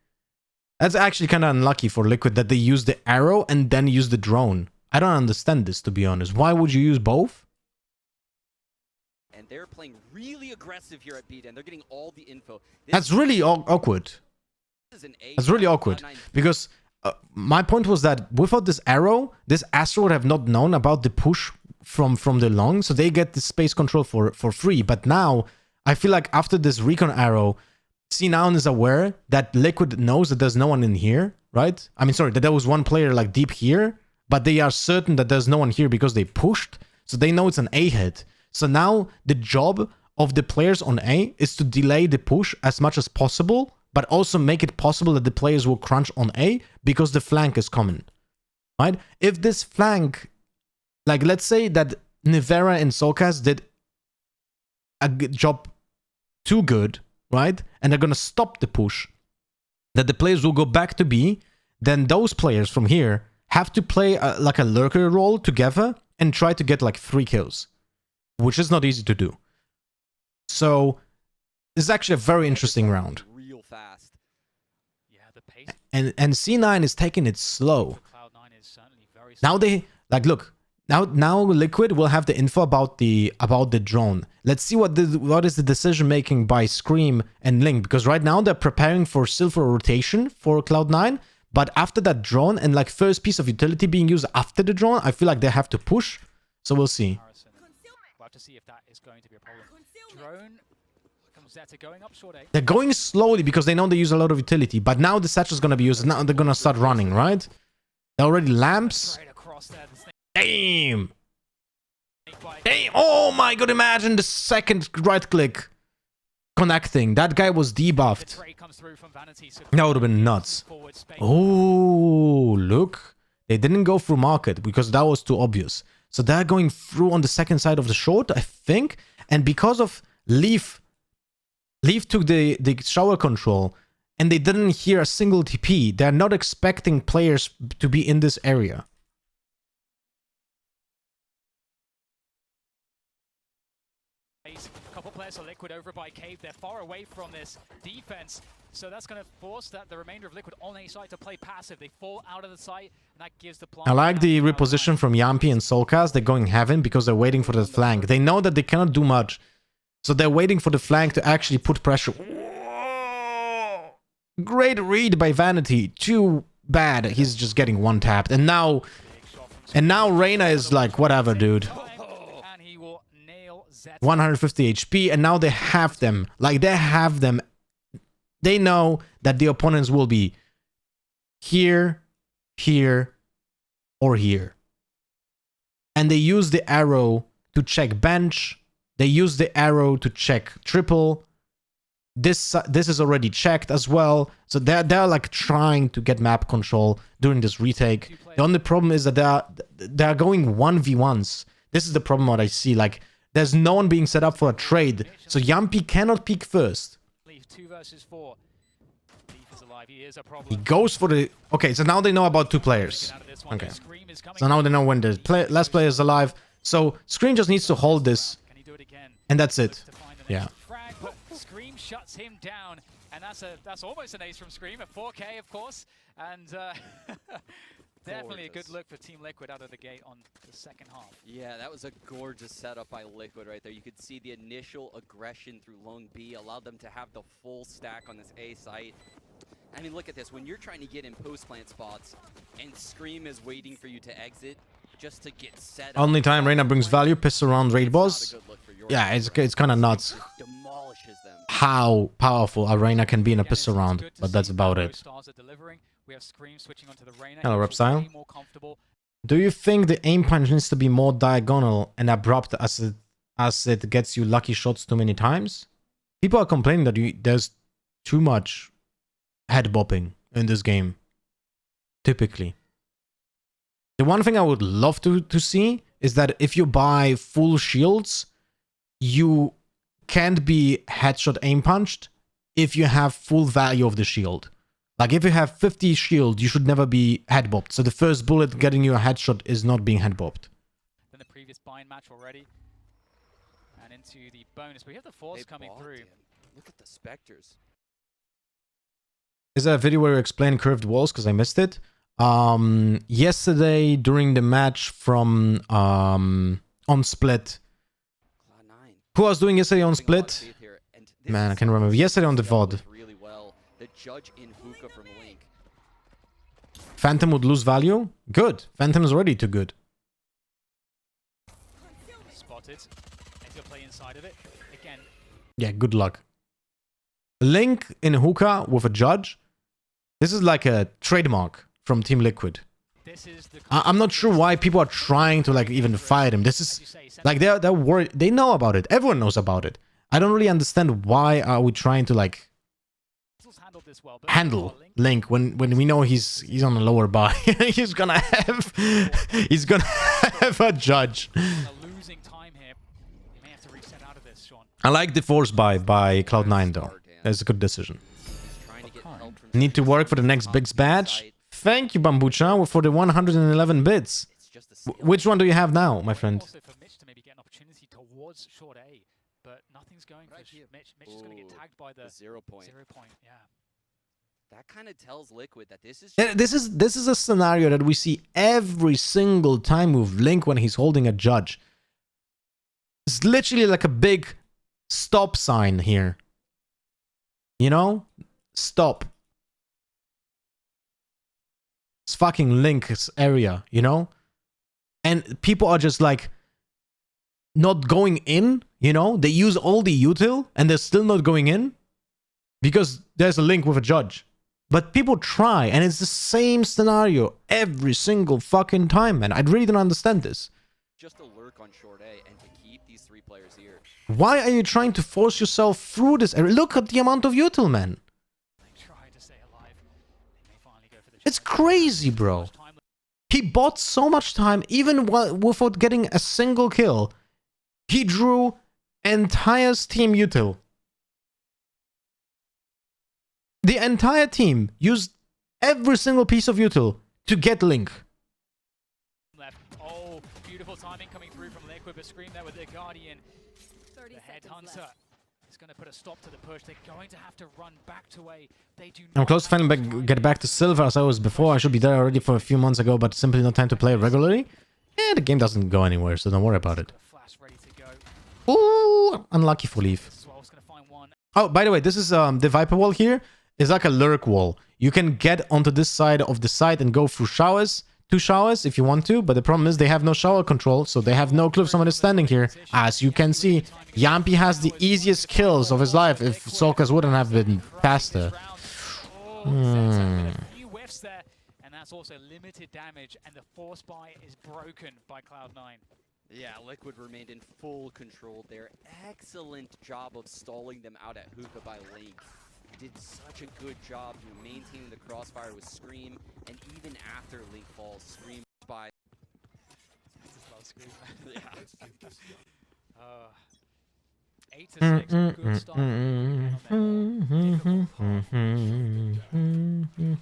A: That's actually kind of unlucky for Liquid that they use the arrow and then use the drone. I don't understand this, to be honest. Why would you use both?
B: And they're playing really aggressive here at B, and they're getting all the info.
A: That's really awkward. That's really awkward. Because my point was that without this arrow, this Astra would have not known about the push from the long, so they get the space control for free. But now, I feel like after this recon arrow, C9 is aware that Liquid knows that there's no one in here, right? I mean, sorry, that there was one player like deep here, but they are certain that there's no one here because they pushed, so they know it's an A hit. So now the job of the players on A is to delay the push as much as possible, but also make it possible that the players will crunch on A because the flank is coming, right? If this flank, like let's say that Nivera and Solkas did a good job too good, right? And they're gonna stop the push, that the players will go back to B, then those players from here have to play like a lurker role together and try to get like 3 kills, which is not easy to do. So this is actually a very interesting round.
B: Real fast.
C: Yeah, the pace.
A: And C9 is taking it slow.
C: Cloud9 is certainly very slow.
A: Now they like look. Now Liquid will have the info about the drone. Let's see what is the decision making by Scream and Link, because right now they're preparing for silver rotation for Cloud9, but after that drone and like first piece of utility being used after the drone, I feel like they have to push. So we'll see.
C: We'll have to see if that is going to be a problem. Drone comes Zeta going up short A.
A: They're going slowly because they know they use a lot of utility, but now the satchel is gonna be used. Now they're gonna start running, right? They're already lamps.
C: Right across there. The snake
A: Damn!
C: bite.
A: Damn! Oh my god! Imagine the second right click. connecting. That guy was
C: The
A: debuffed.
C: trade comes through from Vanity, so
A: That would have been nuts.
C: forward space.
A: Oh, look. They didn't go through market because that was too obvious. So they're going through on the second side of the short, I think. And because of Leaf took the shower control and they didn't hear a single TP, they're not expecting players to be in this area.
C: A couple players are Liquid over by Cave. They're far away from this defense, so that's going to force the remainder of Liquid on A side to play passive. They fall out of the site, and that gives the
A: I like the reposition from Yampi and Soulcast. They're going heaven because they're waiting for the flank. They know that they cannot do much. So they're waiting for the flank to actually put pressure. Great read by Vanity. Too bad. He's just getting one tapped. And now Reyna is like, whatever, dude.
C: And he will nail Zeta.
A: 150 HP. And now they have them. Like, they have them. They know that the opponents will be here, here, or here. And they use the arrow to check bench. They use the arrow to check triple. This is already checked as well. So they're like trying to get map control during this retake. The only problem is that they're going 1v1s. This is the problem what I see. Like, there's no one being set up for a trade. So Yampi cannot peek first.
C: 2 versus 4. Leaf is alive. He is a
A: He
C: problem.
A: goes for the... Okay, so now they know about 2 players. Okay. So now they know when there's less players alive. So Scream just needs to hold this.
C: Can he do it again?
A: And that's it.
C: To find the
A: Yeah.
C: next frag, but Scream shuts him down, and that's almost an ace from Scream at 4K, of course, and definitely a good look for Team Liquid out of the gate on the second half.
B: Yeah, that was a gorgeous setup by Liquid right there. You could see the initial aggression through Lone B allowed them to have the full stack on this A site. I mean, look at this. When you're trying to get in post-plant spots and Scream is waiting for you to exit just to get set up.
A: Only time Reyna brings value, piss around raid boss. Yeah, it's kind of nuts
B: Demolishes them.
A: how powerful a Reyna can be in a piss around, but that's about it.
C: We have Scream switching onto the Reyna.
A: Hello,
C: It's way
A: Reptile.
C: more comfortable.
A: Do you think the aim punch needs to be more diagonal and abrupt as it gets you lucky shots too many times? People are complaining that there's too much head bopping in this game. Typically. The one thing I would love to see is that if you buy full shields, you can't be headshot aim punched if you have full value of the shield. Like, if you have 50 shield, you should never be head bopped. So the first bullet getting you a headshot is not being head bopped.
C: Than the previous bind match already. And into the bonus. We have the force coming through.
B: Look at the Spectres.
A: Is there a video where you explain curved walls? Because I missed it. Yesterday during the match from on Split.
B: Cloud9.
A: Who was doing yesterday on
B: Putting a lot of
A: Split?
B: faith here, and this
A: Man, I
B: is
A: can't remember.
B: something
A: Yesterday on the
B: dealt
A: VOD.
B: with really well. The judge in Hookah from Link.
A: Phantom would lose value? Good. Phantom is already too good.
C: Spotted. He's going to play inside of it. Again,
A: Yeah, good luck. Link in Hookah with a judge. This is like a trademark from Team Liquid.
C: this is the...
A: I'm not sure why people are trying to like even fight him. This
C: As you
A: is
C: say,
A: like they're worried. They know about it. Everyone knows about it. I don't really understand why are we trying to like
C: Sentinels handled this well, but
A: handle
C: Link-
A: Link when we know he's on a lower buy. he's gonna have a judge.
C: a losing time here. He may have to reset out of this, Sean.
A: I like the force buy by Cloud9 though. That's a good decision.
B: He's trying to get help from
A: Need to
B: Sentinels
A: work for the
B: on
A: next
B: top
A: big
B: of the
A: badge.
B: site.
A: Thank you, Bambucha, for the 111 bits.
B: It's just a skill.
A: Which one do you have now, my friend?
C: Also for Mitch to maybe get an opportunity towards short A, but nothing's going for Mitch. Mitch is going to get
B: Ooh,
C: tagged by the
B: The 0 point.
C: 0 point. Yeah.
B: That kind of tells Liquid that this is
A: This is a scenario that we see every single time with Link when he's holding a judge. It's literally like a big stop sign here. You know? Stop. It's fucking Link's area, you know? And people are just like not going in, you know? They use all the util and they're still not going in because there's a Link with a judge. But people try, and it's the same scenario every single fucking time, man. I really don't understand this.
B: just a lurk on short A, and to keep these 3 players here.
A: Why are you trying to force yourself through this area? Look at the amount of util, man. It's crazy, bro. He bought so much time, even without getting a single kill. He drew entire team util. The entire team used every single piece of util to get Link.
C: Left. Oh, beautiful timing coming through from Liquid, but Scream there with the Guardian. The Headhunter is going to put a stop to the push. They're going to have to run back to A. They do not.
A: I'm close to finally get back to Silver as I was before. I should be there already for a few months ago, but simply no time to play regularly. Yeah, the game doesn't go anywhere, so don't worry about it.
C: Flash ready to go.
A: Ooh, unlucky for Leaf. Oh, by the way, this is the Viper wall here is like a lurk wall. You can get onto this side of the site and go through showers, 2 showers if you want to, but the problem is they have no shower control, so they have no clue if someone is standing here. As you can see, Yampi has the easiest kills of his life if Solkas wouldn't have been faster.
C: And that's also limited damage, and the force buy is broken by Cloud9.
B: Yeah, Liquid remained in full control there. Excellent job of stalling them out at Hookah by Link. Did such a good job, you know, maintaining the crossfire with Scream, and even after Link falls, Scream by.
C: Yeah. 8 to 6, good start.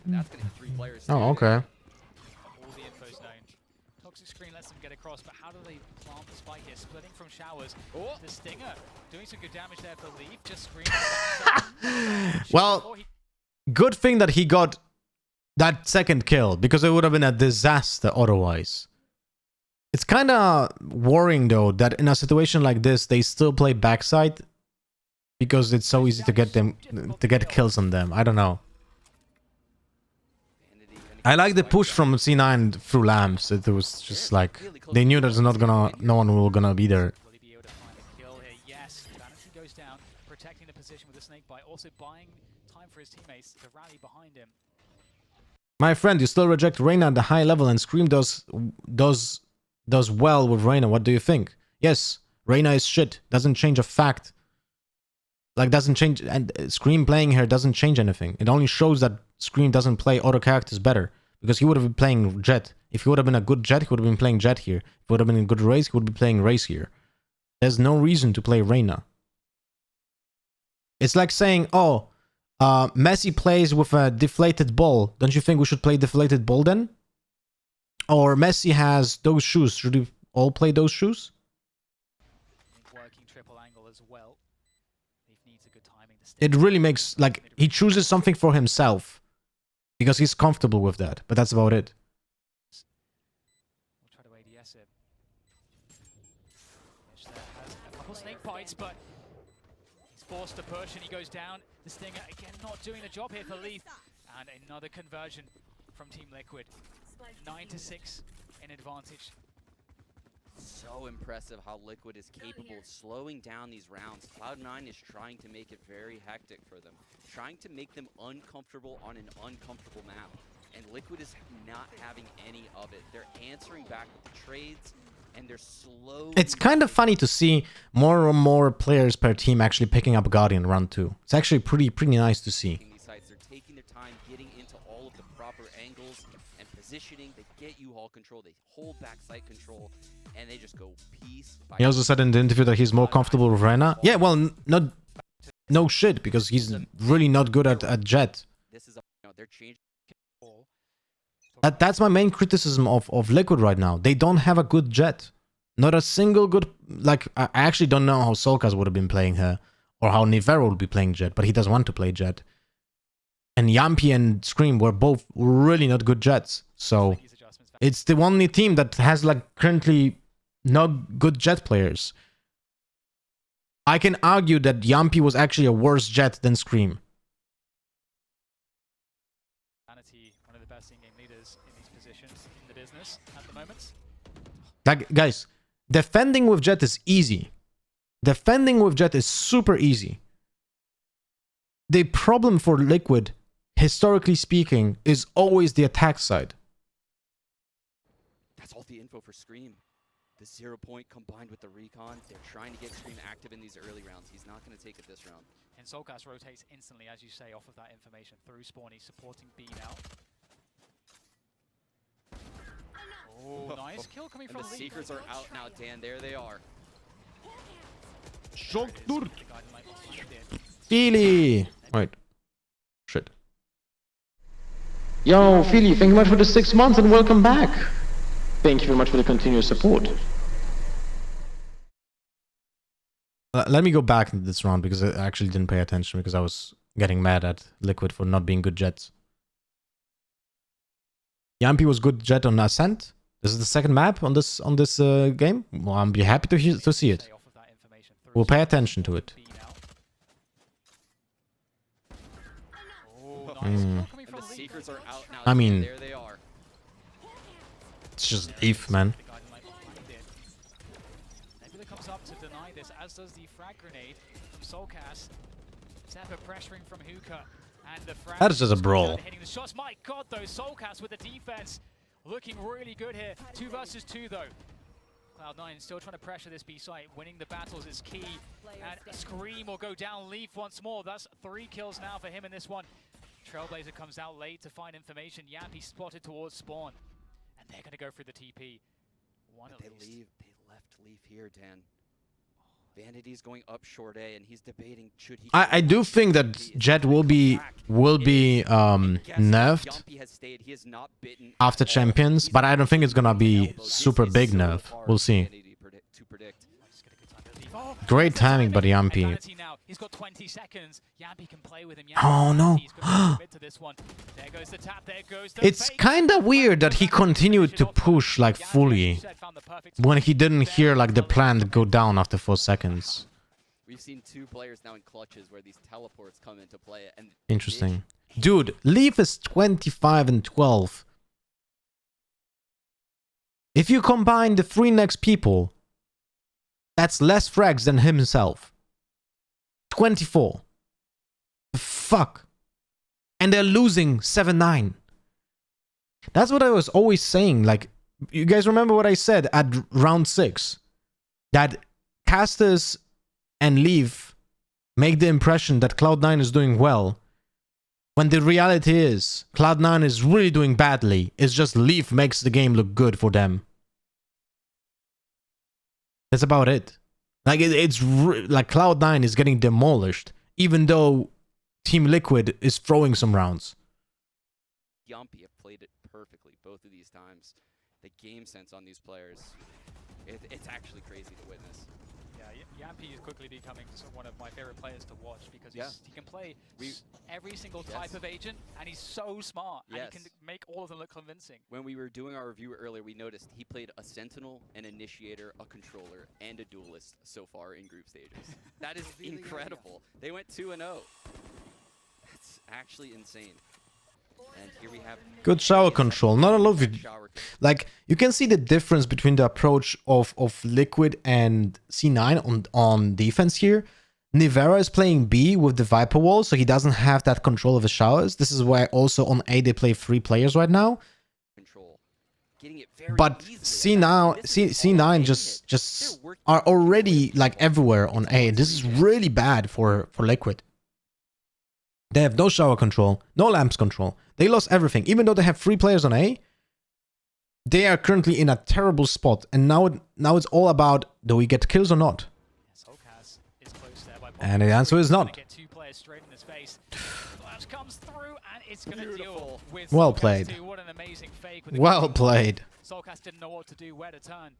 B: That's gonna hit 3 players.
A: Oh, okay.
C: All the info's known. Toxic Screen lets them get across, but how do they plant the spike here? Splitting from showers. Oh, the Stinger doing some good damage there for Leaf. Just Screen.
A: Well, good thing that he got that second kill, because it would have been a disaster otherwise. It's kind of worrying though that in a situation like this they still play backside because it's so easy to get kills on them. I don't know. I like the push from C9 through lamps. It was just like they knew there's no one will gonna be there.
C: Will he be able to find a kill here? Yes. Vanity goes down, protecting the position with the snake bite, also buying time for his teammates to rally behind him.
A: My friend, you still reject Reyna at the high level, and Scream does well with Reyna. What do you think? Yes, Reyna is shit. Doesn't change a fact. Like, doesn't change, and Scream playing her doesn't change anything. It only shows that Scream doesn't play other characters better, because he would have been playing Jet. If he would have been a good Jet, he would have been playing Jet here. If he would have been a good Raze, he would be playing Raze here. There's no reason to play Reyna. It's like saying, oh, Messi plays with a deflated ball. Don't you think we should play deflated ball then? Or Messi has those shoes. Should we all play those shoes?
C: Working triple angle as well. Leaf needs a good timing to
A: It really makes, like, he chooses something for himself because he's comfortable with that, but that's about it.
C: We'll try to ADS it. Mitch there has a couple snake bites, but he's forced to push and he goes down. The Stinger again not doing the job here for Leaf. And another conversion from Team Liquid. 9 to 6 in advantage.
B: So impressive how Liquid is capable of slowing down these rounds. Cloud9 is trying to make it very hectic for them, trying to make them uncomfortable on an uncomfortable map. And Liquid is not having any of it. They're answering back with the trades, and they're slowly...
A: It's kind of funny to see more and more players per team actually picking up Guardian round 2. It's actually pretty nice to see.
B: These sites, they're taking their time getting into all of the proper angles and positioning. They get U-Haul control, they hold back site control, and they just go piece by piece.
A: He also said in the interview that he's more comfortable with Reyna. Yeah, well, no shit, because he's really not good at Jet.
B: This is they're changing.
A: That's my main criticism of Liquid right now. They don't have a good Jet. Not a single good... Like, I actually don't know how Solkas would have been playing her, or how Nivero would be playing Jet, but he does want to play Jet. And Yampi and Scream were both really not good Jets. So, it's the only team that has, like, currently not good Jet players. I can argue that Yampi was actually a worse Jet than Scream.
C: One of the best in-game leaders in these positions in the business at the moment.
A: Like, guys, defending with Jet is easy. Defending with Jet is super easy. The problem for Liquid, historically speaking, is always the attack side.
B: That's all the info for Scream. The 0 point combined with the recon, they're trying to get Scream active in these early rounds. He's not going to take it this round.
C: And Soulcast rotates instantly, as you say, off of that information through spawn. He's supporting B now. Oh, nice kill coming
B: And
C: from
B: the
C: Lee.
B: Seekers are out now, Dan. There they are.
A: Shock
C: The guy who might be shielded.
A: Feely. Wait. Shit.
D: Yo, Philly, thank you much for the 6 months and welcome back. Thank you very much for the continuous support.
A: Let me go back into this round because I actually didn't pay attention because I was getting mad at Liquid for not being good Jets. Yampi was good Jet on Ascent. This is the second map on this game. Well, I'm be happy to see it. We'll pay attention to it.
C: Oh, nice kill coming
B: And
C: from
B: the
C: Lee.
B: Seekers are out now.
A: I mean-
B: there they are.
A: It's just Eve, man.
C: The guy who might be blinded. Nebula comes up to deny this, as does the frag grenade from Soulcast. Zephyr pressuring from Hookah. And the frag
A: That is just a brawl.
C: hitting the shots. My god, though, Soulcast with the defense. Looking really good here. 2 versus 2, though. Cloud9 still trying to pressure this B site. Winning the battles is key. And Scream will go down. Leaf once more. That's 3 kills now for him in this one. Trailblazer comes out late to find information. Yampy spotted towards spawn. And they're going to go through the TP. One at
B: They
C: least.
B: They left Leaf here, Dan. Vanity's going up short A, and he's debating should he.
A: I do think that Jet will be nerfed
B: Yumpy has stayed. He has not bitten
A: after
B: at all.
A: Champions,
B: He's
A: but I don't think it's gonna be
B: elbows.
A: super
B: This is
A: big
B: so
A: nerf.
B: hard
A: We'll
B: for
A: see.
B: Vanity to predict.
C: Just get a good time to leave. Oh,
A: Great
C: that's the
A: timing by the
C: And
A: Yumpy.
C: Vanity now. He's got 20 seconds. Yampy can play with him.
A: Oh, no.
C: He's gonna commit to this one. There goes the tap. There goes the
A: It's
C: fake.
A: kind of weird that he continued to push like
C: Yampy, as
A: fully
C: you said, found the perfect
A: when
C: spot.
A: he didn't hear
C: Very
A: like the
C: well
A: plant go down after 4 seconds.
B: We've seen 2 players now in clutches where these teleports come into play, and
A: Interesting. Dude, Leaf is 25 and 12. If you combine the 3 next people, that's less frags than himself. 24. Fuck. And they're losing 7-9. That's what I was always saying. Like, you guys remember what I said at round 6? That casters and Leaf make the impression that Cloud9 is doing well, when the reality is Cloud9 is really doing badly. It's just Leaf makes the game look good for them. That's about it. Like like Cloud9 is getting demolished, even though Team Liquid is throwing some rounds.
B: Yumpy have played it perfectly both of these times. The game sense on these players, it's actually crazy to witness.
C: Yeah, Yampy is quickly becoming one of my favorite players to watch because
B: Yeah.
C: he can play every single type of agent, and he's so smart, and he can make all of them look convincing.
B: When we were doing our review earlier, we noticed he played a Sentinel, an Initiator, a Controller, and a Duelist so far in group stages. That is incredible. They went 2-0. That's actually insane. And here we have
A: Good shower control. Not a lot of it.
B: shower.
A: Like, you can see the difference between the approach of Liquid and C9 on defense here. Nivera is playing B with the Viper wall, so he doesn't have that control of the showers. This is why also on A they play 3 players right now.
B: Control. Getting it very
A: But
B: easily.
A: C9 just are already like everywhere on A. This is really bad for Liquid. They have no shower control, no lamps control. They lost everything. Even though they have 3 players on A, they are currently in a terrible spot. And now it's all about, do we get kills or not?
C: Soulcast is close there by
A: And the answer is not.
C: Get 2 players straight in his face. Flash comes through, and it's going to deal
B: Beautiful.
C: with
A: Well
C: Soulcast
A: played.
C: too. What an amazing fake. With the
A: Well
C: control.
A: played.
C: Soulcast didn't know what to do, where to turn.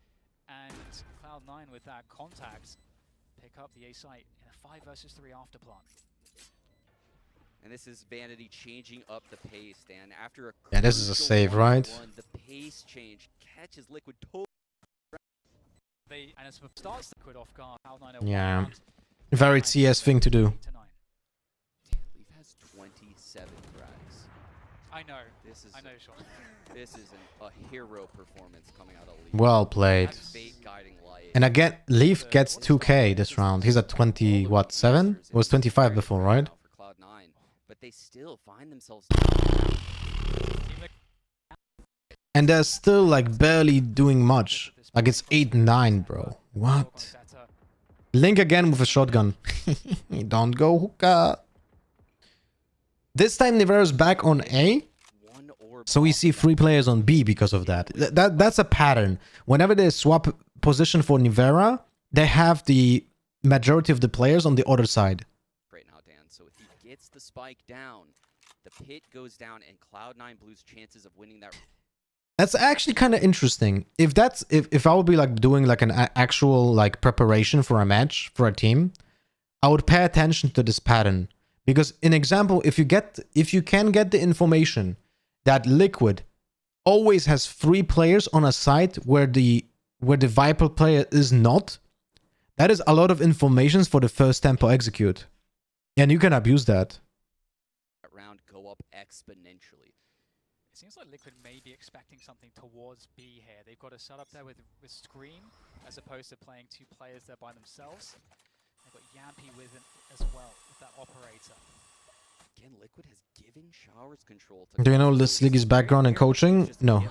C: And Cloud9 with that contact pick up the A site in a 5 versus 3 after plant.
B: And this is Vanity changing up the pace, Dan. After a
A: Yeah, this is a
B: crucial
A: save, right?
B: 1-on-one, the pace change catches Liquid totally.
C: And it starts Liquid off guard. Cloud9
A: Yeah.
C: round.
A: Very CS thing to do.
C: 8 to 9.
B: Leaf has 27 frags.
C: I know.
B: This is
C: I know, Sean.
B: this is a hero performance coming out of Leaf.
A: Well played.
B: That fate guiding light.
A: And again, Leaf gets 2k this round. He's at 20, what, 7? It was 25 before, right?
B: For Cloud9, but they still find themselves.
A: And they're still like barely doing much.
C: At this
A: Like it's 8-9, bro. What? Link again with a shotgun. Don't go hookah. This time Nivero's back on A. So we see 3 players on B because of that. That's a pattern. Whenever they swap position for Nivera, they have the majority of the players on the other side.
B: Right now, Dan. So if he gets the spike down, the pit goes down, and Cloud9 Blue's chances of winning that.
A: That's actually kind of interesting. If I would be like doing like an actual like preparation for a match for a team, I would pay attention to this pattern. Because in example, if you can get the information that Liquid always has 3 players on a site where the Viper player is not, that is a lot of information for the first tempo execute. And you can abuse that.
B: Round go up exponentially.
C: It seems like Liquid may be expecting something towards B here. They've got a setup there with Scream, as opposed to playing 2 players there by themselves. They've got Yampy with it as well, with that operator.
B: Again, Liquid has given Showers control to.
A: Do you know this league's background in coaching? No.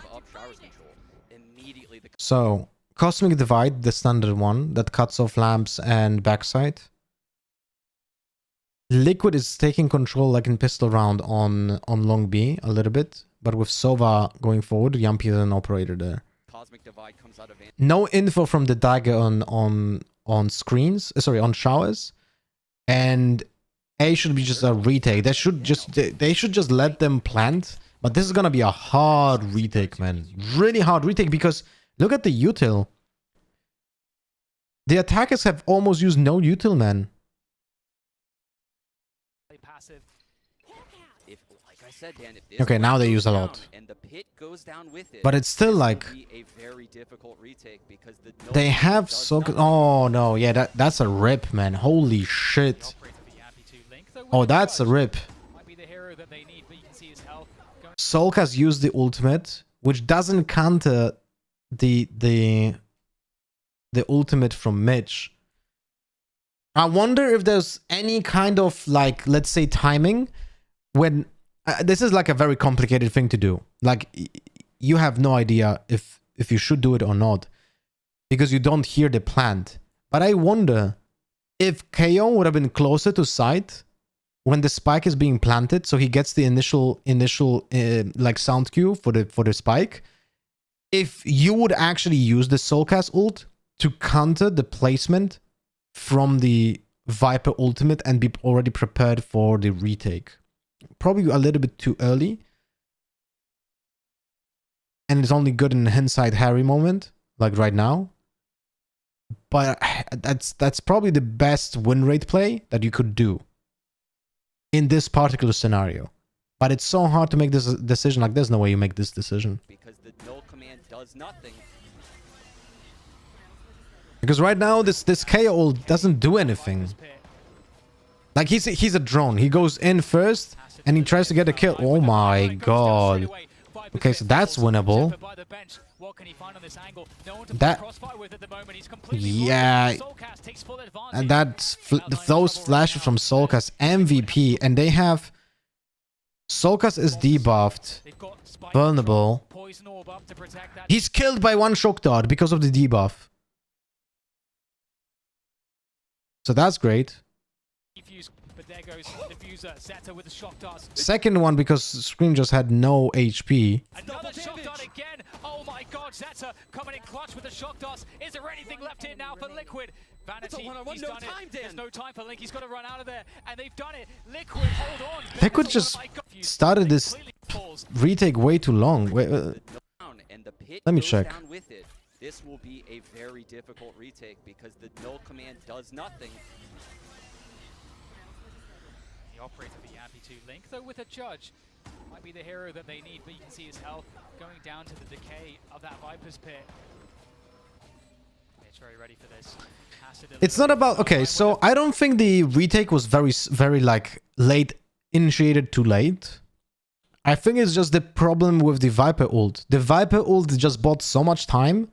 A: So, Cosmic Divide, the standard one, that cuts off lamps and backside. Liquid is taking control like in pistol round on long B a little bit. But with Sova going forward, Yampy is an operator there.
B: Cosmic Divide comes out of
A: no info from the dagger on screens, sorry, on showers. And A should be just a retake. They should just let them plant. But this is gonna be a hard retake, man. Really hard retake, because look at the util. The attackers have almost used no util, man. Okay, now they use a lot. But it's still like they have so. Oh no, yeah, that's a rip, man. Holy shit. Oh, that's a rip. Solk has used the ultimate, which doesn't counter the ultimate from Mitch. I wonder if there's any kind of like, let's say, timing when this is like a very complicated thing to do. Like you have no idea if you should do it or not because you don't hear the plant. But I wonder if KO would have been closer to site when the spike is being planted, so he gets the initial like sound cue for the spike. If you would actually use the Soulcast ult to counter the placement from the Viper ultimate and be already prepared for the retake. Probably a little bit too early. And it's only good in hindsight Harry moment, like right now. But that's probably the best win rate play that you could do in this particular scenario. But it's so hard to make this decision. Like, there's no way you make this decision.
B: Because the null command does nothing.
A: Because right now, this KO ult doesn't do anything. Like, he's a drone. He goes in first, and he tries to get a kill. Oh my god. Okay, so that's winnable. Yeah. And that's those flashes from Soulcast MVP, and they have Soulcast is debuffed, vulnerable. He's killed by one shock dart because of the debuff. So that's great. Second one because Scream just had no HP.
C: Another shock dart again. Oh my god, Zeta coming in clutch with the shock darts. Is there anything left here now for Liquid? Vanity, he's done it. There's no time for Link. He's got to run out of there. And they've done it. Liquid, hold on.
A: Liquid just started this retake way too long. Wait, let me check.
B: This will be a very difficult retake because the null command does nothing.
C: The operator for Yampy 2. Link, though, with a judge. Might be the hero that they need, but you can see his health going down to the decay of that Viper's pit. Mitch very ready for this.
A: It's not about... Okay, so I don't think the retake was very like, late, initiated too late. I think it's just the problem with the Viper ult. The Viper ult just bought so much time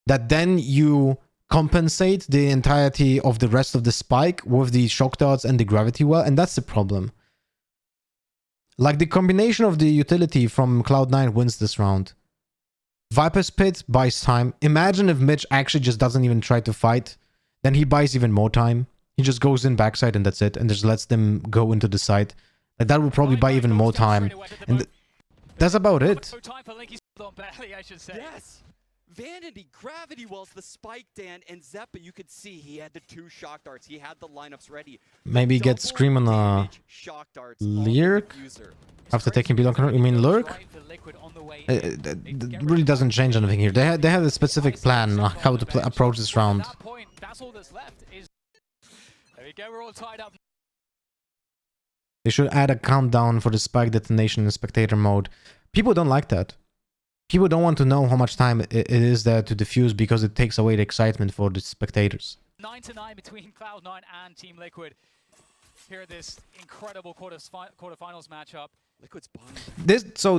A: that then you compensate the entirety of the rest of the spike with the shock darts and the gravity well, and that's the problem. Like, the combination of the utility from Cloud9 wins this round. Viper's Pit buys time. Imagine if Mitch actually just doesn't even try to fight. Then he buys even more time. He just goes in backside and that's it. And just lets them go into the side. Like that will probably buy even more time. And that's about it.
B: Yes! Vanity, gravity wells, the spike, Dan, and Zeppa, you could see he had the 2 shock darts. He had the lineups ready.
A: Maybe get Scream on a Lurk after taking below control. You mean Lurk? It really doesn't change anything here. They had a specific plan on how to approach this round. They should add a countdown for the spike detonation in spectator mode. People don't like that. People don't want to know how much time it is there to defuse because it takes away the excitement for the spectators.
C: 9-9 between Cloud9 and Team Liquid. Here at this incredible quarterfinals matchup. Liquid's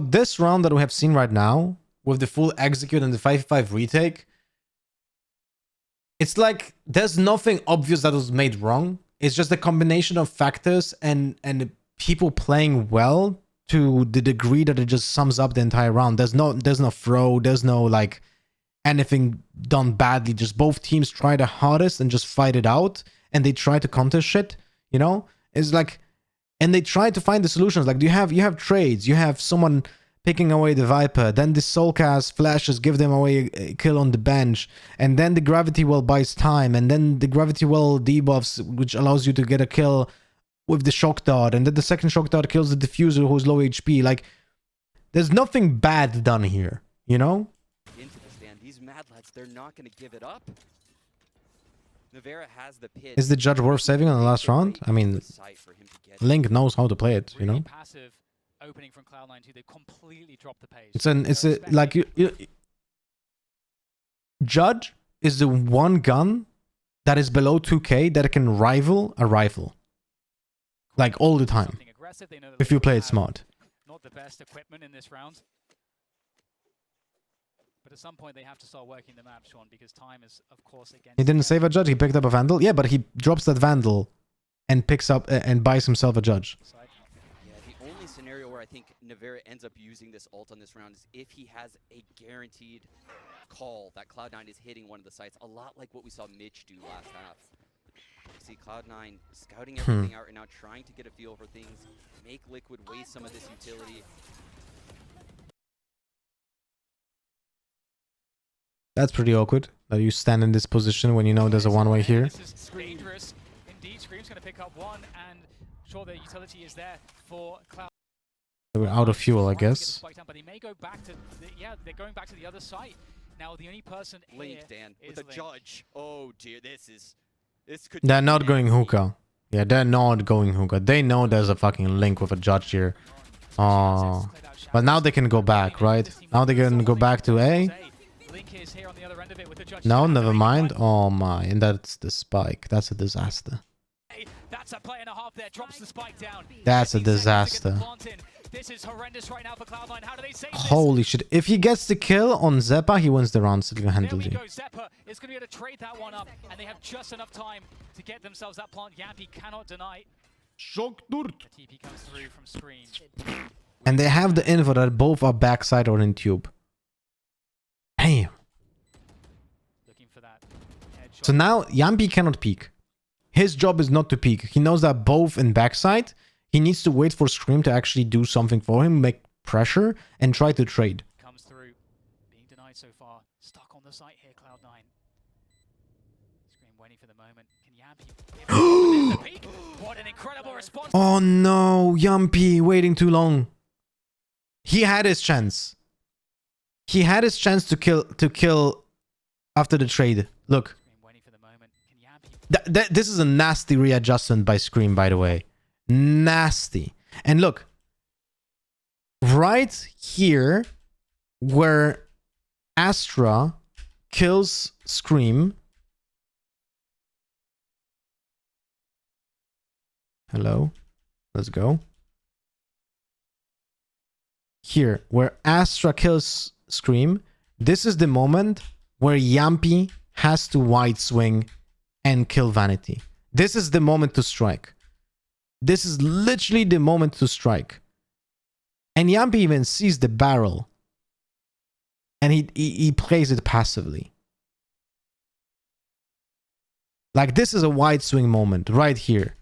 A: This round that we have seen right now, with the full execute and the 5-5 retake, it's like there's nothing obvious that was made wrong. It's just a combination of factors and people playing well to the degree that it just sums up the entire round. There's no throw, there's no like anything done badly. Just both teams try their hardest and just fight it out, and they try to counter shit, you know? It's like, and they try to find the solutions. Like you have trades, you have someone picking away the Viper, then the Soulcast flashes give them away a kill on the bench, and then the Gravity Well buys time, and then the Gravity Well debuffs, which allows you to get a kill with the Shock Dart, and then the second Shock Dart kills the Diffuser who's low HP. Like, there's nothing bad done here, you know?
B: Into the stand. These Mad Lads, they're not going to give it up. Navera has the pit.
A: Is the judge worth saving on the last round? I mean, Link knows how to play it, you know?
C: Passive opening from Cloud9 too. They completely dropped the pace. Judge is the one gun that is below 2k that can rival a rifle. Like all the time. If you play it smart. Not the best equipment in this round. But at some point they have to start working the map, Sean, because time is of course against.
A: He didn't save a judge, he picked up a Vandal. Yeah, but he drops that Vandal and picks up and buys himself a judge.
B: Yeah, the only scenario where I think Navera ends up using this ult on this round is if he has a guaranteed call that Cloud9 is hitting one of the sites, a lot like what we saw Mitch do last half. You see Cloud9 scouting everything out right now, trying to get a feel for things, make Liquid waste some of this utility.
A: That's pretty awkward that you stand in this position when you know there's a one-way here.
C: This is dangerous. Indeed, Scream's going to pick up one, and sure, the utility is there for Cloud.
A: We're out of fuel, I guess.
C: But they may go back to they're going back to the other site. Now the only person
B: Link, Dan, with a judge. Oh dear, this could.
A: They're not going Hookah. Yeah, they're not going Hookah. They know there's a fucking Link with a judge here. Oh, but now they can go back, right? Now they can go back to A. No, never mind. Oh my, and that's the spike. That's a disaster.
C: That's a play and a half there. Drops the spike down.
A: That's a disaster.
C: This is horrendous right now for Cloud9. How do they save
A: Holy shit. If he gets the kill on Zeppa, he wins the round single-handedly.
C: There we go. Zeppa is going to be able to trade that one up, and they have just enough time to get themselves that plant. Yampy cannot deny.
A: Shock Dart.
C: The TP comes through from Screen.
A: And they have the info that both are backside or in tube. Damn.
C: Looking for that
A: so now Yampy cannot peek. His job is not to peek. He knows that both in backside. He needs to wait for Scream to actually do something for him, make pressure, and try to trade.
C: Comes through, being denied so far. Stuck on the site here, Cloud9. Scream waiting for the moment. Can Yampy peek? What an incredible response!
A: Oh no, Yampy waiting too long. He had his chance. He had his chance to kill after the trade. Look.
C: Waiting for the moment. Can Yampy...
A: This is a nasty readjustment by Scream, by the way. Nasty. And look, right here where Astra kills Scream. Hello, let's go. Here where Astra kills Scream, this is the moment where Yampy has to wide swing and kill Vanity. This is the moment to strike. This is literally the moment to strike. And Yampy even sees the barrel. and he plays it passively. Like, this is a wide swing moment right here.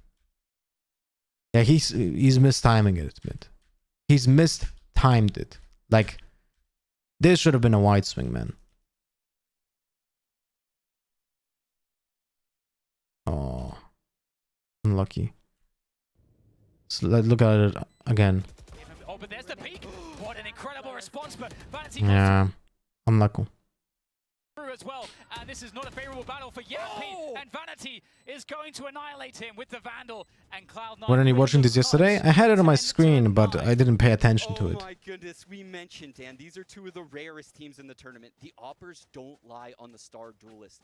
A: Yeah, he's mistiming it a bit. He's mistimed it. Like, this should have been a wide swing, man. Oh, unlucky. So let's look at it again.
C: Oh, but there's the peak. What an incredible response, but Vanity
A: Yeah, unlucky.
C: through as well, and this is not a favorable battle for Yappy, and Vanity is going to annihilate him with the Vandal, and Cloud9.
A: Weren't you watching this yesterday? I had it on my screen, but I didn't pay attention to it.
B: Oh my goodness, we mentioned, Dan, these are two of the rarest teams in the tournament. The Oppers don't lie on the Star Duelist.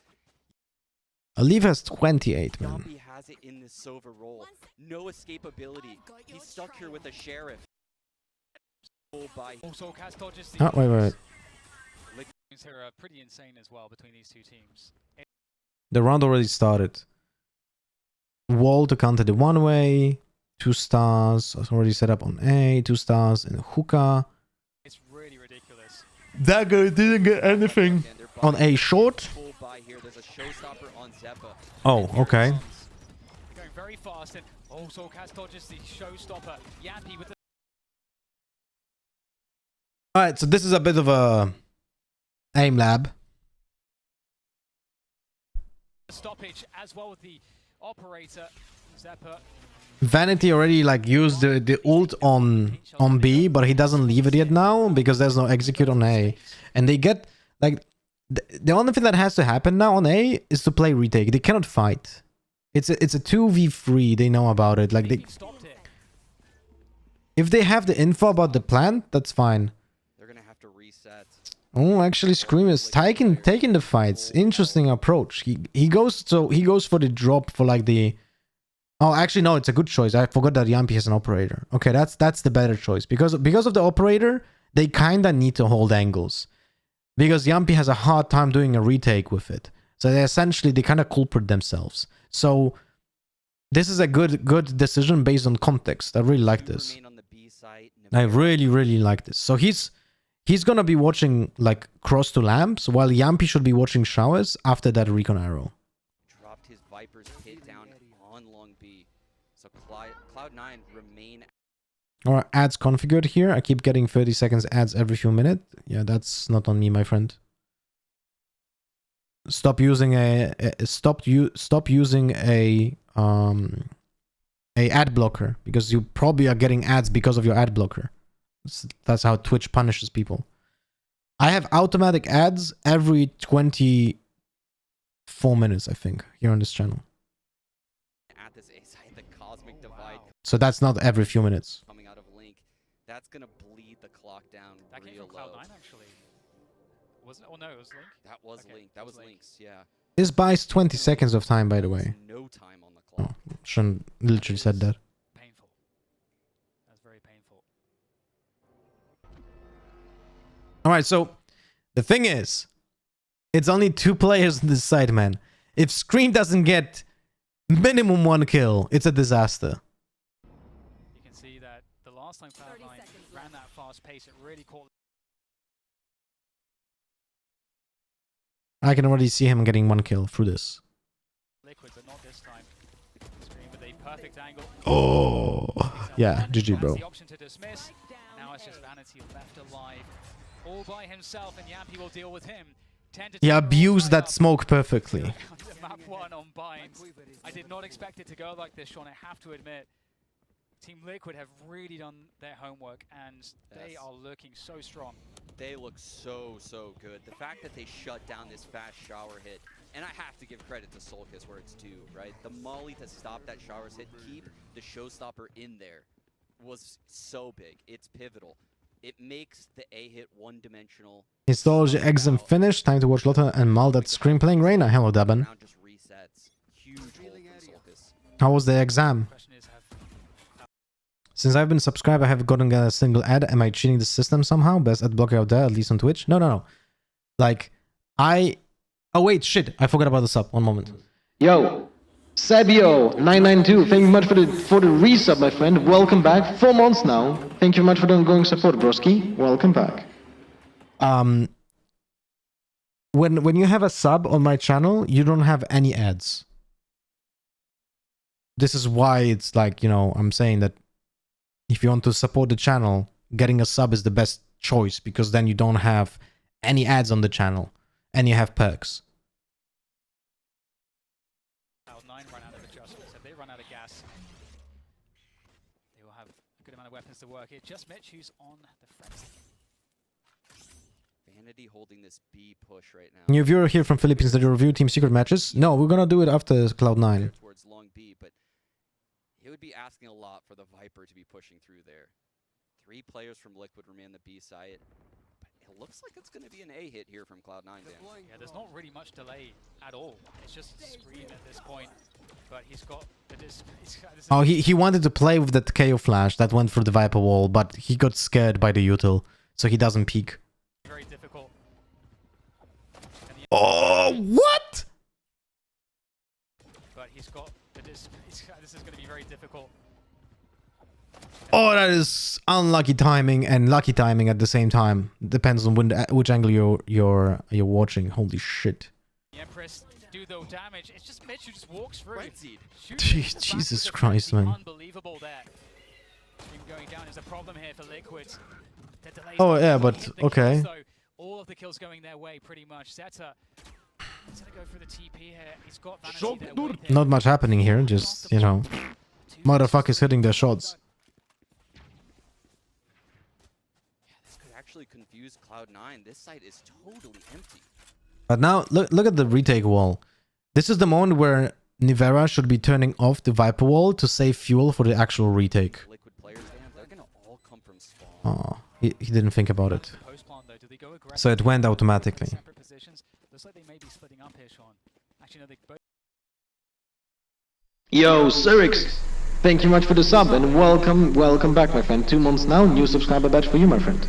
A: Aliv has 28, man.
B: Yappy has it in this Sova role. No escapability. He's stuck here with a Sheriff.
C: Also, Cas dodges the
A: Oh, wait.
C: Things here are pretty insane as well between these two teams.
A: The round already started. Wall to counter the one way. 2 stars. Already set up on A. 2 stars in Hookah.
C: It's really ridiculous.
A: Dagger didn't get anything on A short. Oh, okay.
C: Going very fast, and also Cas dodges the showstopper. Yappy with the
A: Alright, so this is a bit of a aim lab.
C: stoppage as well with the operator. Zepper.
A: Vanity already like used the ult on B, but he doesn't leave it yet now because there's no execute on A. And they get like the only thing that has to happen now on A is to play retake. They cannot fight. It's a 2v3. They know about it. Like they, if they have the info about the plant, that's fine.
B: They're gonna have to reset.
A: Oh, actually, Scream is taking the fights. Interesting approach. He goes for the drop for like the. Oh, actually, no, it's a good choice. I forgot that Yampy has an operator. Okay, that's the better choice because of the operator, they kinda need to hold angles because Yampy has a hard time doing a retake with it. So they kind of culprit themselves. So this is a good decision based on context. I really like this. I really like this. So he's gonna be watching like cross to lamps while Yampy should be watching showers after that recon arrow.
B: Dropped his Viper's hit down on long B. So Cloud9 remain.
A: Alright, ads configured here. I keep getting 30 seconds ads every few minutes. Yeah, that's not on me, my friend. Stop using a ad blocker because you probably are getting ads because of your ad blocker. That's how Twitch punishes people. I have automatic ads every 24 minutes, I think, here on this channel.
B: At this A side, the cosmic divide
A: So that's not every few minutes.
B: coming out of Link. That's gonna bleed the clock down
C: That came
B: real
C: from
B: low.
C: Cloud9 actually. Wasn't it? Oh no, it was Link.
B: That was
C: Okay,
B: Link. That was Link's. Yeah.
A: This buys 20 seconds of time, by the way.
B: No time on the
A: Oh,
B: clock.
A: shouldn't literally said that.
C: Painful. That's very painful.
A: Alright, so the thing is, it's only 2 players on this side, man. If Scream doesn't get minimum 1 kill, it's a disaster.
C: You can see that the last time Cloud9 ran that fast pace, it really caught
A: I can already see him getting 1 kill through this.
C: Liquid, but not this time. Scream with a perfect angle.
A: Oh, yeah, GG, bro.
C: That's the option to dismiss. Now it's just Vanity left alive, all by himself, and Yampy will deal with him.
A: He abused that smoke perfectly.
C: Map 1 on binds. I did not expect it to go like this, Sean. I have to admit. Team Liquid have really done their homework, and they are looking so strong.
B: They look so good. The fact that they shut down this fast shower hit, and I have to give credit to Sulcus where it's due, right? The molly to stop that shower's hit, keep the showstopper in there, was so big. It's pivotal. It makes the A hit one-dimensional.
A: Histology exam finished. Time to watch Lotta and Mal that Scream playing Reyna. Hello, Daban.
B: Round just resets. Huge hold from Sulcus.
A: How was the exam?
C: Question is,
A: Since I've been subscribed, I haven't gotten a single ad. Am I cheating the system somehow? Best ad blocker out there, at least on Twitch. No. Like, oh wait, shit. I forgot about the sub. One moment.
D: Yo, Sabio992, thank you much for the resub, my friend. Welcome back. 4 months now. Thank you much for the ongoing support, broski. Welcome back.
A: when you have a sub on my channel, you don't have any ads. This is why it's like, you know, I'm saying that if you want to support the channel, getting a sub is the best choice, because then you don't have any ads on the channel and you have perks.
C: Cloud9 run out of adjustments. If they run out of gas, they will have a good amount of weapons to work. It's just Mitch who's on the fence.
B: Vanity holding this B push right now.
A: New viewer here from Philippines that you review Team Secret matches. No, we're gonna do it after Cloud9.
B: Towards long B, but it would be asking a lot for the Viper to be pushing through there. 3 players from Liquid remain on the B side. But it looks like it's going to be an A hit here from Cloud9, Dan.
C: Yeah, there's not really much delay at all. It's just Scream at this point. But he's got this.
A: Oh, he wanted to play with that KO flash that went through the Viper wall, but he got scared by the util, so he doesn't peek.
C: Very difficult.
A: Oh, what?
C: But he's got this is going to be very difficult.
A: Oh, that is unlucky timing and lucky timing at the same time. Depends on which angle you're watching. Holy shit!
C: The Empress do the damage. It's just Mitch who just walks through.
A: Jesus Christ, man.
C: Unbelievable there. Him going down is a problem here for Liquid. The delays
A: Oh yeah, but okay.
C: Kills, all of the kills going their way pretty much. Zeta he's gonna go for the TP here. He's got Vanity there with him.
A: Not much happening here. Just, you know, motherfuckers hitting their shots.
B: This could actually confuse Cloud9. This site is totally empty.
A: But now look at the retake wall. This is the moment where Nivera should be turning off the Viper wall to save fuel for the actual retake.
B: Liquid players, Dan, they're gonna all come from spawn.
A: Oh, he didn't think about it.
C: Post-plant, though, do they go aggressive?
A: So it went automatically.
C: Separate positions? Looks like they may be splitting up here, Sean. Actually, no, they both.
D: Yo, Cyrix, thank you much for the sub and welcome back, my friend. 2 months now, new subscriber badge for you, my friend.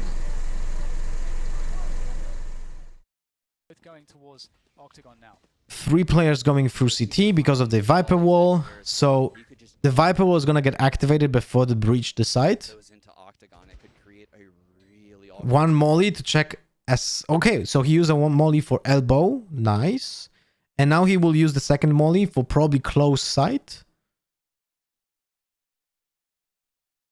C: Both going towards Octagon now.
A: 3 players going through CT because of the Viper wall. So the Viper wall is gonna get activated before they breach the site.
B: Goes into Octagon, it could create a really
A: One molly to check as okay. So he used a one molly for elbow, nice, and now he will use the second molly for probably close sight.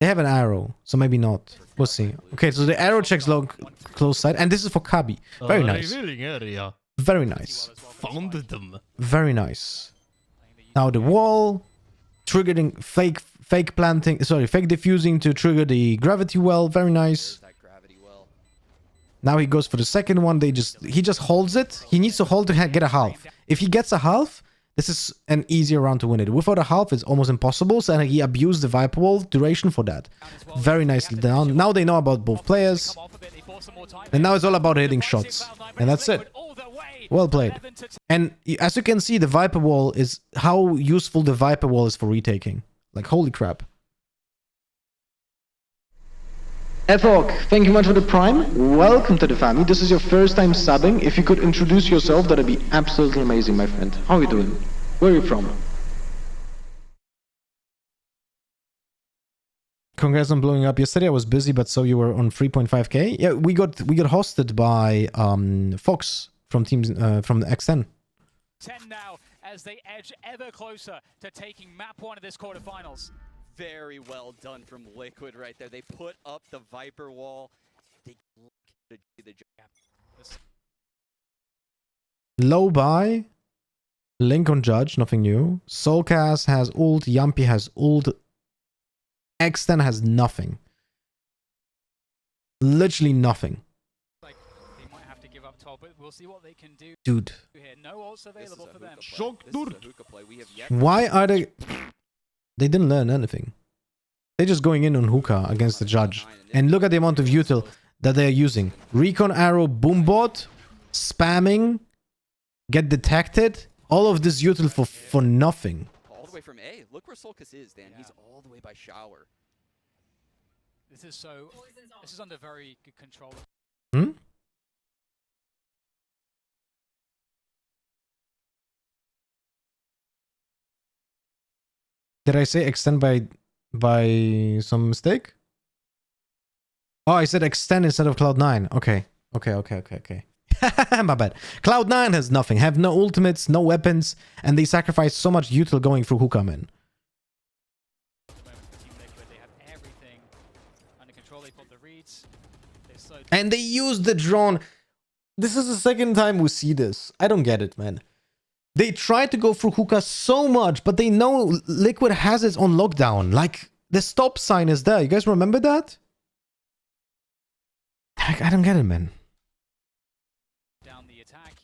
A: They have an arrow, so maybe not. We'll see. Okay, so the arrow checks long close sight, and this is for Kabi. Very nice.
E: area.
A: Very nice.
E: Found them.
A: Very nice. Now the wall, triggering fake planting, sorry, fake diffusing to trigger the gravity well. Very nice.
B: There's that gravity well.
A: Now he goes for the second one. He just holds it. He needs to hold to get a half. If he gets a half, this is an easier round to win it. Without a half, it's almost impossible. So he abused the Viper wall duration for that. Very nicely done. Now they know about both players. And now it's all about hitting shots. And that's it. Well played. And as you can see, the Viper wall is how useful the Viper wall is for retaking. Like, holy crap.
D: Ethork, thank you much for the prime. Welcome to the family. This is your first time subbing. If you could introduce yourself, that'd be absolutely amazing, my friend. How are you doing? Where are you from?
A: Congrats on blowing up yesterday. I was busy, but so you were on 3.5k. Yeah, we got hosted by Fox from teams from the X10.
C: 10 now as they edge ever closer to taking map 1 of this quarterfinals.
B: Very well done from Liquid right there. They put up the Viper wall. They the
A: Low buy. Link on Judge, nothing new. Soulcast has ult. Yumpy has ult. X10 has nothing. Literally nothing.
C: Like they might have to give up top, but we'll see what they can do
A: Dude.
C: here. No ults available for them.
A: Why are they... They didn't learn anything. They're just going in on Hookah against the Judge. And look at the amount of util that they're using. Recon arrow, boombot, spamming, get detected. All of this util for nothing.
B: All the way from A. Look where Solkis is, Dan. He's all the way by shower.
C: This is under very good control.
A: Hmm? Did I say extend by some mistake? Oh, I said extend instead of Cloud9. Okay. Okay. My bad. Cloud9 has nothing. Have no ultimates, no weapons, and they sacrifice so much util going through Hookah, man.
C: They have everything under control. They've got the reads.
A: And they use the drone. This is the second time we see this. I don't get it, man. They try to go through Hookah so much, but they know Liquid has it on lockdown. Like, the stop sign is there. You guys remember that? I don't get it, man.
C: Down the attack.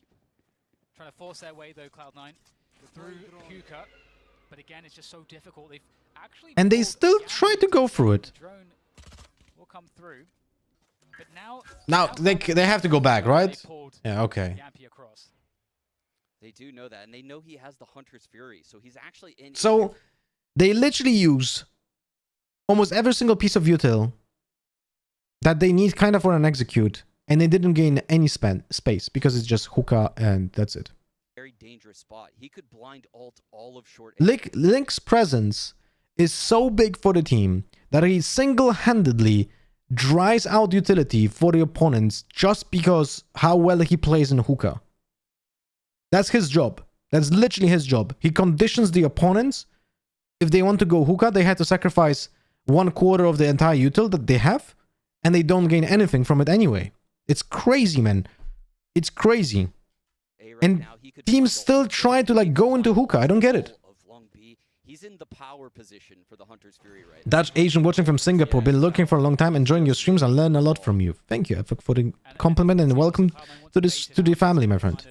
C: Trying to force their way, though, Cloud9. Through Hookah. But again, it's just so difficult. They've actually...
A: And they still try to go through it.
C: Drone will come through. But
A: now they have to go back, right? Yeah, okay.
B: They do know that, and they know he has the Hunter's Fury, so he's actually in...
A: So, they literally use almost every single piece of util that they need kind of for an execute, and they didn't gain any space, because it's just Hookah, and that's it.
B: Very dangerous spot. He could blind ult all of short...
A: Link's presence is so big for the team that he single-handedly dries out utility for the opponents just because how well he plays in Hookah. That's his job. That's literally his job. He conditions the opponents. If they want to go Hookah, they had to sacrifice 1/4 of the entire util that they have, and they don't gain anything from it anyway. It's crazy, man. It's crazy. And teams still try to like go into Hookah. I don't get it.
B: He's in the power position for the Hunter's Fury right now.
A: Dutch Asian watching from Singapore. Been looking for a long time, enjoying your streams and learn a lot from you. Thank you for the compliment and welcome to the family, my friend.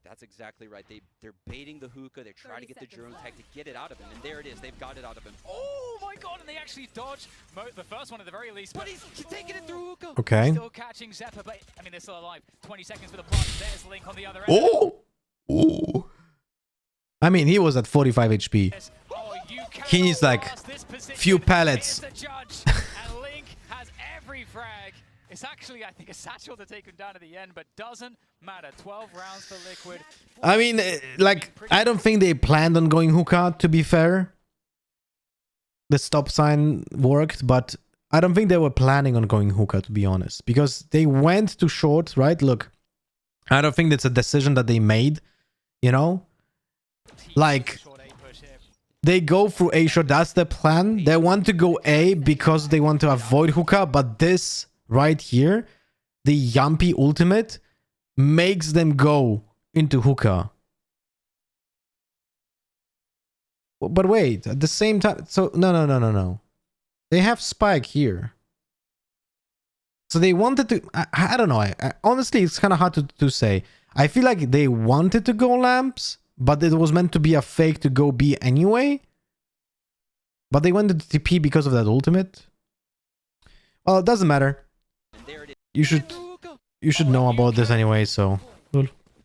B: That's exactly right. They're baiting the Hookah. They're trying to get the drone tag to get it out of him, and there it is. They've got it out of him.
C: Oh my god! And they actually dodged the first one at the very least.
B: But he's taking it through Hookah.
A: Okay.
C: Still catching Zephyr, but I mean they're still alive. 20 seconds for the plant. There's Link on the other end.
A: Oh. Ooh. I mean, he was at 45 HP. He needs like few pallets.
C: And Link has every frag. It's actually, I think, a satchel to take him down at the end, but doesn't matter. 12 rounds for Liquid.
A: I mean, like, I don't think they planned on going Hookah, to be fair. The stop sign worked, but I don't think they were planning on going Hookah, to be honest. Because they went to short, right? Look, I don't think that's a decision that they made, you know? Like, they go through A short, that's the plan. They want to go A because they want to avoid Hookah, but this right here, the Yumpy ultimate, makes them go into Hookah. But wait, at the same time, so no. They have Spike here. So they wanted to, I don't know, honestly, it's kind of hard to say. I feel like they wanted to go Lamps, but it was meant to be a fake to go B anyway. But they went to TP because of that ultimate. Well, it doesn't matter. You should know about this anyway, so.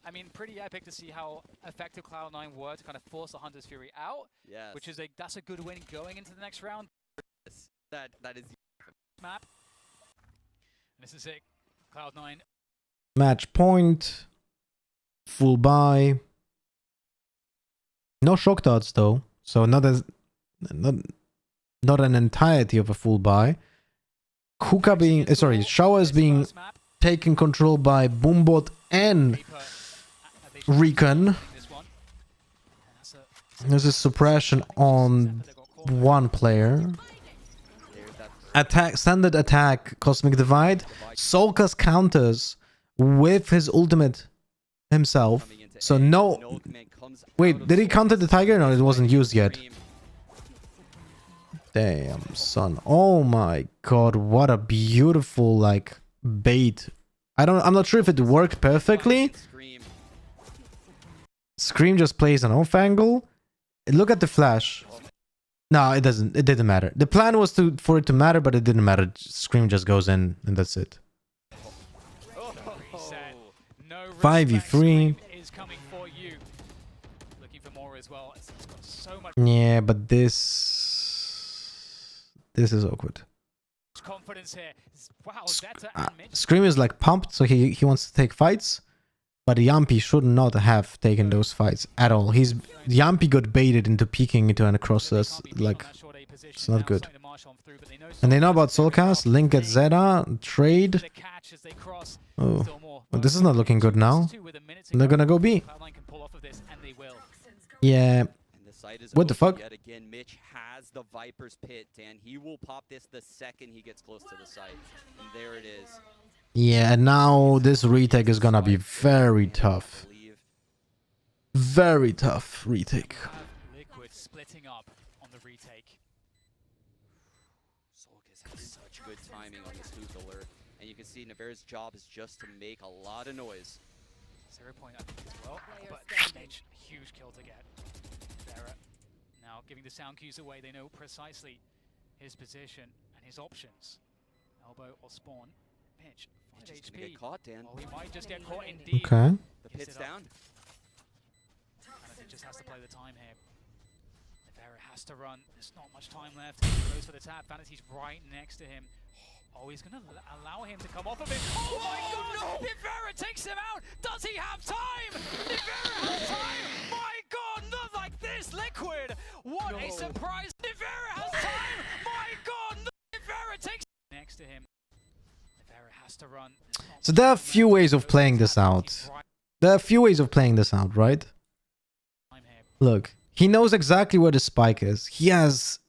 C: I mean, pretty epic to see how effective Cloud9 were to kind of force the Hunter's Fury out.
B: Yes.
C: Which is that's a good win going into the next round.
B: That is
C: map. And this is it. Cloud9.
A: Match point. Full buy. No shock darts though, so not an entirety of a full buy. Hookah being, Showers being taken control by Boombot and Recon. There's a suppression on one player. Standard attack, Cosmic Divide. Solkas counters with his ultimate himself. So no... Wait, did he counter the Tiger? No, it wasn't used yet. Damn, son. Oh my god, what a beautiful, like, bait. I'm not sure if it worked perfectly. Scream just plays an off angle. Look at the flash. No, it doesn't. It didn't matter. The plan was for it to matter, but it didn't matter. Scream just goes in, and that's it. 5v3. Yeah, but this is awkward. Scream is like pumped, so he wants to take fights, but Yumpy should not have taken those fights at all. Yumpy got baited into peeking into an across us, like, it's not good.
C: through, but they know
A: And they know about
C: Soulcast
A: Soulcast, Link at Zeta, trade.
C: the catch as they cross.
A: Oh,
C: Still more.
A: well, this is not looking good now.
C: With a minute to
A: They're
C: go.
A: gonna go B.
C: Cloud9 can pull off of this, and they will.
A: Yeah.
B: And the site is
A: What the
B: open
A: fuck?
B: Yet again, Mitch has the Viper's pit, Dan. He will pop this the second he gets close to the site. And there it is.
A: Yeah, and now this retake is gonna be very tough. Very tough retake.
C: Have Liquid splitting up on the retake.
B: Solkis has such good timing on this Hookah alert. And you can see Navarre's job is just to make a lot of noise.
C: 0 point, I think, as well. But Mitch, huge kill to get. Vera now giving the sound cues away. They know precisely his position and his options. Elbow or spawn. Mitch, 5
B: He's just
C: HP.
B: gonna get caught, Dan.
C: Oh, he might just get caught indeed.
A: Okay.
B: The pit's down.
C: Vanity just has to play the time here. Vera has to run. There's not much time left. He goes for the tap. Vanity's right next to him. Oh, he's going to allow him to come off of it. Oh my god! No. Nivera takes him out! Does he have time? Nivera has time! My god, not like this, Liquid! What a surprise! Nivera has time! My god, Nivera takes next to him. Nivera has to run.
A: So there are a few ways of playing this out. There are a few ways of playing this out, right? Look, he knows exactly where the spike is. He has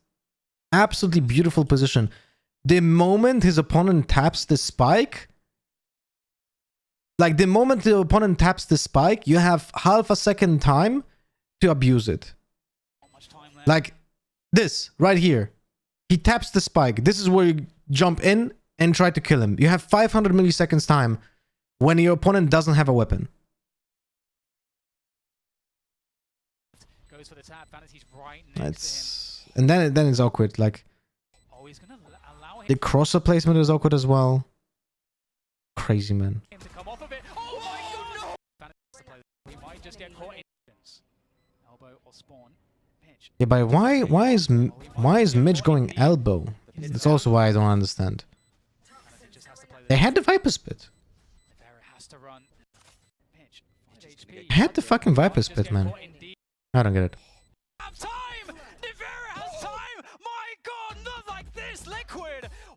A: absolutely beautiful position. The moment his opponent taps the spike, like the moment the opponent taps the spike, you have half a second time to abuse it. Like this, right here. He taps the spike. This is where you jump in and try to kill him. You have 500 milliseconds time when your opponent doesn't have a weapon.
C: Goes for the tap. Vanity's right next to him.
A: And then it's awkward. Like
C: Oh, he's gonna allow him
A: the crosser placement is awkward as well. Crazy, man.
C: to come off of it. Oh my god! Vanity's to play. He might just get caught in elbow or spawn. Pitch.
A: Yeah, but why is Mitch going elbow? That's also why I don't understand.
C: Vanity just has to play
A: They had the Viper Spit.
C: Vera has to run. Pitch. 5 HP.
A: They had the fucking Viper Spit, man. I don't get it.